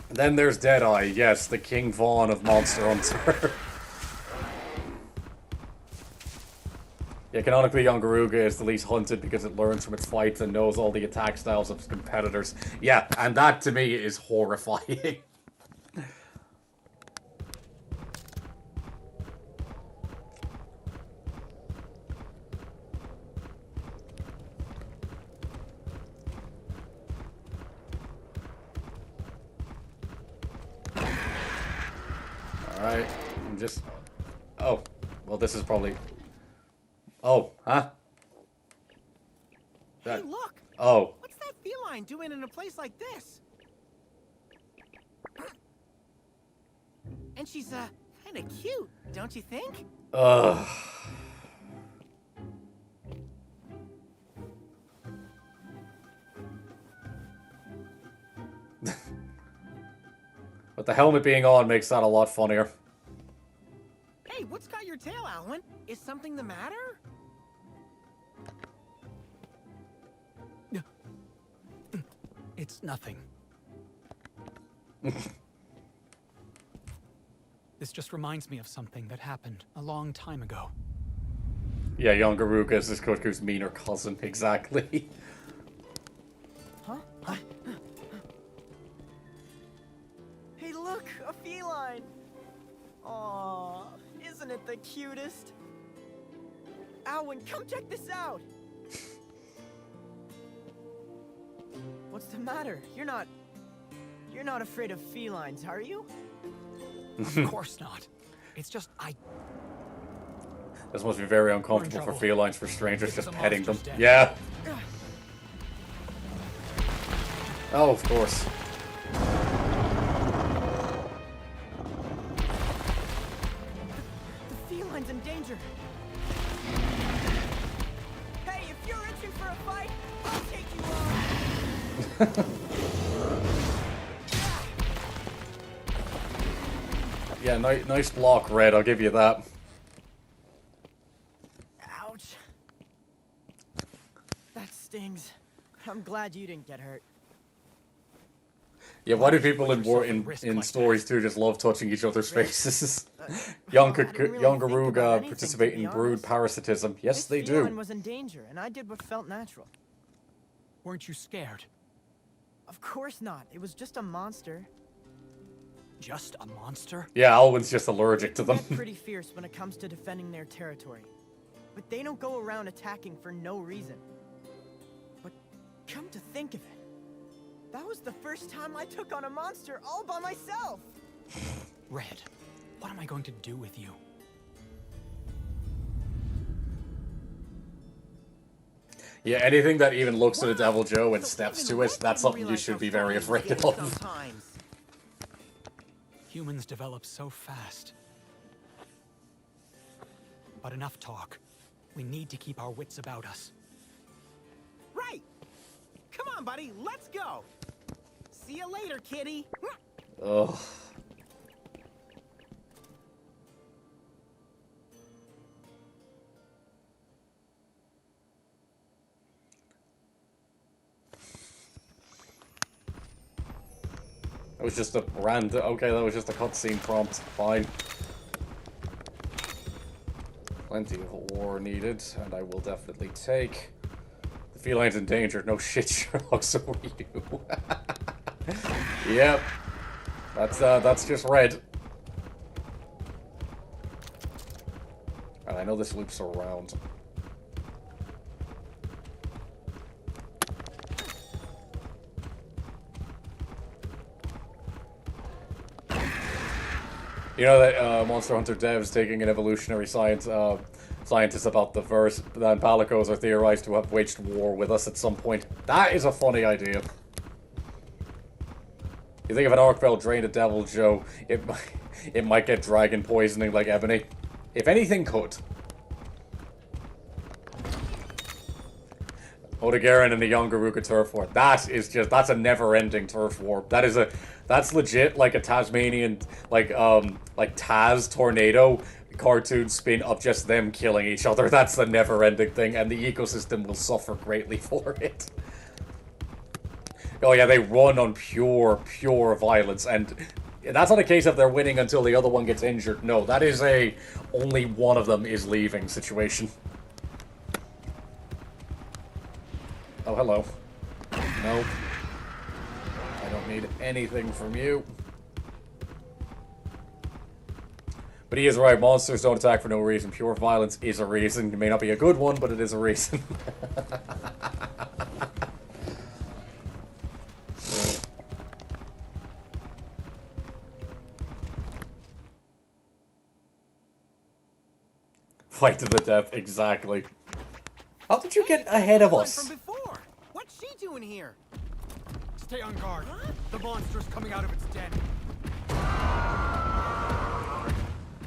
Then there's Deadeye, yes, the King Vaughn of Monster Hunter. Yeah, canonically, Yongaruga is the least hunted because it learns from its fights and knows all the attack styles of its competitors. Yeah, and that to me is horrifying. Alright, I'm just... Oh, well this is probably... Oh, huh? Hey, look! Oh. What's that feline doing in a place like this? And she's, kinda cute, don't you think? Ugh. But the helmet being on makes that a lot funnier. Hey, what's got your tail, Alwin? Is something the matter? It's nothing. This just reminds me of something that happened a long time ago. Yeah, Yongaruga is this Kutku's meaner cousin, exactly. Huh? Hey, look! A feline! Aww, isn't it the cutest? Alwin, come check this out! What's the matter? You're not afraid of felines, are you? Of course not. It's just This must be very uncomfortable for felines, for strangers just Because petting them. monster's dead. Yeah. Oh, of course. The feline's in danger. Hey, if you're itching for a fight, I'll take you on. Yeah, nice block, Red, I'll give you that. Ouch. That stings. I'm glad you didn't get hurt. Yeah, why do people in like stories too just love touching each other's faces? Well, I didn't really think about Yongaruga anything, participate to be in brood honest. parasitism. Yes, This they feline do. was in danger, and I did what felt natural. Weren't you scared? Of course not. It was just a monster. Just a monster? Yeah, Alwyn's just allergic to them. They're pretty fierce when it comes to defending their territory. But they don't go around attacking for no reason. But come to think of it, that was the first time I took on a monster all by myself! Red, what am I going to do with you? Yeah, anything that even looks at a Devil Joe and So steps even to it, Red that's didn't something you realize should how be far very he was afraid getting of. sometimes. Humans develop so fast. But enough talk. We need to keep our wits about us. Right! Come on, buddy, let's go! See you later, kitty! Ugh. That was just a random... Okay, that was just a cutscene prompt. Fine. Plenty of ore needed, and I will definitely take The feline's in danger. No shit, Sherlock, so are you. Yep. That's just red. And I know this loops around. You know that Monster Hunter devs taking an evolutionary scientist about the verse that Palicos are theorized to have waged war with us at some point. That is a funny idea. You think if an Orc drained a Devil Joe, it might get dragon poisoning like Ebony? If anything could. Odegarin and the Yongaruka turf war. That's a never-ending turf war. That's legit like a Tasmanian, like Taz tornado cartoon spin of just them killing each other. That's the never-ending thing, and the ecosystem will suffer greatly for it. Oh yeah, they run on pure violence, and that's not a case of they're winning until the other one gets injured. No, that is a only one of them is leaving situation. Oh, hello. Nope. I don't need anything from you. But he is right, monsters don't attack for no reason. Pure violence is a reason. It may not be a good one, but it is a reason. Fight to the death, exactly. How did you get ahead of us? From before. What's she doing here? Stay on guard. Huh? The monster's coming out of its den.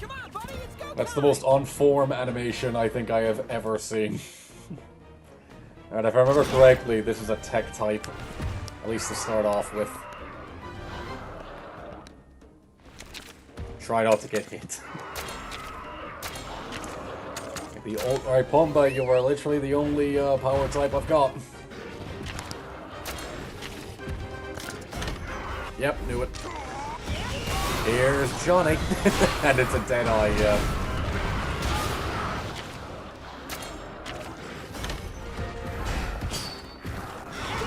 Come on, buddy, let's go. That's the most on-form animation I think I have ever seen. And if I remember correctly, this is a tech type. At least to start off with. Try not to get hit. Alright, Pumba, you are literally the only power type I've got. Yep, knew it. Here's Johnny. And it's a dead eye, yeah.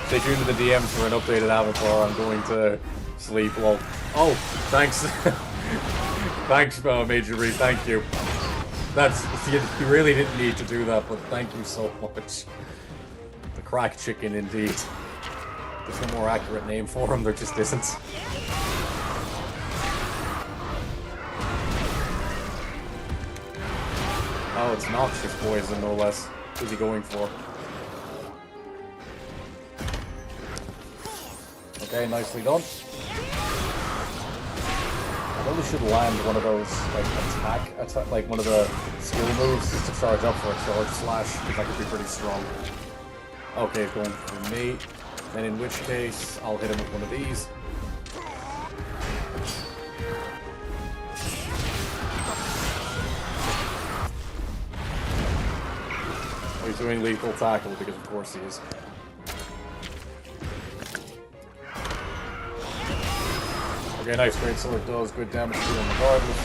Stay tuned to the DMs for an updated avatar. I'm going to sleep. Well, oh, thanks. Thanks, Major Reed, thank you. You really didn't need to do that, but thank you so much. The crack chicken, indeed. There's no more accurate name for him, there just isn't. Oh, it's noxious poison, no less. Who's he going for? Okay, nicely done. I probably should land one of those, like, attack, like one of the skill moves just to charge up for a charge slash, because that could be pretty strong. Okay, it's going for me. Then in which case, I'll hit him with one of these. Oh, he's doing lethal tackle, because of course he is. Okay, nice, great sword does good damage to him regardless.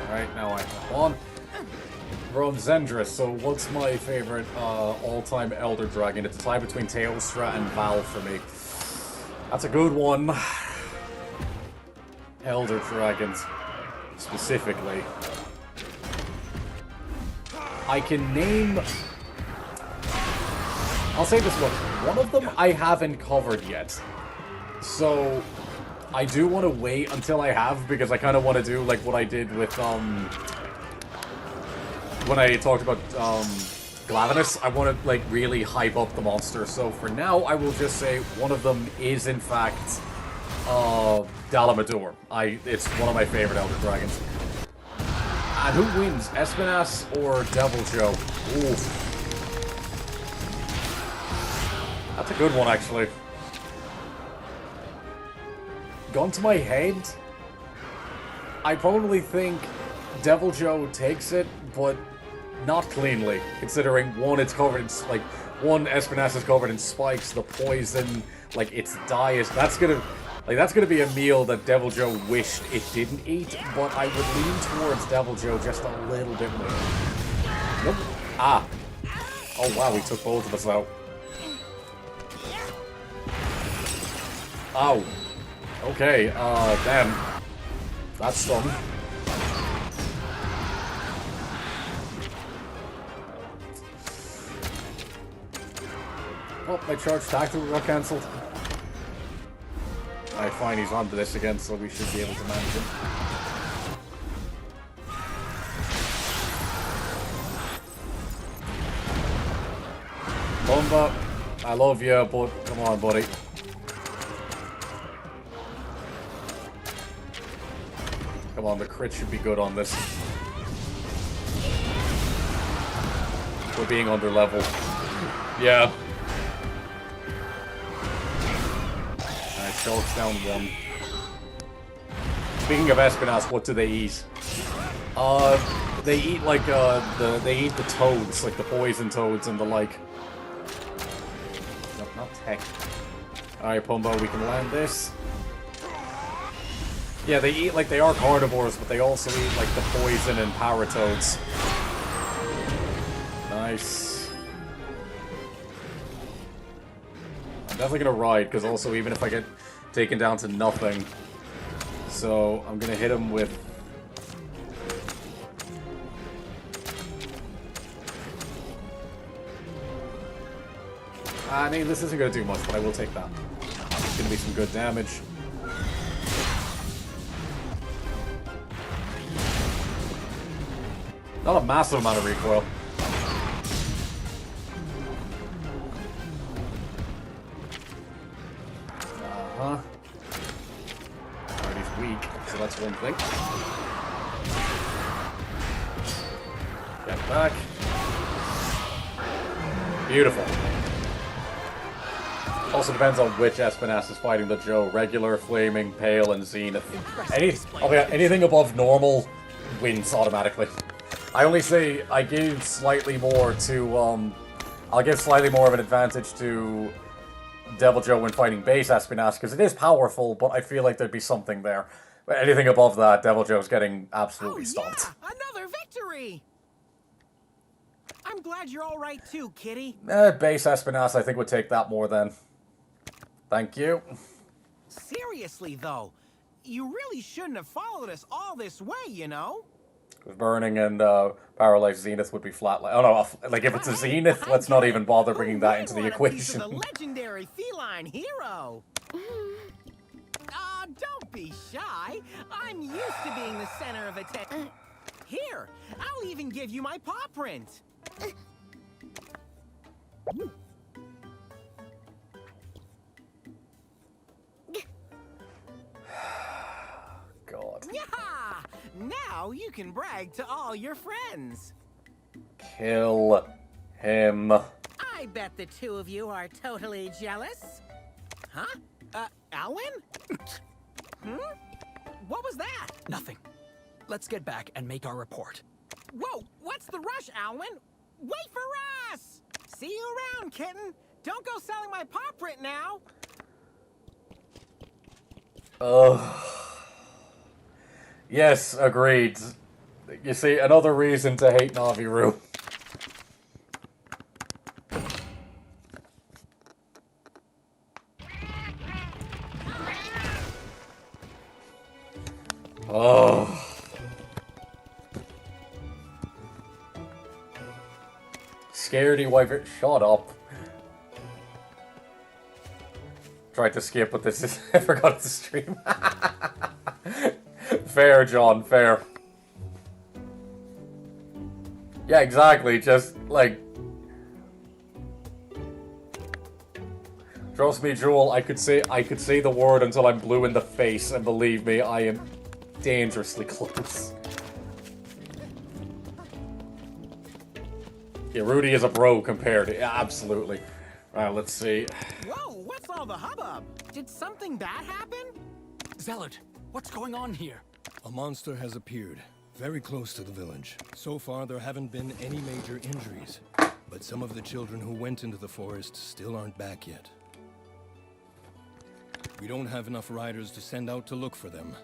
Alright, now I have on. From Zendris, so what's my favorite all-time Elder Dragon? It's a tie between Teostra and Val for me. That's a good one. Elder Dragons, specifically. I can name... I'll say this much. One of them I haven't covered yet. So, I do want to wait until I have, because I kind of want to do like what I did with, when I talked about, Glavenus. I want to, like, really hype up the monster. So, for now, I will just say one of them is, in fact, Dalamadur. It's one of my favorite Elder Dragons. And who wins, Espinas or Devil Joe? Oof. That's a good one, actually. Gun to my head, I probably think Devil Joe takes it, but not cleanly. Considering one, it's covered in one Espinas is covered in spikes. The poison, like its dye is that's gonna Like, that's going to be a meal that Devil Joe wished it didn't eat, but I would lean towards Devil Joe just a little bit more. Nope. Ah. Oh, wow, we took both of us out. Ow. Okay, damn. That's some. Oh, my charge tactical got cancelled. Alright, fine, he's onto this again, so we should be able to manage him. Bomba, I love you, but come on, buddy. Come on, the crit should be good on this. We're being under level. Yeah. Alright, Shulk's down one. Speaking of Espinasse, what do they eat? They eat like they eat the toads, like the poison toads and the like. No, not tech. Alright, Pumbo, we can land this. Yeah, they eat like they are carnivores, but they also eat like the poison and paratoads. Nice. I'm definitely gonna ride, because also even if I get taken down to nothing, so I'm gonna hit him with... I mean, this isn't gonna do much, but I will take that. It's gonna be some good damage. Not a massive amount of recoil. Uh-huh. Alright, he's weak, so that's one thing. Get back. Beautiful. Also depends on which Espinasse is fighting the Joe. Regular, Flaming, Pale, and Zenith. Anything above normal wins automatically. I only say I give slightly more to, I'll give slightly more of an advantage to Devil Joe when fighting base Espinasse, because it is powerful, but I feel like there'd be something there. But anything above that, Devil Joe's getting absolutely stomped. Yeah, another victory! I'm glad you're alright too, kitty. Base Espinasse, I think, would take that more then. Thank you. Seriously, though, you really shouldn't have followed us all this way, you know? Burning and paralyzed Zenith would be flat. Oh no, like if it's a Zenith, let's not even bother bringing that into the equation. The legendary feline hero. Don't be shy. I'm used to being the center of attention. Here, I'll even give you my paw print. God. Yeah! Now you can brag to all your friends. Kill him. I bet the two of you are totally jealous. Huh? Alwin? What was that? Nothing. Let's get back and make our report. Whoa, what's the rush, Alwin? Wait for us! See you around, kitten. Don't go selling my paw print now. Yes, agreed. You see, another reason to hate Naviru. Oh. Scaredy wife, shut up. Tried to skip, but this is... I forgot to stream. Fair, John, fair. Yeah, exactly, just, like... Trust me, Jewel, I could say the word until I'm blue in the face, and believe me, I am dangerously close. Yeah, Rudy is a bro compared to... Yeah, absolutely. Alright, let's see. Whoa, what's all the hubbub? Did something bad happen? Zealot, what's going on here? A monster has appeared, very close to the village. So far, there haven't been any major injuries. But some of the children who went into the forest still aren't back yet. We don't have enough riders to send out to look for them.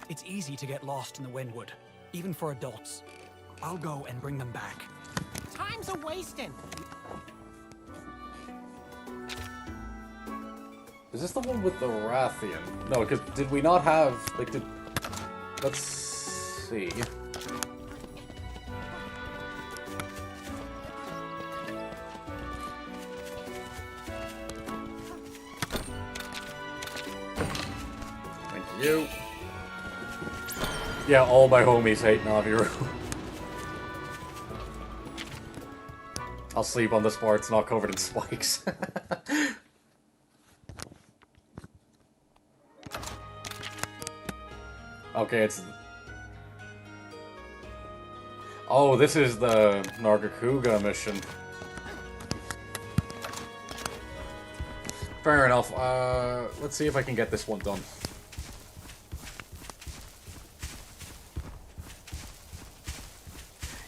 It's easy to get lost in the Windwood, even for adults. I'll go and bring them back. Time's a wasting. Is this the one with the Rathian? No, because did we not have, like, let's see. Thank you. Yeah, all my homies hate Naviru. I'll sleep on this bar, it's not covered in spikes. Okay, it's... Oh, this is the Nargacuga mission. Fair enough. Let's see if I can get this one done.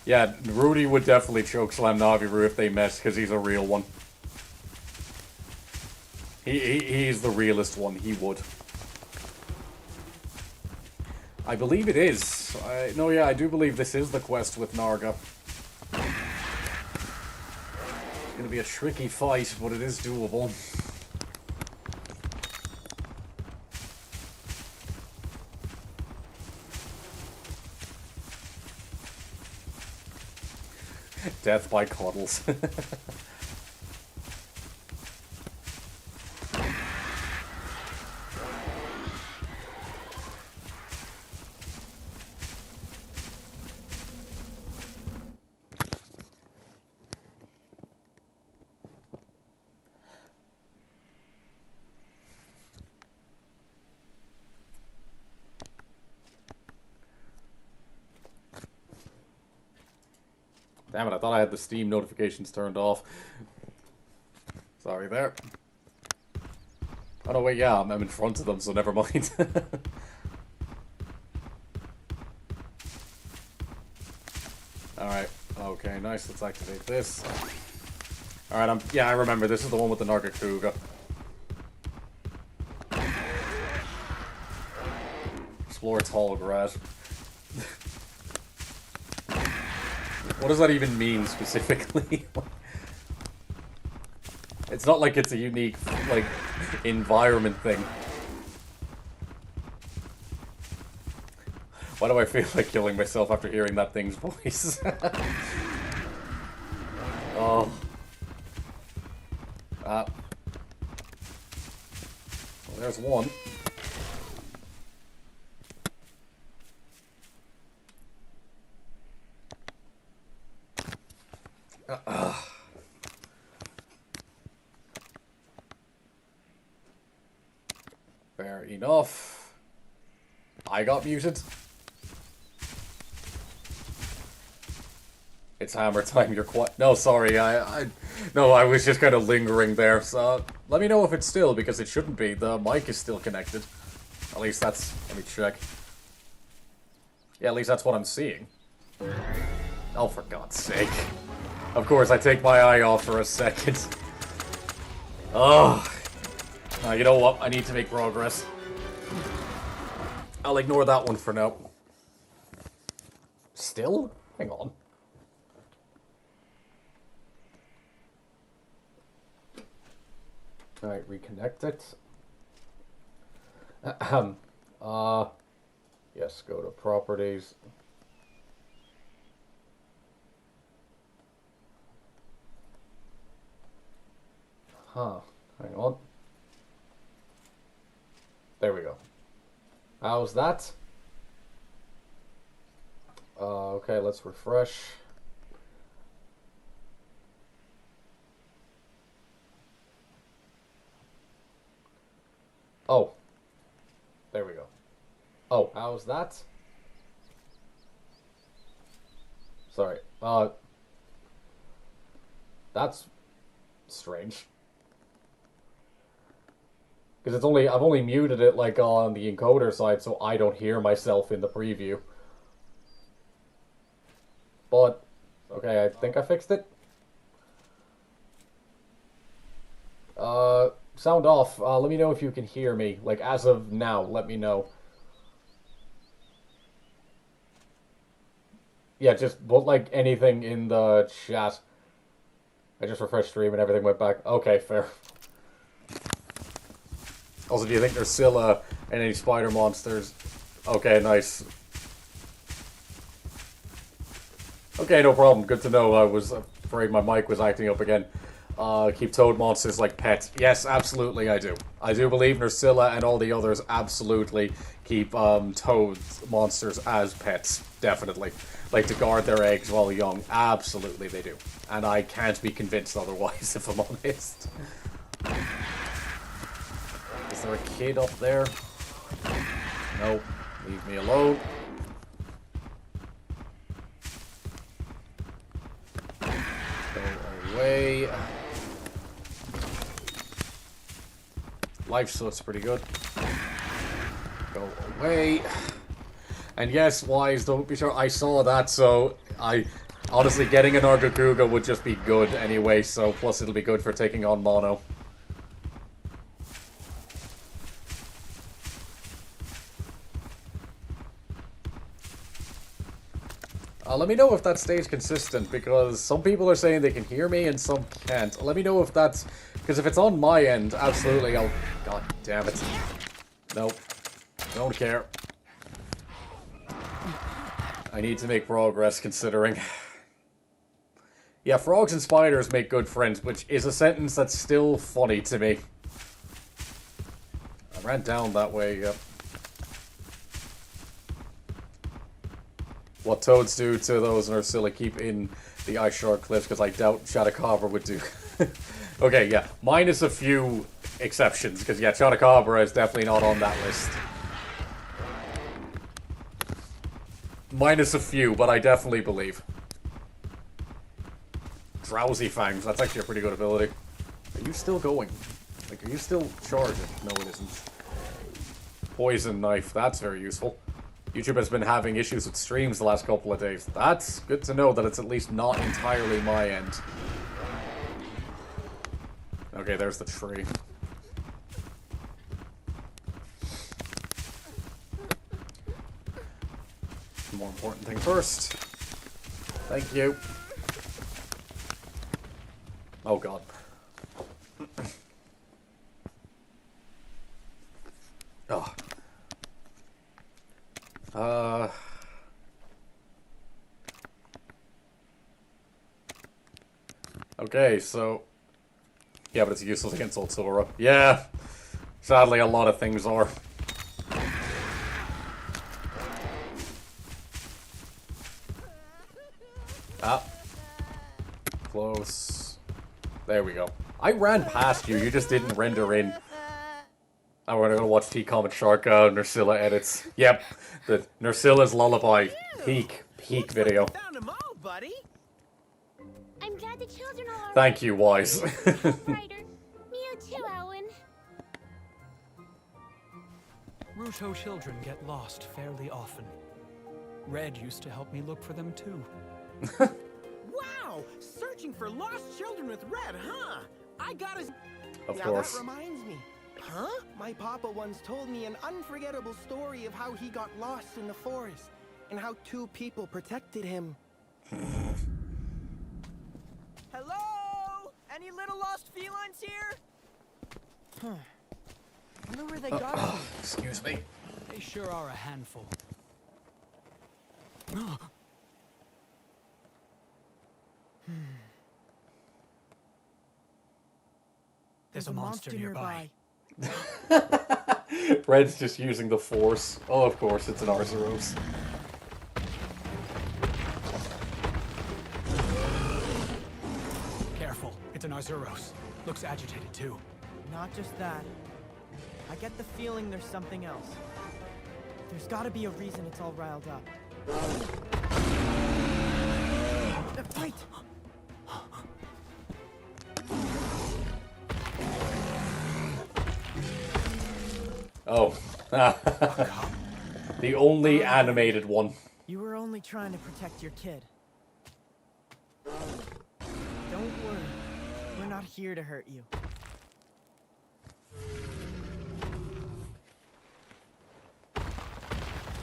Yeah, Rudy would definitely chokeslam Naviru if they met, because he's a real one. He's the realest one, he would. I believe it is. No, yeah, I do believe this is the quest with Narga. It's gonna be a tricky fight, but it is doable. Death by cuddles. Damn it, I thought I had the Steam notifications turned off. Sorry there. Oh no, wait, yeah, I'm in front of them, so never mind. Alright, okay, nice, let's activate this. Alright, yeah, I remember, this is the one with the Nargacuga. Explore tall grass. What does that even mean, specifically? It's not like it's a unique, like, environment thing. Why do I feel like killing myself after hearing that thing's voice? Oh. Well, there's one. Fair enough. I got muted. It's hammer time, you're quite... No, sorry, No, I was just kind of lingering there, so... Let me know if it's still, because it shouldn't be. The mic is still connected. At least that's... Let me check. Yeah, at least that's what I'm seeing. Oh, for God's sake. Of course, I take my eye off for a second. Oh. You know what? I need to make progress. I'll ignore that one for now. Still? Hang on. Alright, reconnect it. Yes, go to properties. Huh. Hang on. There we go. How's that? Okay, let's refresh. Oh. There we go. Oh, how's that? Sorry. That's strange. Because it's only, I've only muted it, like, on the encoder side, so I don't hear myself in the preview. But, okay, I think I fixed it. sound off. Let me know if you can hear me. Like, as of now, let me know. Yeah, just put, like, anything in the chat. I just refreshed stream and everything went back. Okay, fair. Also, do you think there's still any spider monsters? Okay, nice. Okay, no problem. Good to know. I was afraid my mic was acting up again. Keep toad monsters like pets. Yes, absolutely I do. I do believe Nursilla and all the others absolutely keep toad monsters as pets. Definitely. Like to guard their eggs while young. Absolutely they do. And I can't be convinced otherwise, if I'm honest. Is there a kid up there? No. Leave me alone. Go away. Life suit's pretty good. Go away. And yes, Wise, don't be sure. I saw that, so honestly, getting a Nargacuga would just be good anyway, so plus it'll be good for taking on mono. Let me know if that stays consistent, because some people are saying they can hear me and some can't. Let me know if that's... Because if it's on my end, absolutely I'll... God damn it. Nope. Don't care. I need to make progress, considering... Yeah, frogs and spiders make good friends, which is a sentence that's still funny to me. I ran down that way, yep. What toads do to those Nursilla keep in the ice shard cliffs, because I doubt Chotacabra would do. Okay, yeah, minus a few exceptions, because yeah, Chotacabra is definitely not on that list. Minus a few, but I definitely believe. Drowsy Fangs, that's actually a pretty good ability. Are you still going? Like, are you still charging? No, it isn't. Poison Knife, that's very useful. YouTube has been having issues with streams the last couple of days. That's good to know that it's at least not entirely my end. Okay, there's the tree. More important thing first. Thank you. Oh god. Oh. Okay, so... Yeah, but it's useless against Ultura. Yeah! Sadly, a lot of things are. Ah. Close. There we go. I ran past you, you just didn't render in. Oh, we're gonna watch T-Comet Shark Nursilla edits. Yep, the Nursilla's Lullaby. Peak video. Found them all, buddy. I'm glad the children are all Thank you, Wise. brighter. You too, Alwin. Rutoh children get lost fairly often. Red used to help me look for them too. Wow! Searching for lost children with Red, huh? I got his... Of now course. That reminds me. Huh? My papa once told me an unforgettable story of how he got lost in the forest and how two people protected him. Hello? Any little lost felines here? Huh. I wonder where they got from. Excuse me. They sure are a handful. There's a monster nearby. Red's just using the force. Oh, of course, it's an Arzuros. Careful, it's an Arzuros. Looks agitated too. Not just that. I get the feeling there's something else. There's gotta be a reason it's all riled up. Fight! Oh. The only animated one. You were only trying to protect your kid. Don't worry. We're not here to hurt you.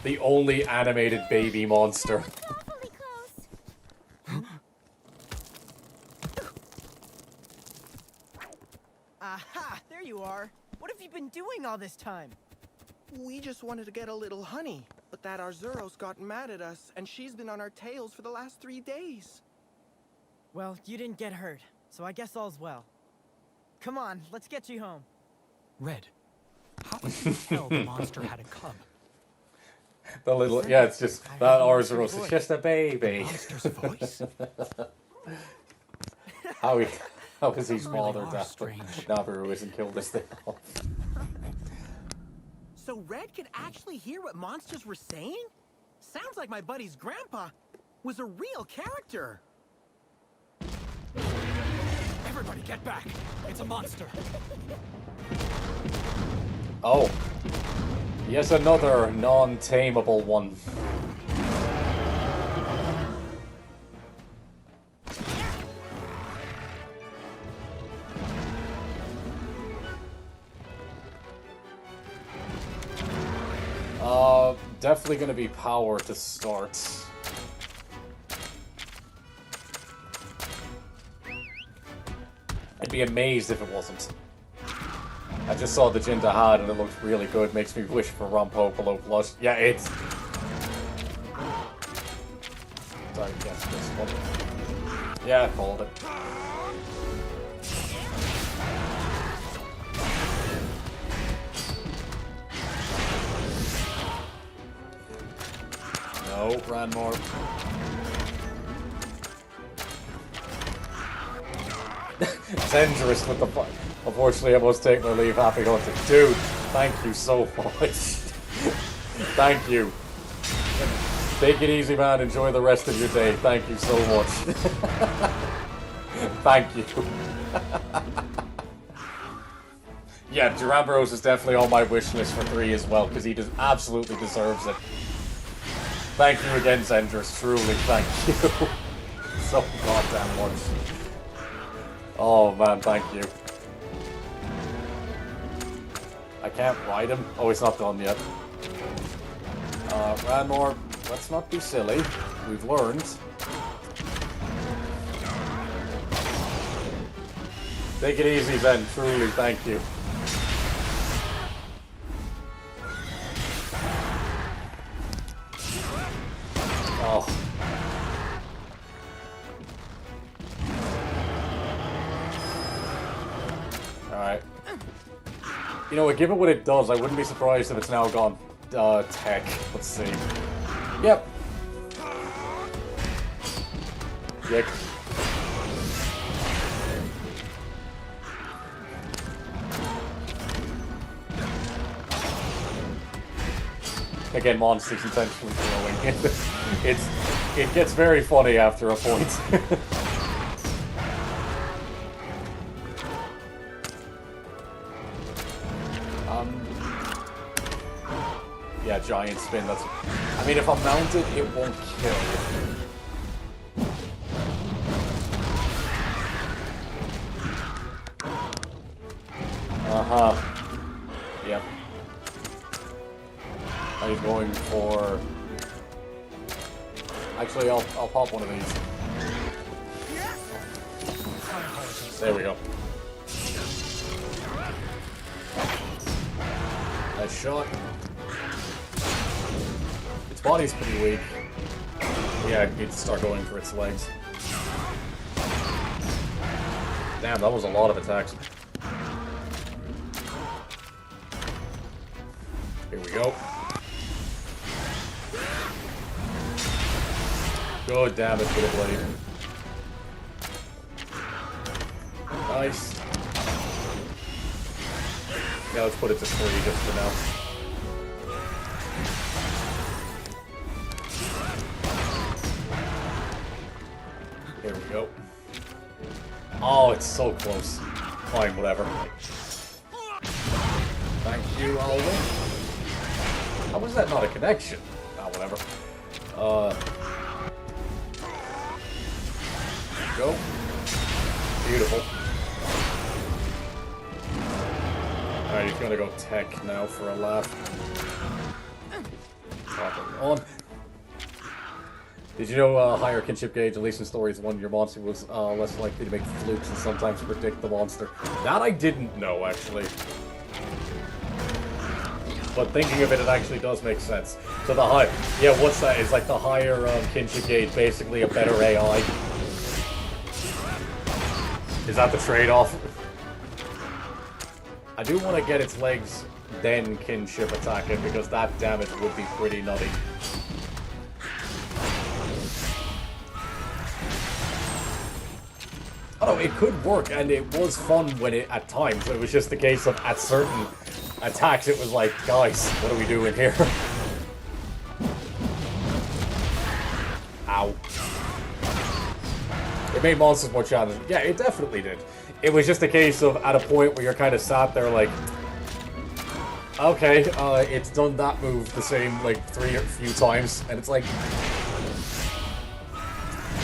The only animated baby monster. Awfully close. Aha! There you are. What have you been doing all this time? We just wanted to get a little honey, but that Arzuros got mad at us, and she's been on our tails for the last 3 days. Well, you didn't get hurt, so I guess all's well. Come on, let's get you home. Red, how could you tell the monster had a cub? The little, yeah, it's just, that Arzuros is just a baby. Monster's voice? How is he smothered are that strange. Nabaru isn't killed this thing off? So Red could actually hear what monsters were saying? Sounds like my buddy's grandpa was a real character. Everybody get back! It's a monster! Oh. Yes, another non-tameable one. Definitely gonna be power to start. I'd be amazed if it wasn't. I just saw the Jinta had and it looked really good. Makes me wish for Rampo below plus. Yeah, it's... Sorry, guess this one. Yeah, I called it. No, Ranmore. Dangerous with the... Unfortunately, I must take my leave. Happy hunting. Dude, thank you so much. Thank you. Take it easy, man. Enjoy the rest of your day. Thank you so much. Thank you. Yeah, Duramboros is definitely on my wish list for 3 as well, because he absolutely deserves it. Thank you again, Zendris. Truly, thank you. So goddamn much. Oh, man, thank you. I can't ride him. Oh, he's not done yet. Ranmore, let's not be silly. We've learned. Take it easy, Ben. Truly, thank you. Oh. Alright. You know what, given what it does, I wouldn't be surprised if it's now gone tech. Let's see. Yep. Dick. Again, monsters intentionally throwing. It gets very funny after a point. Yeah, giant spin, that's... I mean, if I'm mounted, it won't kill. Uh-huh. Yep. I'm going for... Actually, I'll pop one of these. There we go. Nice shot. Its body's pretty weak. Yeah, it needs to start going for its legs. Damn, that was a lot of attacks. Here we go. Good damage with a blade. Nice. Yeah, let's put it to 3 just for now. Here we go. Oh, it's so close. Fine, whatever. Thank you, Alwin. How was that not a connection? Ah, whatever. Go. Beautiful. Alright, he's gonna go tech now for a laugh. On. Did you know higher kinship gauge, at least in Stories 1, your monster was less likely to make flukes and sometimes predict the monster? That I didn't know, actually. But thinking of it, it actually does make sense. So the high... Yeah, what's that? It's like the higher kinship gauge, basically a better AI. Is that the trade-off? I do want to get its legs, then kinship attack it, because that damage would be pretty nutty. Oh, it could work, and it was fun when it, at times. It was just the case of, at certain attacks, it was like, guys, what are we doing here? Ow. It made monsters more challenging. Yeah, it definitely did. It was just a case of, at a point where you're kind of sat there like, okay, it's done that move the same, like, few times, and it's like,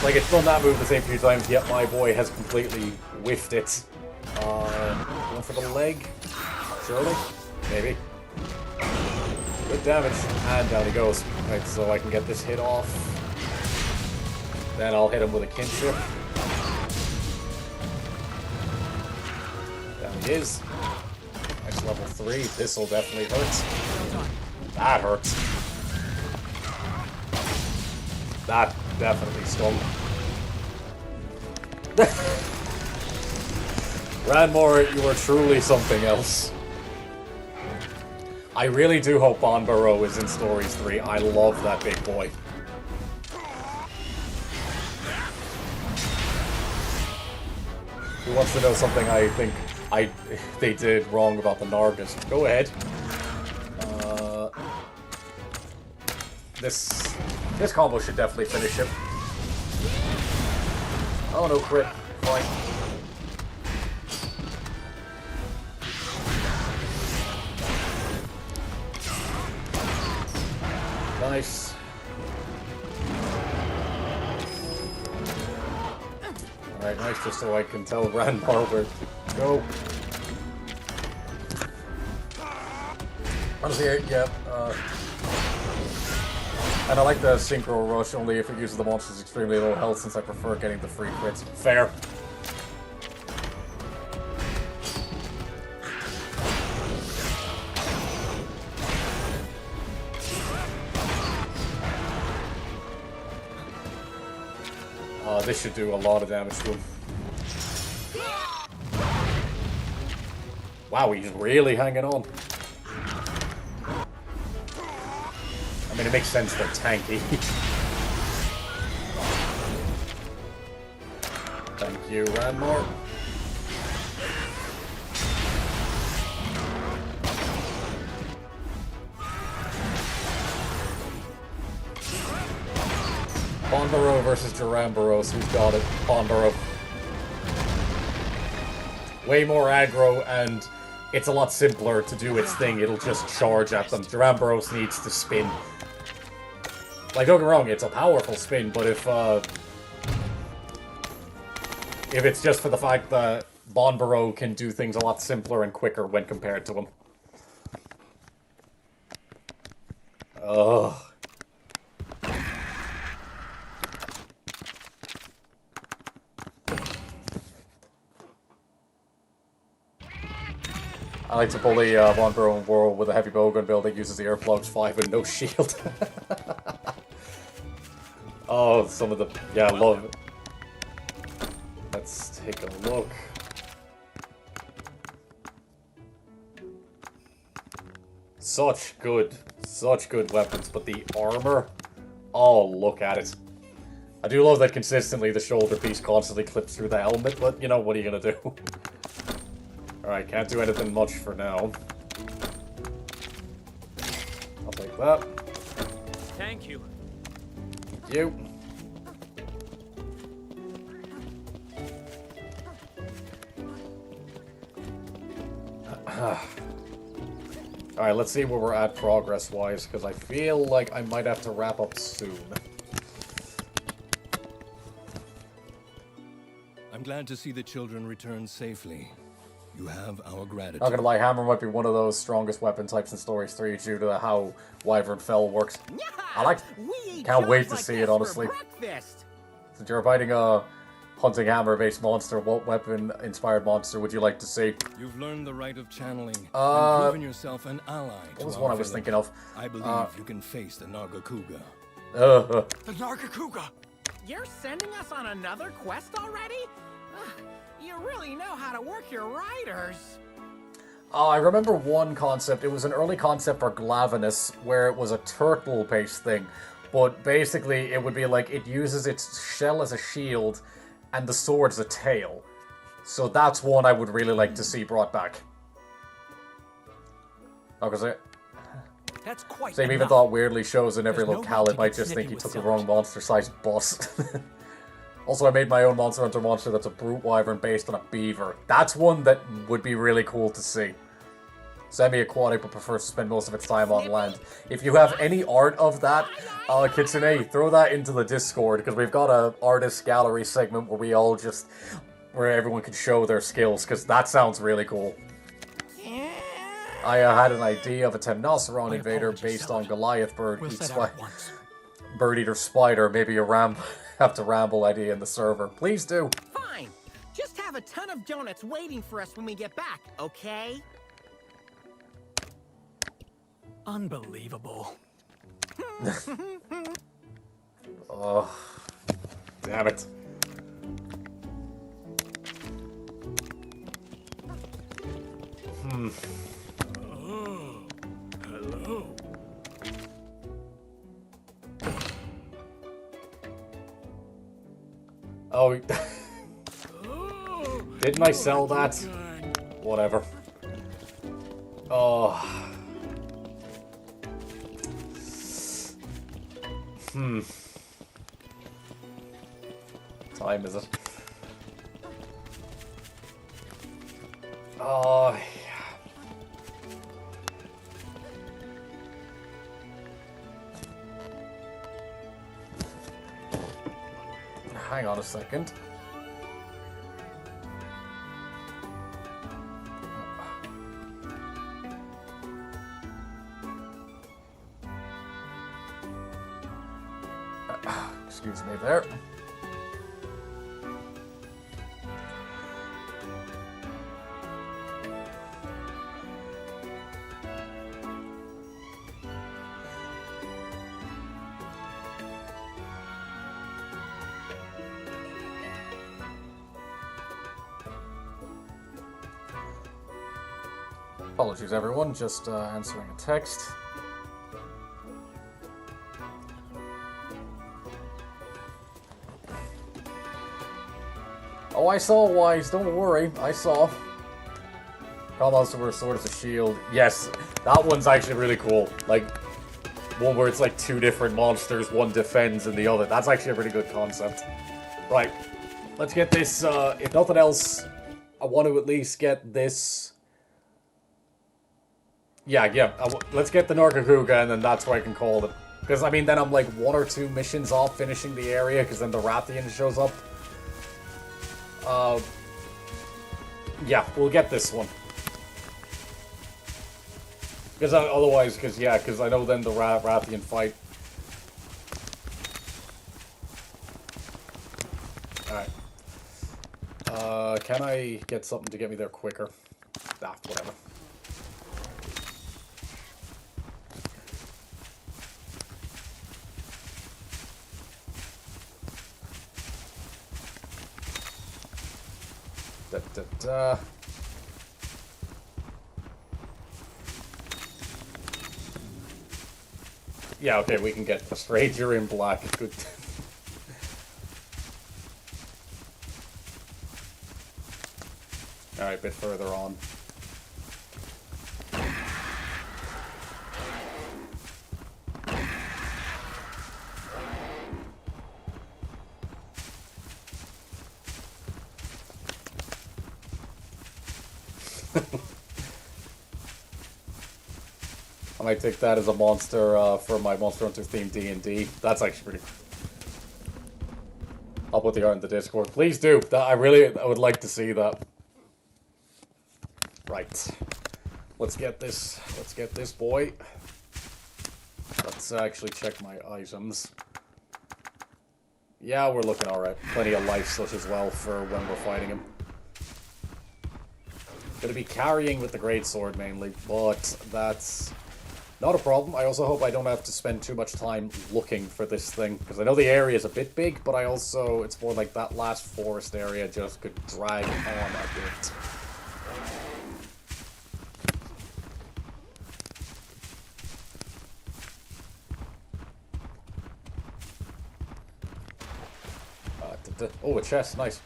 it's done that move the same few times, yet my boy has completely whiffed it. Going for the leg? Surely? Maybe. Good damage. And down he goes. Right, so I can get this hit off. Then I'll hit him with a kinship. Down he is. Next level 3. This'll definitely hurt. That hurts. That definitely stung. Ranmore, you are truly something else. I really do hope Bonbaro is in Stories 3. I love that big boy. Who wants to know something I think they did wrong about the Nargas? Go ahead. This combo should definitely finish him. Oh no, crit. Fine. Nice. Alright, nice, just so I can tell Ranmar where to go. Honestly, yeah, and I like the Synchro Rush only if it uses the monster's extremely low health, since I prefer getting the free crits. Fair. This should do a lot of damage to him. Wow, he's really hanging on. I mean, it makes sense they're tanky. Thank you, Ranmore. Bonbaro versus Duramboros. Who's got it? Bonbaro. Way more aggro, and it's a lot simpler to do its thing. It'll just charge at them. Duramboros needs to spin. Like, don't get me wrong, it's a powerful spin, but if it's just for the fact that Bonbaro can do things a lot simpler and quicker when compared to him. Ugh. I like to bully Bonbaro in World with a heavy bowgun build that uses the Earplugs 5 and no shield. Oh, some of the... Yeah, I love it. Let's take a look. Such good weapons, but the armor... Oh, look at it. I do love that consistently the shoulder piece constantly clips through the helmet, but, you know, what are you gonna do? Alright, can't do anything much for now. I'll take that. Thank you. Thank you. Alright, let's see where we're at progress-wise, because I feel like I might have to wrap up soon. I'm glad to see the children return safely. You have our gratitude. Not gonna lie, hammer might be one of those strongest weapon types in Stories 3 due to how Wyvern Fell works. I like. Can't wait to see it, honestly. Since you're fighting a hunting hammer-based monster, what weapon-inspired monster would you like to see? You've learned the rite of channeling and proven yourself an ally. What was one I was thinking of? I believe you can face the Nargacuga. The Nargacuga! You're sending us on another quest already? You really know how to work your riders. Oh, I remember one concept. It was an early concept for Glavenus, where it was a turtle-based thing. But basically, it would be like, it uses its shell as a shield, and the sword's a tail. So that's one I would really like to see brought back. Oh, because That's quite Same even thought weirdly shows in every locale, it might just think he took the wrong monster-sized boss. Also, I made my own Monster Hunter monster that's a brute wyvern based on a beaver. That's one that would be really cool to see. Semi-aquatic, but prefers to spend most of its time on land. If you have any art of that, Kitsune, throw that into the Discord, because we've got a artist gallery segment where we all just... where everyone can show their skills, because that sounds really cool. I had an idea of a Temnoceron invader based on Goliath bird eater spider, maybe a have to ramble idea in the server. Please do. Fine. Just have a ton of donuts waiting for us when we get back, okay? Unbelievable. Oh, damn it. Oh, hello. Oh, didn't I sell that? Whatever. Oh. Time is it? Oh, yeah. Hang on a second. Excuse me there. Apologies, everyone. Just answering a text. Oh, I saw Wise. Don't worry. I saw. Call monster where a sword is a shield. Yes, that one's actually really cool. Like, one where it's like two different monsters, one defends and the other. That's actually a really good concept. Right. Let's get this, if nothing else, I want to at least get this... Yeah, let's get the Nargacuga and then that's what I can call it. Because, I mean, then I'm like 1 or 2 missions off finishing the area, because then the Rathian shows up. Yeah, we'll get this one. Because otherwise, because I know then the Rathian fight. Alright. Can I get something to get me there quicker? Ah, whatever. Yeah, okay, we can get the Stranger in black. Good. Alright, a bit further on. I might take that as a monster for my Monster Hunter themed D&D. That's actually pretty... I'll put the art in the Discord. Please do. I would like to see that. Right. Let's get this boy. Let's actually check my items. Yeah, we're looking alright. Plenty of life slush as well for when we're fighting him. Gonna be carrying with the greatsword mainly, but that's not a problem. I also hope I don't have to spend too much time looking for this thing, because I know the area is a bit big, but I also, it's more like that last forest area just could drag on a bit. Oh, a chest, nice.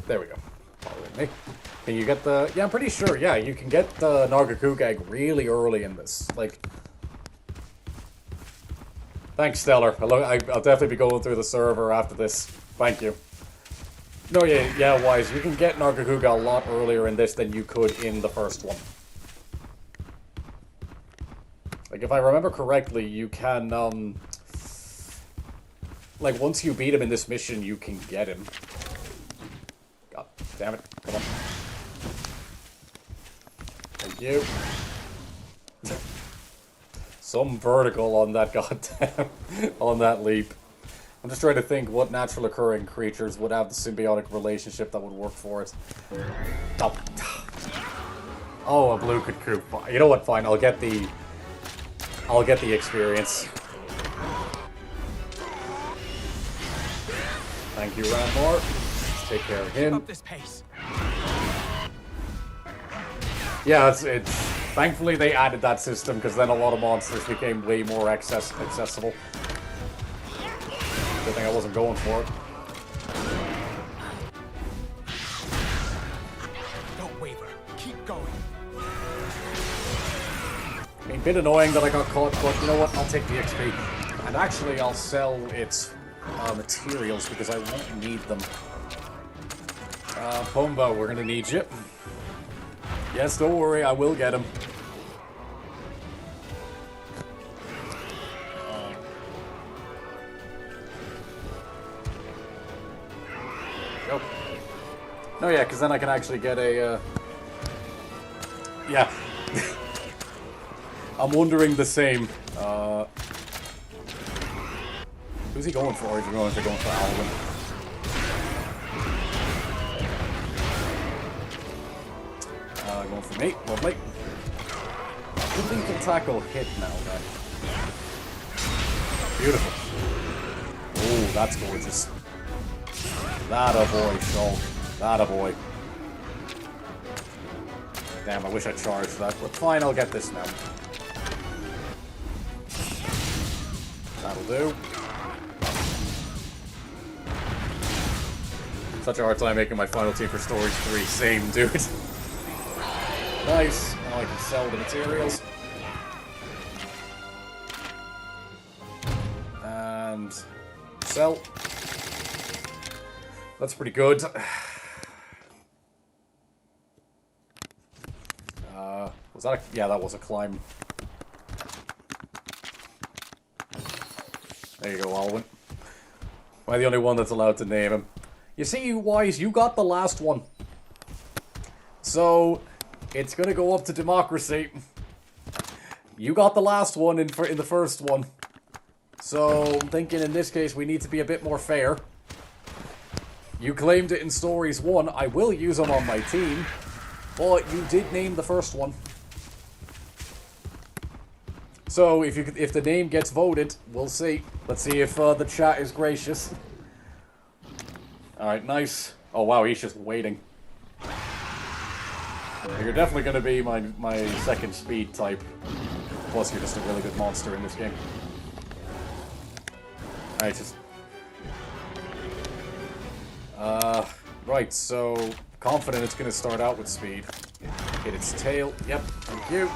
There we go. Follow me. Can you get the... Yeah, I'm pretty sure, yeah, you can get the Nargacuga egg really early in this. Like... Thanks, Stellar. I'll definitely be going through the server after this. Thank you. No, yeah, Wise. You can get Nargacuga a lot earlier in this than you could in the first one. Like, if I remember correctly, you can, like, once you beat him in this mission, you can get him. God damn it. Come on. Thank you. Some vertical on that goddamn... on that leap. I'm just trying to think what natural occurring creatures would have the symbiotic relationship that would work for it. Oh, a blue could coop. You know what, fine, I'll get the experience. Thank you, Randmore. Let's take care of him. Up this pace. Yeah, it's thankfully they added that system, because then a lot of monsters became way more accessible. Good thing I wasn't going for it. Don't waver. Keep going. I mean, a bit annoying that I got caught, but you know what? I'll take the XP. And actually, I'll sell its materials, because I won't need them. Pombo, we're gonna need you. Yes, don't worry, I will get him. Go. No, yeah, because then I can actually get a, yeah. I'm wondering the same. Who's he going for? Is he going for Alwin? Going for me. Lovely. I think he can tackle hit now, then. Beautiful. Oh, that's gorgeous. That a boy, Shulk. That a boy. Damn, I wish I charged that, but fine, I'll get this now. That'll do. Such a hard time making my final team for Stories 3. Same, dude. Nice. Now I can sell the materials. And sell. That's pretty good. Was that a... Yeah, that was a climb. There you go, Alwin. Am I the only one that's allowed to name him? You see, Wise, you got the last one. So... It's gonna go up to democracy. You got the last one in the first one. So, I'm thinking in this case we need to be a bit more fair. You claimed it in Stories 1. I will use them on my team. But you did name the first one. So, if the name gets voted, we'll see. Let's see if the chat is gracious. Alright, nice. Oh wow, he's just waiting. You're definitely going to be my second speed type. Plus, you're just a really good monster in this game. Alright, just... right, so... Confident it's going to start out with speed. Hit its tail. Yep, thank you.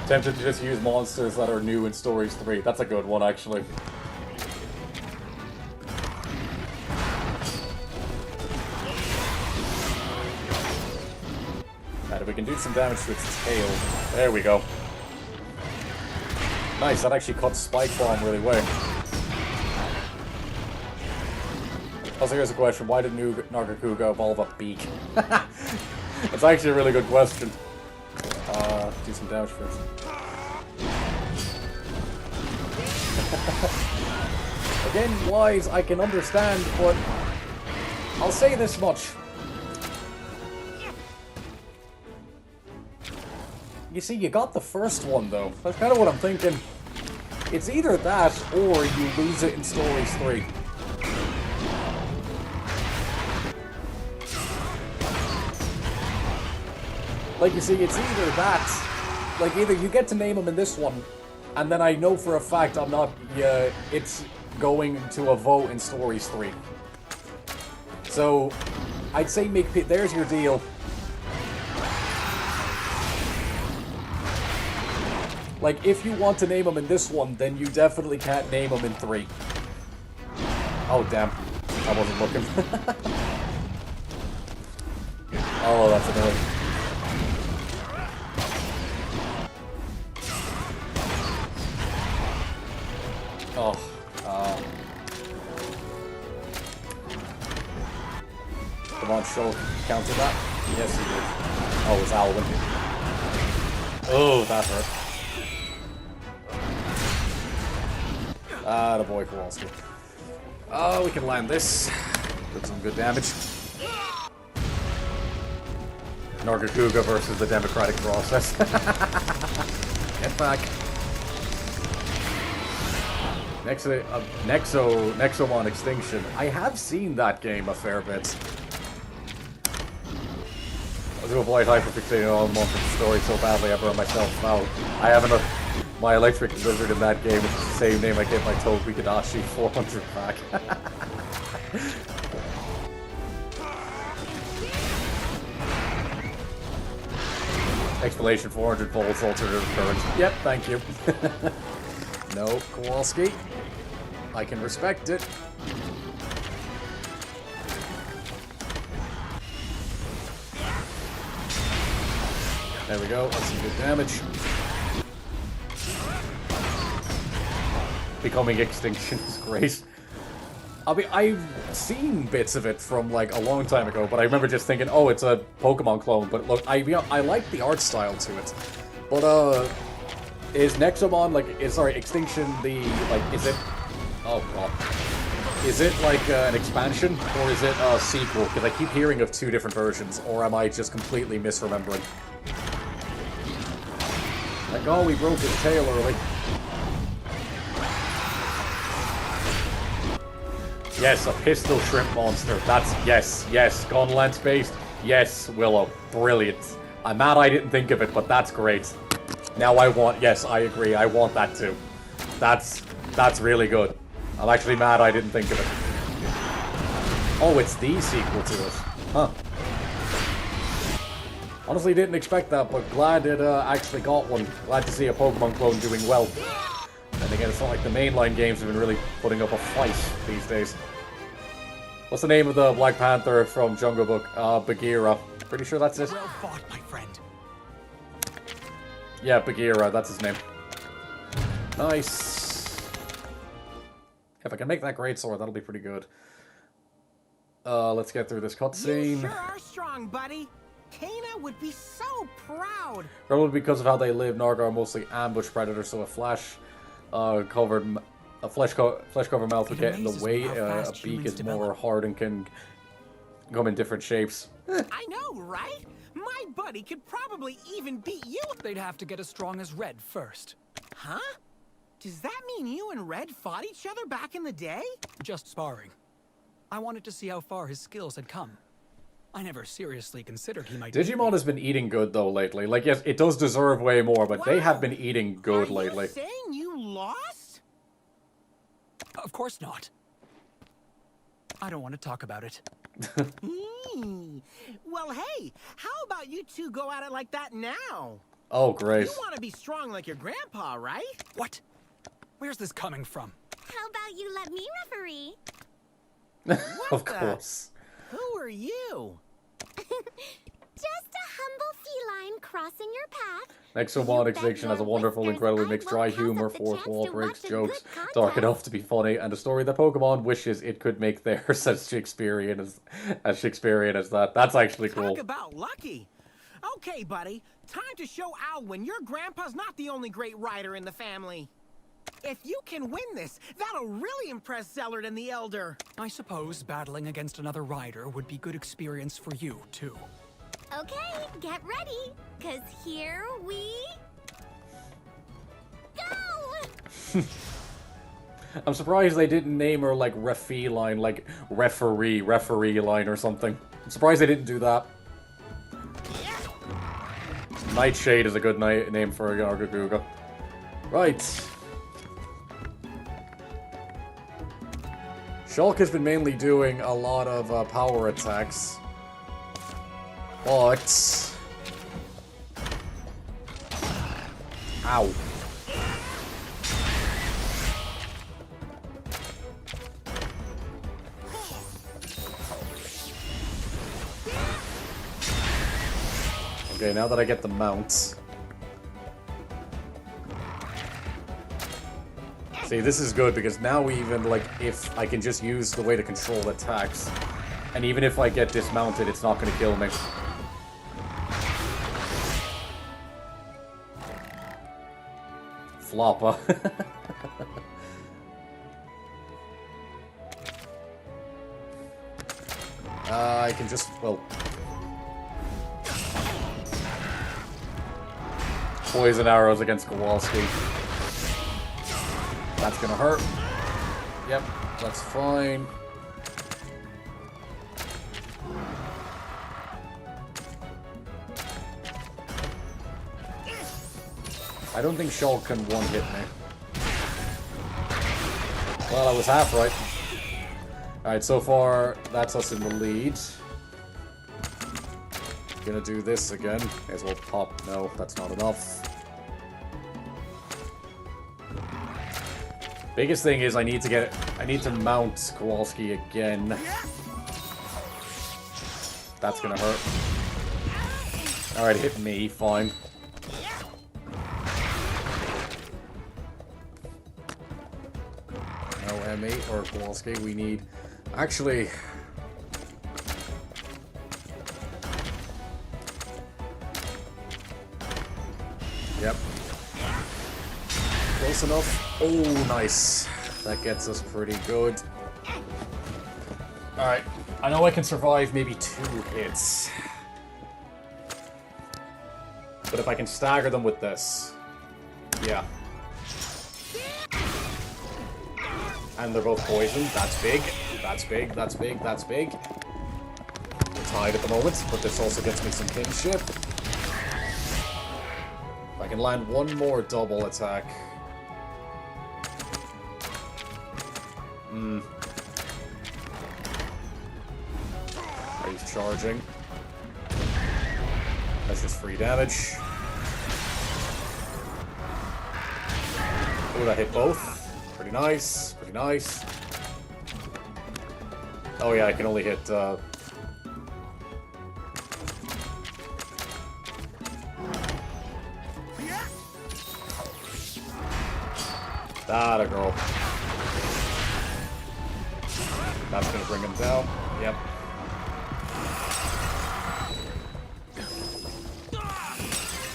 Tempted to just use monsters that are new in Stories 3. That's a good one, actually. if we can do some damage to its tail. There we go. Nice, that actually cut Spike Bomb really well. Also, here's a question. Why did Nargacuga evolve a beak? That's actually a really good question. Do some damage first. Again, wise, I can understand, but I'll say this much. You see, you got the first one, though. That's kind of what I'm thinking. It's either that, or you lose it in Stories 3. Like, you see, it's either that, like, either you get to name them in this one, and then I know for a fact I'm not, it's going to a vote in Stories 3. So, I'd say there's your deal. Like, if you want to name them in this one, then you definitely can't name them in 3. Oh, damn. I wasn't looking. Oh, that's annoying. Oh, come on, show counter that. Yes, he did. Oh, it's Alwin. Oh, that hurt. Ah, the boy Kowalski. Oh, we can land this. Did some good damage. Nargacuga versus the democratic process. Get back. Nexomon Extinction. I have seen that game a fair bit. I do avoid hyperfixating on monster story so badly I burn myself out. I have my electric lizard in that game, it's the same name I gave my Toad Wikadashi 400 pack. Explanation 400 volts alternative current. Yep, thank you. No, Kowalski. I can respect it. There we go, that's some good damage. Becoming Extinction is great. I mean, I've seen bits of it from, like, a long time ago, but I remember just thinking, oh, it's a Pokemon clone. But look, I like the art style to it. But, is Nexomon, like, Extinction the, like, is it... Oh, God. Is it, like, an expansion, or is it a sequel? Because I keep hearing of 2 different versions, or am I just completely misremembering? Like, oh, we broke his tail early. Yes, a pistol shrimp monster. That's, yes, gone lens-based. Yes, Willow. Brilliant. I'm mad I didn't think of it, but that's great. Now I want, yes, I agree, I want that too. That's really good. I'm actually mad I didn't think of it. Oh, it's the sequel to it. Huh. Honestly, didn't expect that, but glad it actually got one. Glad to see a Pokemon clone doing well. And again, it's not like the mainline games have been really putting up a fight these days. What's the name of the Black Panther from Jungle Book? Bagheera. Pretty sure that's it. Well fought, my friend. Yeah, Bagheera, that's his name. Nice. If I can make that greatsword, that'll be pretty good. Let's get through this cutscene. You sure are strong, buddy. Kana would be so proud. Probably because of how they live, Narga are mostly ambush predators, so a flesh-covered mouth would get in the way. A beak is more hard and can come in different shapes. I know, right? My buddy could probably even beat you. They'd have to get as strong as Red first. Huh? Does that mean you and Red fought each other back in the day? Just sparring. I wanted to see how far his skills had come. I never seriously considered he might... Digimon has been eating good, though, lately. Like, yes, it does deserve way more, but they have been eating good lately. Are you saying you lost? Of course not. I don't want to talk about it. Well, hey, how about you two go at it like that now? Oh, great. You want to be strong like your grandpa, right? What? Where's this coming from? How about you let me referee? Of course. Who are you? Just a humble crossing your path. Next Robotic Fiction has a wonderful, incredibly mixed dry humor, fourth wall breaks, jokes, dark enough to be funny, and a story that Pokemon wishes it could make theirs as Shakespearean as that. That's actually cool. Talk about lucky. Okay, buddy. Time to show Alwin your grandpa's not the only great rider in the family. If you can win this, that'll really impress Zellert and the Elder. I suppose battling against another rider would be good experience for you, too. Okay, get ready, 'cause here we go! I'm surprised they didn't name her like Referee Line, like referee line or something. I'm surprised they didn't do that. Nightshade is a good name for a Nargacuga. Right. Shulk has been mainly doing a lot of power attacks. But... Ow. Okay, now that I get the mounts. See, this is good because now even, like, if I can just use the way to control attacks, and even if I get dismounted, it's not going to kill me. Floppa. I can just, well... Poison arrows against Kowalski. That's gonna hurt. Yep, that's fine. I don't think Shulk can one-hit me. Well, I was half right. Alright, so far, that's us in the lead. Gonna do this again. May as well pop. No, that's not enough. Biggest thing is I need to mount Kowalski again. That's gonna hurt. Alright, hit me, fine. No M8 or Kowalski, we need... Actually... Yep. Close enough. Oh, nice. That gets us pretty good. Alright. I know I can survive maybe 2 hits. But if I can stagger them with this... Yeah. And they're both poisoned. That's big. That's big. That's big. That's big. We're tied at the moment, but this also gets me some kinship. I can land one more double attack. He's charging. That's just free damage. Oh, that hit both. Pretty nice. Pretty nice. Oh yeah, I can only hit, That a girl. That's gonna bring him down. Yep.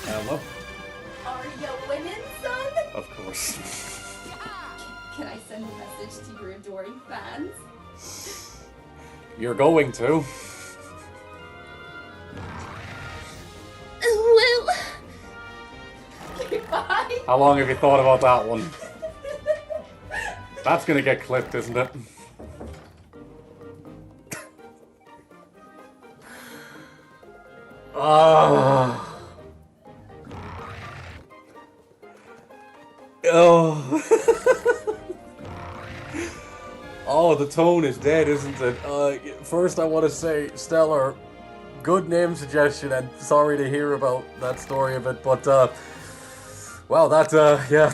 Hello. Are you winning, son? Of course. Can I send a message to your adoring fans? You're going to. Well. Goodbye. How long have you thought about that one? That's gonna get clipped, isn't it? Oh. Oh, the tone is dead, isn't it? First I want to say, Stellar, good name suggestion, and sorry to hear about that story of it, but, wow, that, yeah.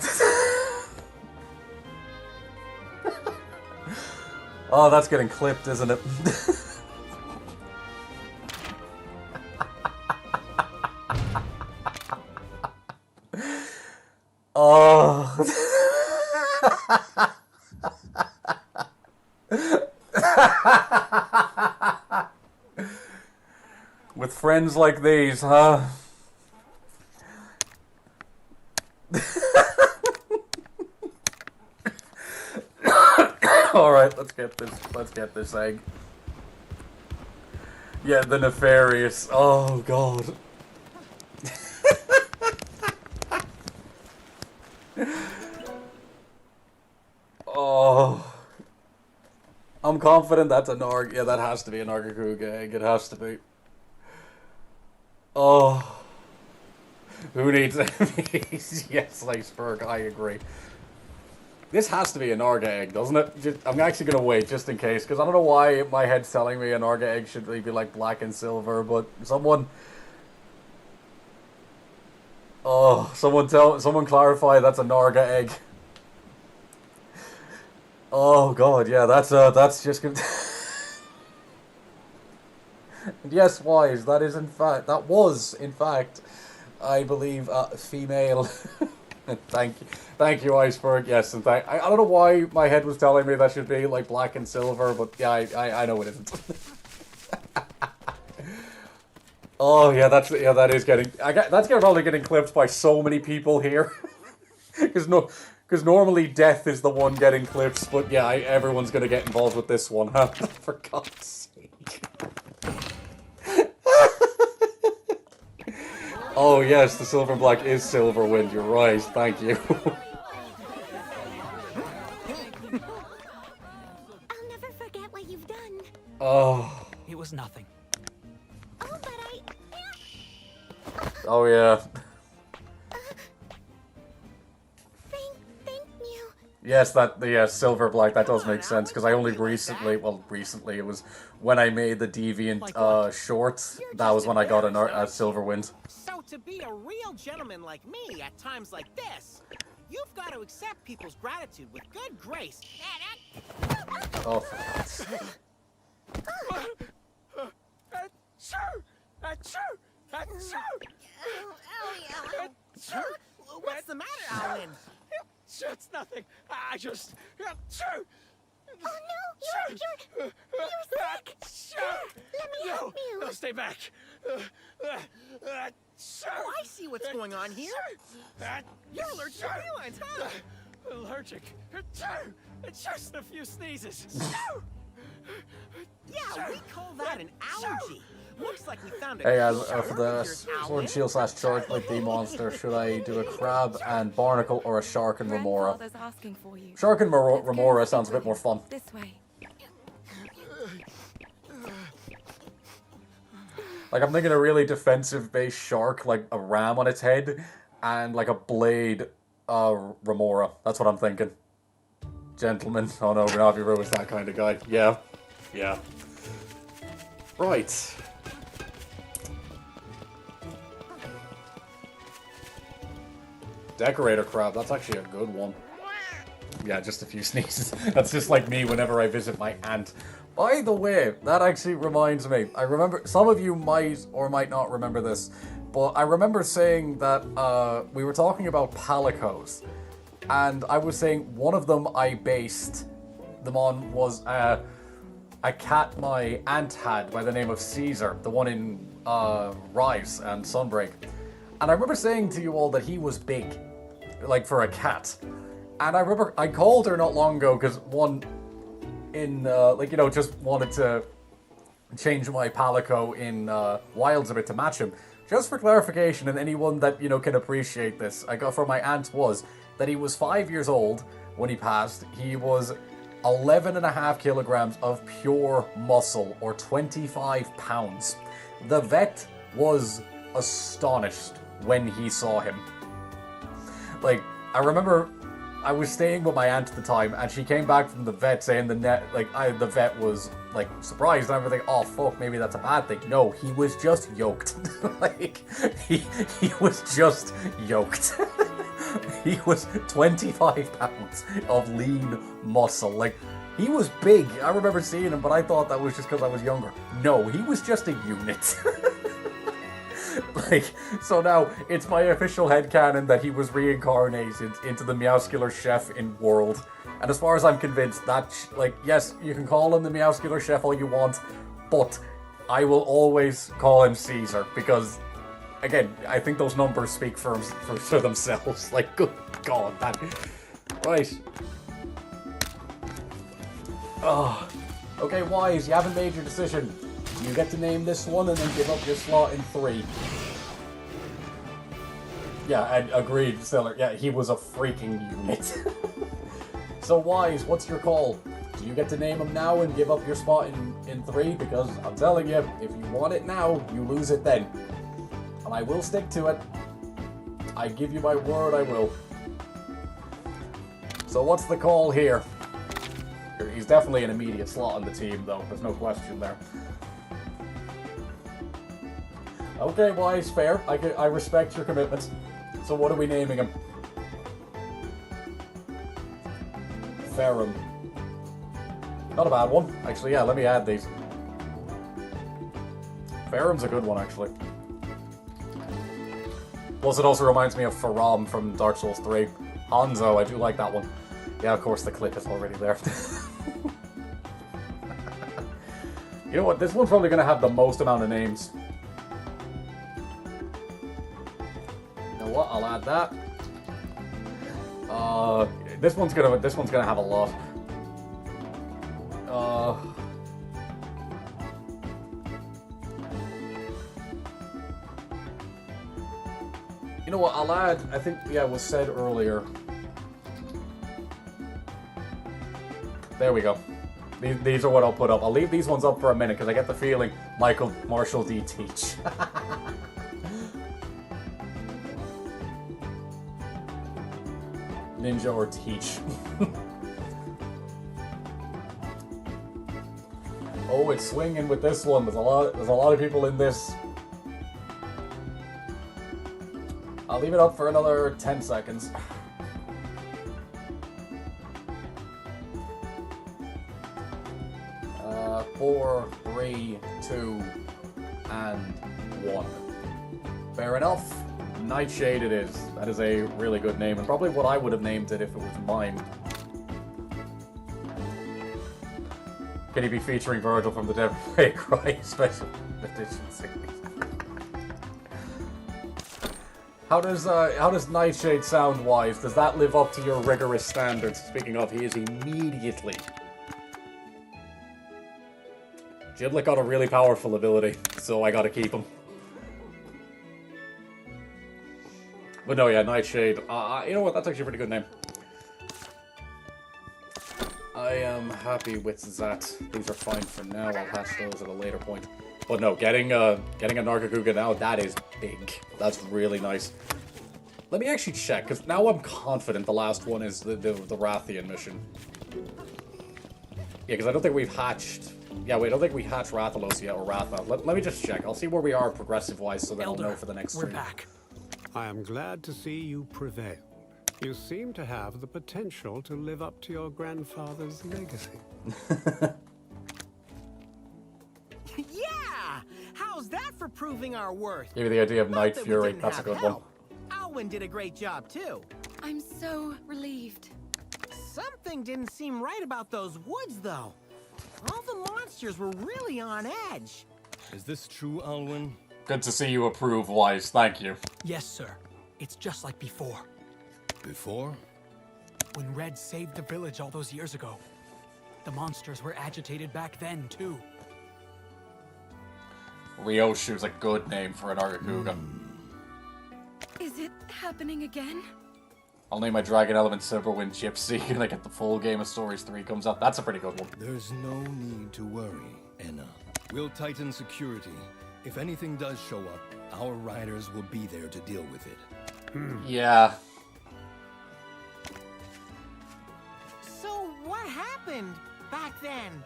Oh, that's getting clipped, isn't it? Friends like these, huh? Alright, let's get this egg. Yeah, the nefarious. Oh god. Oh. I'm confident that's a yeah, that has to be a Nargacuga egg. It has to be. Oh. Who needs enemies? Yes, Iceberg, I agree. This has to be a Narga egg, doesn't it? I'm actually going to wait, just in case, because I don't know why my head's telling me a Narga egg should be like black and silver, but someone... Oh, someone clarify that's a Narga egg. Oh god, yeah, that's just gonna... Yes, Wise, that was, in fact, I believe, female. Thank you, Iceberg. Yes, and I don't know why my head was telling me that should be like black and silver, but yeah, I know it isn't. Oh yeah, that is getting probably getting clipped by so many people here, because normally Death is the one getting clips, but yeah, everyone's gonna get involved with this one, huh? For God's sake. Oh yes, the silver and black is Silverwind, you're right, thank you. I'll never forget what you've done. Oh. It was nothing. Oh, but Oh yeah. Thank you. Yes, silver black, that does make sense, because I only recently, it was when I made the Deviant short, that was when I got a Silverwind. So to be a real gentleman like me at times like this, you've got to accept people's gratitude with good grace. Oh, for God's sake. What's the matter, Alwin? It's nothing. I just... Oh no, you're sick. Let me help you. No, stay back. Oh, I see what's going on here. You're allergic to felines, huh? Allergic. Just a few sneezes. Yeah, we call that an allergy. Looks like we found a Hey guys, for the Sword and Shield / Shark like the monster, should I do a crab and barnacle or a shark and remora? Shark and remora sounds a bit more fun. This way. Like I'm thinking a really defensive based shark, like a ram on its head, and like a blade remora. That's what I'm thinking. Gentlemen. Oh no, Renaviru is that kind of guy. Yeah. Yeah. Right. Decorator crab, that's actually a good one. Yeah, just a few sneezes. That's just like me whenever I visit my aunt. By the way, that actually reminds me. I remember, some of you might or might not remember this, but I remember saying that we were talking about palicos. And I was saying one of them I based them on was a cat my aunt had by the name of Caesar, the one in Rise and Sunbreak. And I remember saying to you all that he was big, like for a cat. And I remember I called her not long ago because one in, just wanted to change my Palico in Wilds a bit to match him. Just for clarification, and anyone that, can appreciate this, I got from my aunt was that he was 5 years old when he passed. He was 11.5 kilograms of pure muscle, or 25 pounds. The vet was astonished when he saw him. Like, I remember I was staying with my aunt at the time, and she came back from the vet saying the vet was, like, surprised, and everything. Oh, fuck, maybe that's a bad thing. No, he was just yoked. Like, he was just yoked. He was 25 pounds of lean muscle. Like, he was big. I remember seeing him, but I thought that was just because I was younger. No, he was just a unit. Like, so now it's my official headcanon that he was reincarnated into the Meowscular Chef in World. And as far as I'm convinced, that, yes, you can call him the Meowscular Chef all you want, but I will always call him Caesar because, again, I think those numbers speak for themselves. Like, good God, that. Right. Oh. Okay, Wise, you haven't made your decision. You get to name this one and then give up your slot in 3. Yeah, I agreed, Stellar. Yeah, he was a freaking unit. So, Wise, what's your call? Do you get to name him now and give up your spot in 3? Because I'm telling you, if you want it now, you lose it then. And I will stick to it. I give you my word I will. So what's the call here? He's definitely an immediate slot on the team, though. There's no question there. Okay, Wise, fair. I respect your commitment. So what are we naming him? Ferrum. Not a bad one. Actually, yeah, let me add these. Ferrum's a good one, actually. Plus, it also reminds me of Faram from Dark Souls 3. Hanzo, I do like that one. Yeah, of course, the clip is already there. You know what? This one's probably going to have the most amount of names. You know what? I'll add that. This one's gonna have a lot. You know what? I'll add. I think it was said earlier. There we go. These are what I'll put up. I'll leave these ones up for a minute because I get the feeling Michael Marshall D. Teach. Ninja or Teach. Oh, it's swinging with this one. There's a lot of people in this. I'll leave it up for another 10 seconds. 4, 3, 2, and 1. Fair enough. Nightshade it is. That is a really good name, and probably what I would have named it if it was mine. Can he be featuring Virgil from the Devil May Cry Special Edition series? How does Nightshade sound, Wise? Does that live up to your rigorous standards? Speaking of, he is immediately. Giblet got a really powerful ability, so I gotta keep him. But no, yeah, Nightshade. You know what? That's actually a pretty good name. I am happy with that. These are fine for now. I'll hatch those at a later point. But no, getting a Nargacuga now, that is big. That's really nice. Let me actually check, because now I'm confident the last one is the Rathian mission. Yeah, because I don't think we've hatched... Yeah, wait, I don't think we hatched Rathalos yet, or Ratha. Let me just check. I'll see where we are progressive-wise, so that I'll know for the next stream. We're back. I am glad to see you prevail. You seem to have the potential to live up to your grandfather's legacy. Yeah! How's that for proving our worth? Give you the idea of Night Fury. That's a good one. Alwin did a great job, too. I'm so relieved. Something didn't seem right about those woods, though. All the monsters were really on edge. Is this true, Alwin? Good to see you approve, Wise. Thank you. Yes, sir. It's just like before. Before? When Red saved the village all those years ago. The monsters were agitated back then, too. Ryoshu's a good name for an Nargacuga. Is it happening again? I'll name my Dragon Element Silverwind Gypsy when I get the full Game of Stories 3 comes up. That's a pretty good one. There's no need to worry, Enna. We'll tighten security. If anything does show up, our riders will be there to deal with it. Yeah. So what happened back then?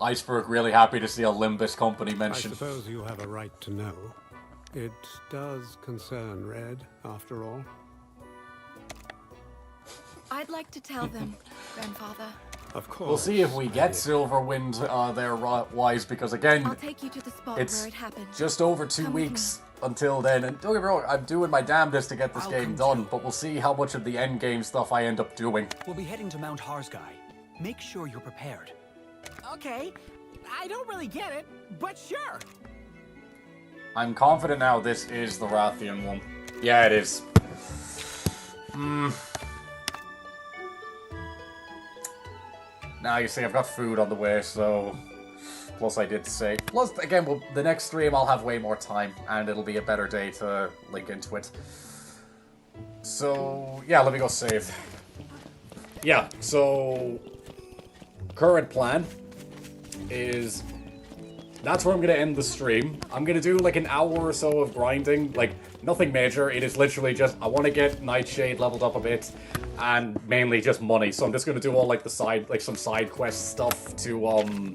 Iceberg really happy to see a Limbus company mentioned. I suppose you have a right to know. It does concern Red, after all. I'd like to tell them, Grandfather. Of course. We'll see if we get Silverwind there, Wise, because again, I'll take you to the spot it's where it happened. just over 2 weeks until then. And don't get me wrong, I'm doing my damnedest to get this game done, but we'll see how much of the end game stuff I end up doing. We'll be heading to Mount Harzgai. Make sure you're prepared. Okay, I don't really get it, but sure. I'm confident now this is the Rathian one. Yeah, it is. Now you see I've got food on the way, so... Plus I did say... Plus, again, well, the next stream I'll have way more time, and it'll be a better day to link into it. So, yeah, let me go save. Yeah, so... Current plan is... That's where I'm going to end the stream. I'm going to do like an hour or so of grinding, like nothing major. It is literally just, I want to get Nightshade leveled up a bit and mainly just money. So I'm just going to do all like the side, like some side quest stuff to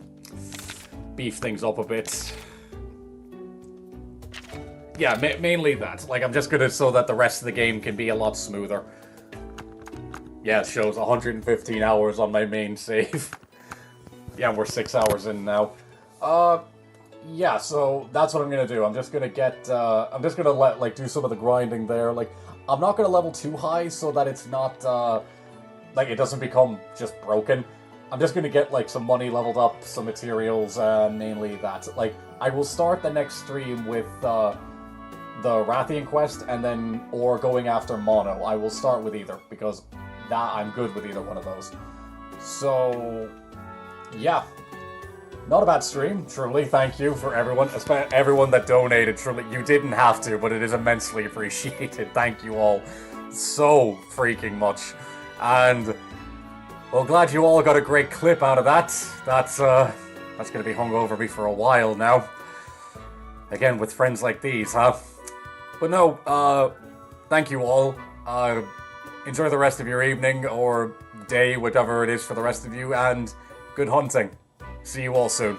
beef things up a bit. Yeah, mainly that. Like I'm just going to, so that the rest of the game can be a lot smoother. Yeah, it shows 115 hours on my main save. Yeah, we're 6 hours in now. Yeah, so that's what I'm gonna do. I'm just gonna get, I'm just gonna like, do some of the grinding there. Like, I'm not gonna level too high so that it's not, like, it doesn't become just broken. I'm just gonna get, like, some money leveled up, some materials, mainly that. Like, I will start the next stream with, the Rathian quest, and then, or going after Mono. I will start with either, because that, I'm good with either one of those. So, yeah. Not a bad stream, truly. Thank you for everyone, especially everyone that donated. Truly, you didn't have to, but it is immensely appreciated. Thank you all so freaking much. And, well, glad you all got a great clip out of that. That's gonna be hung over me for a while now. Again, with friends like these, huh? But no, thank you all. Enjoy the rest of your evening or day, whatever it is for the rest of you, and good hunting. See you all soon.